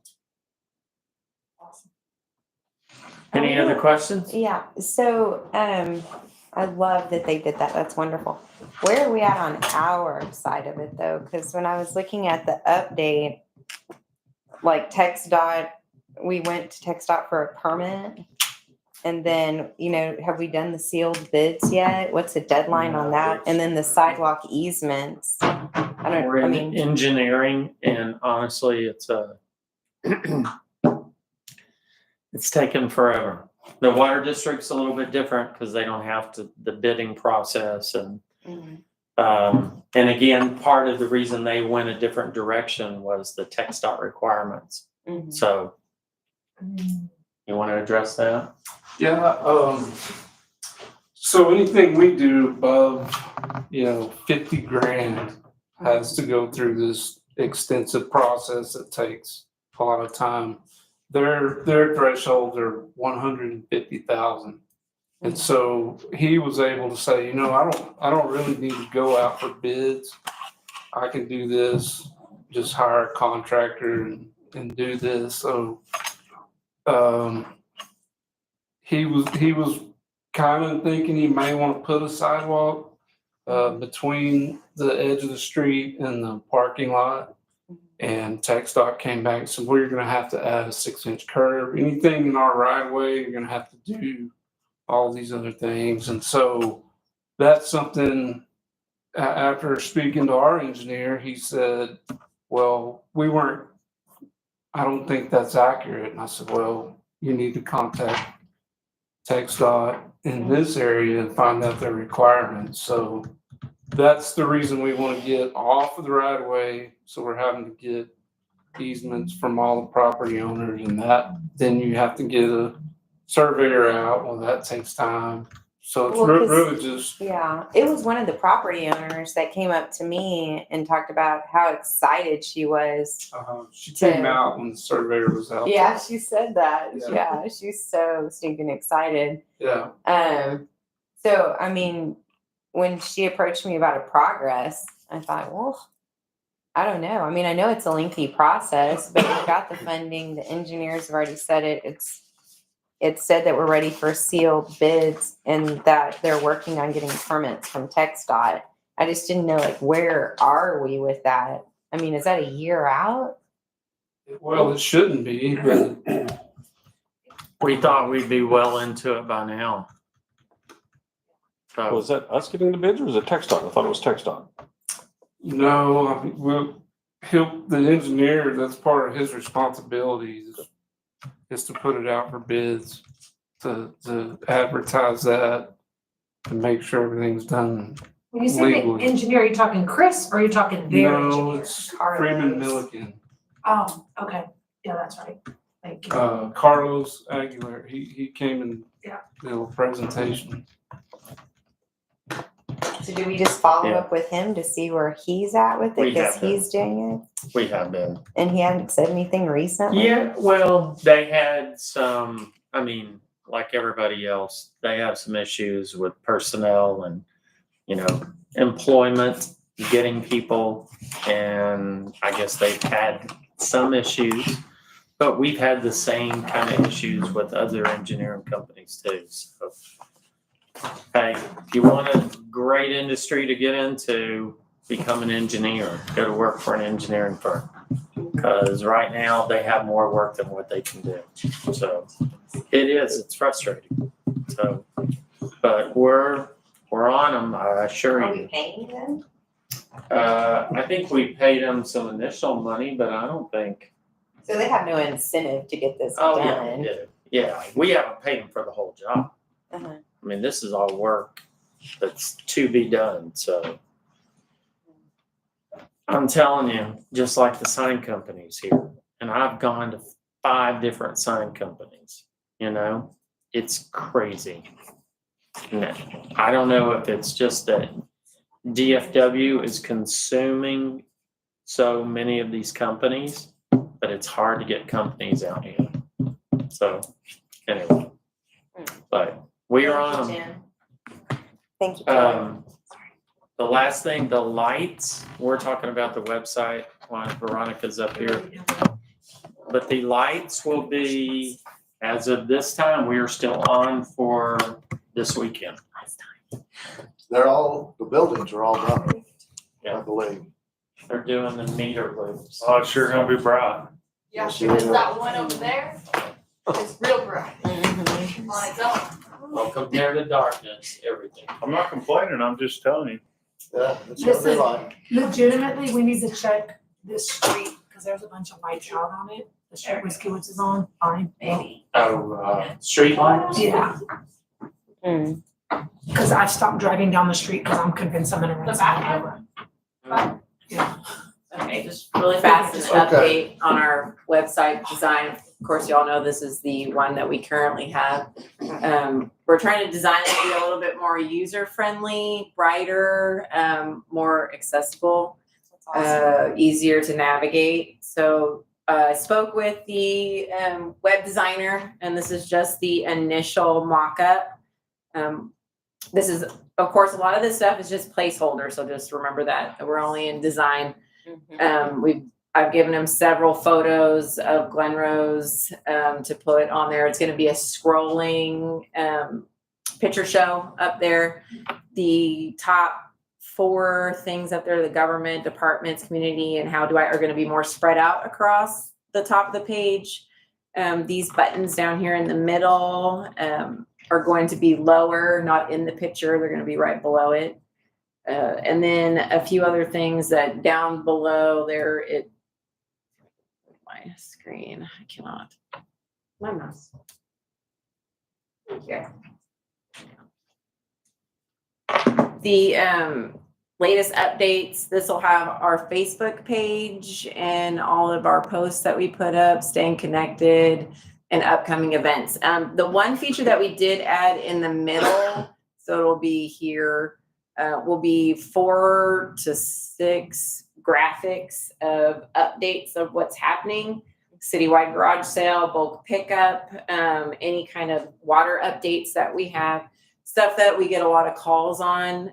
Any other questions? Yeah, so, I love that they did that. That's wonderful. Where are we at on our side of it though? Cause when I was looking at the update, like TxDOT, we went to TxDOT for a permit. And then, have we done the sealed bids yet? What's the deadline on that? And then the sidewalk easements. We're in engineering, and honestly, it's taken forever. The water district's a little bit different because they don't have the bidding process and again, part of the reason they went a different direction was the TxDOT requirements. So you want to address that? Yeah, so anything we do above, 50 grand has to go through this extensive process that takes a lot of time. Their thresholds are 150,000. And so he was able to say, I don't really need to go out for bids. I can do this, just hire a contractor and do this. So, he was kind of thinking he may want to put a sidewalk between the edge of the street and the parking lot. And TxDOT came back and said, well, you're going to have to add a 6-inch curb. Anything in our right of way, you're going to have to do all these other things. And so that's something, after speaking to our engineer, he said, well, I don't think that's accurate. And I said, well, you need to contact TxDOT in this area and find out their requirements. So that's the reason we want to get off of the right of way. So we're having to get easements from all the property owners, and that, then you have to get a surveyor out. Well, that takes time. So it's Well, 'cause- really just, Yeah, it was one of the property owners that came up to me and talked about how excited she was. she came out when the surveyor was out. Yeah, she said that. Yeah. Yeah, she's so stinking excited. Yeah. So I mean, when she approached me about a progress, I thought, well, I don't know. I mean, I know it's a lengthy process, but we've got the funding. The engineers have already said it. It's said that we're ready for sealed bids and that they're working on getting permits from TxDOT. I just didn't know, like, where are we with that? I mean, is that a year out? Well, it shouldn't be, but We thought we'd be well into it by now. So, Was that us getting the bids or was it TxDOT? I thought it was TxDOT. no, I mean, the engineer, that's part of his responsibilities is to put it out for bids, to advertise that, to make sure everything's done. When you say the legally. engineer, are you talking Chris or are you talking their No, engineer? it's Carlos? Freeman Milliken. Oh, okay. Yeah, that's right. Thank you. Carlos Aguilar, he came and Yeah. did a presentation. So do we just follow Yeah. up with him to see where he's at with it? We Because have been. he's doing we have been. it and he hadn't said anything recently? Yeah, well, they had some, I mean, like everybody else, they have some issues with personnel and, employment, getting people. And I guess they've had some issues, but we've had the same kind of issues with other engineering companies too. So, hey, if you want a great industry to get into, become an engineer, go to work for an engineering firm. Because right now they have more work than what they can do. So it's frustrating. So, but we're on them, I assure Are you. we paying them? I think we paid them some initial money, but I don't think. So they have no incentive to get this Oh, done. yeah, we haven't paid them for the whole job. Uh-huh. I mean, this is all work that's to be done, so. I'm telling you, just like the sign companies here, and I've gone to 5 different sign companies, it's crazy. And I don't know if it's just that DFW is consuming so many of these companies, but it's hard to get companies out here. So, anyway, but we are on them. Thank you, Jim. The last thing, the lights, we're talking about the website while Veronica's up here. But the lights will be, as of this time, we are still on for this weekend. The buildings are all done, Yeah. I believe. They're doing the meter loops. Oh, it's sure gonna be bright. Yeah, Yes, because it is. that one over there is real bright on its own. Well, compared to darkness, everything. I'm not complaining, I'm just telling you. Yeah, it's gonna be Listen. like, Legitimately, we need to check this street because there's a bunch of lights out on it. The street Whiskey Woods is on, fine, maybe. Oh, street lights? Yeah, Mm. because I stopped driving down the street because I'm convinced I'm gonna run somebody over. Okay, just really fast, an update on our website design. Of course, y'all know this is the one that we currently have. We're trying to design it to be a little bit more user-friendly, brighter, more accessible, easier to navigate. So I spoke with the web designer, and this is just the initial mock-up. This is, of course, a lot of this stuff is just placeholder, so just remember that we're only in design. I've given him several photos of Glen Rose to put on there. It's going to be a scrolling picture show up there. The top 4 things up there, the government, departments, community, and how do I are going to be more spread out across the top of the page. These buttons down here in the middle are going to be lower, not in the picture, they're gonna be right below it. And then a few other things that down below there, my screen, I cannot. My mouse. Here. The latest updates, this will have our Facebook page and all of our posts that we put up, staying connected, and upcoming events. The one feature that we did add in the middle, so it'll be here, will be 4 to 6 graphics of updates of what's happening. Citywide garage sale, bulk pickup, any kind of water updates that we have, stuff that we get a lot of calls on,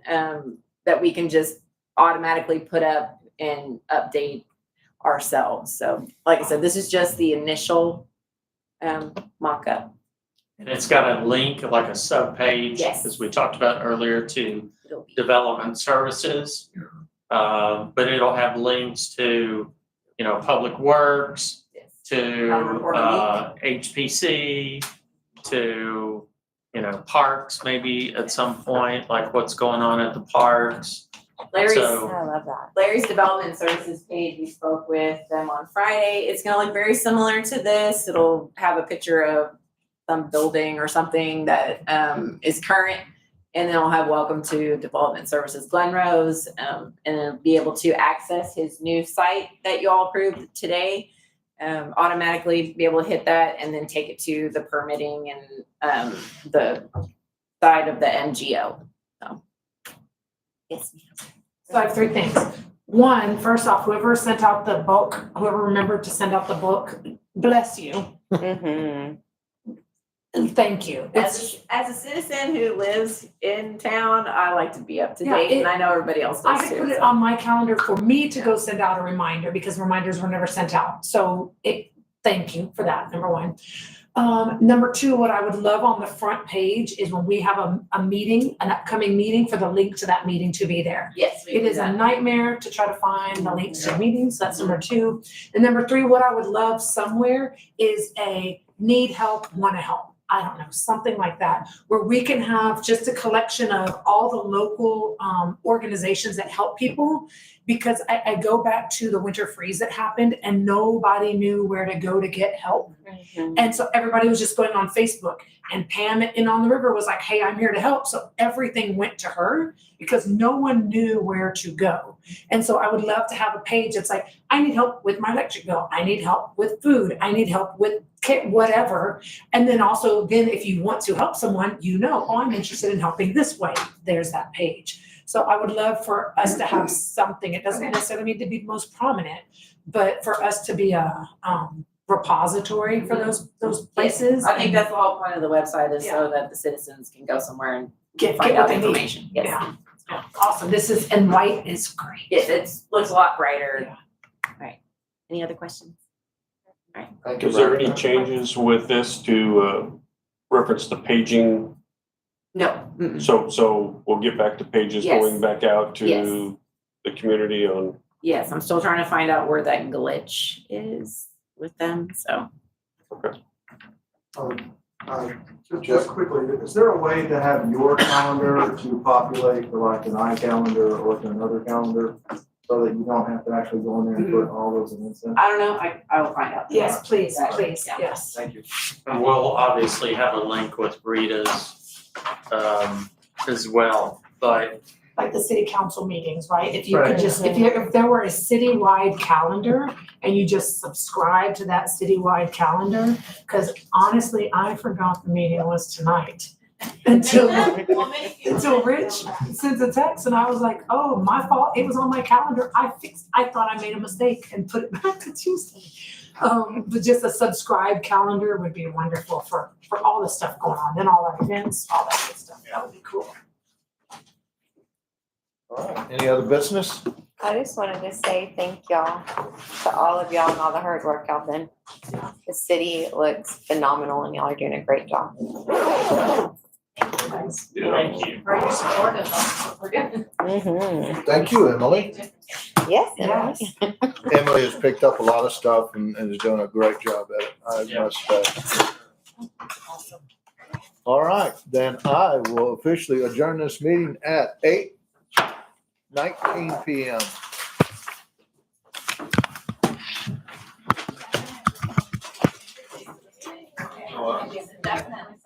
that we can just automatically put up and update ourselves. So like I said, this is just the initial mock-up. And it's got a link, like a sub-page, Yes. as we talked about earlier, to development services. But it'll have links to, Public Works, to HPC, to, parks maybe at some point, like what's going on at the parks. Larry's, So- I love that. Larry's development services page, we spoke with them on Friday. It's gonna look very similar to this. It'll have a picture of some building or something that is current. And then I'll have welcome to Development Services Glen Rose, and then be able to access his new site that you all approved today. Automatically be able to hit that and then take it to the permitting and the side of the MGO. So, yes, ma'am. So I have 3 things. One, first off, whoever sent out the book, whoever remembered to send out the book, bless you. And thank you. It's, As a citizen who lives in town, I like to be up to Yeah, date, and it- I know everybody else I does had too. put it so. on my calendar for me to go send out a reminder because reminders were never sent out. So thank you for that, number one. Number 2, what I would love on the front page is when we have a meeting, an upcoming meeting, for the link to that meeting to be there. Yes, we It do is a that. nightmare to try to find the links to meetings. That's number 2. And number 3, what I would love somewhere is a need help, want to help. I don't know, something like that, where we can have just a collection of all the local organizations that help people. Because I go back to the winter freeze that happened and nobody knew where to go to get help. And so everybody was just going on Facebook, and Pam in On the River was like, hey, I'm here to help. So everything went to her because no one knew where to go. And so I would love to have a page that's like, I need help with my electric bill. I need help with food. I need help with whatever. And then also then if you want to help someone, oh, I'm interested in helping this way. There's that page. So I would love for us to have something. It doesn't necessarily need to be most prominent, but for us to be a repository for those places. I think that's the whole point of the website, is so that the citizens can go somewhere and Get find what out they need. information. Yes. Yeah. Awesome. And white is great. Yes, it looks a lot brighter. Right. Any other questions? All right. Thank you. Is there Brad. any changes with this to reference the paging? No. Mm-mm. So we'll get back to pages Yes. going back out to Yes. the community on. Yes, I'm still trying to find out where that glitch is with them, so. Just quickly, is there a way to have your calendar to populate to like an iCalendar or to another calendar so that you don't have to actually go in there and put all those in instance? I don't know, I will find out. Yes, please, Yeah. please, Yeah. yes. Thank you. And we'll obviously have a link with Rita's as well, but Like the city council meetings, right? If you Right. could just, if there were a citywide calendar and you just subscribe to that citywide calendar, because honestly, I forgot the meeting was tonight. Until Rich sent a text and I was like, oh, my fault. It was on my calendar. I thought I made a mistake and put it back to Tuesday. But just a subscribed calendar would be wonderful for all the stuff going on, then all our events, all that good stuff. That would be cool. All right. Any other business? I just wanted to say thank y'all to all of y'all and all the hard work y'all done. The city looks phenomenal and y'all are doing a great job. thank you. For your support of us, we're good. Thank you, Emily. Yes, Yes. Emily has picked up a lot of stuff and is doing a great job at it. I must say. All right, then I will officially adjourn this meeting at 8:19 PM. Definitely.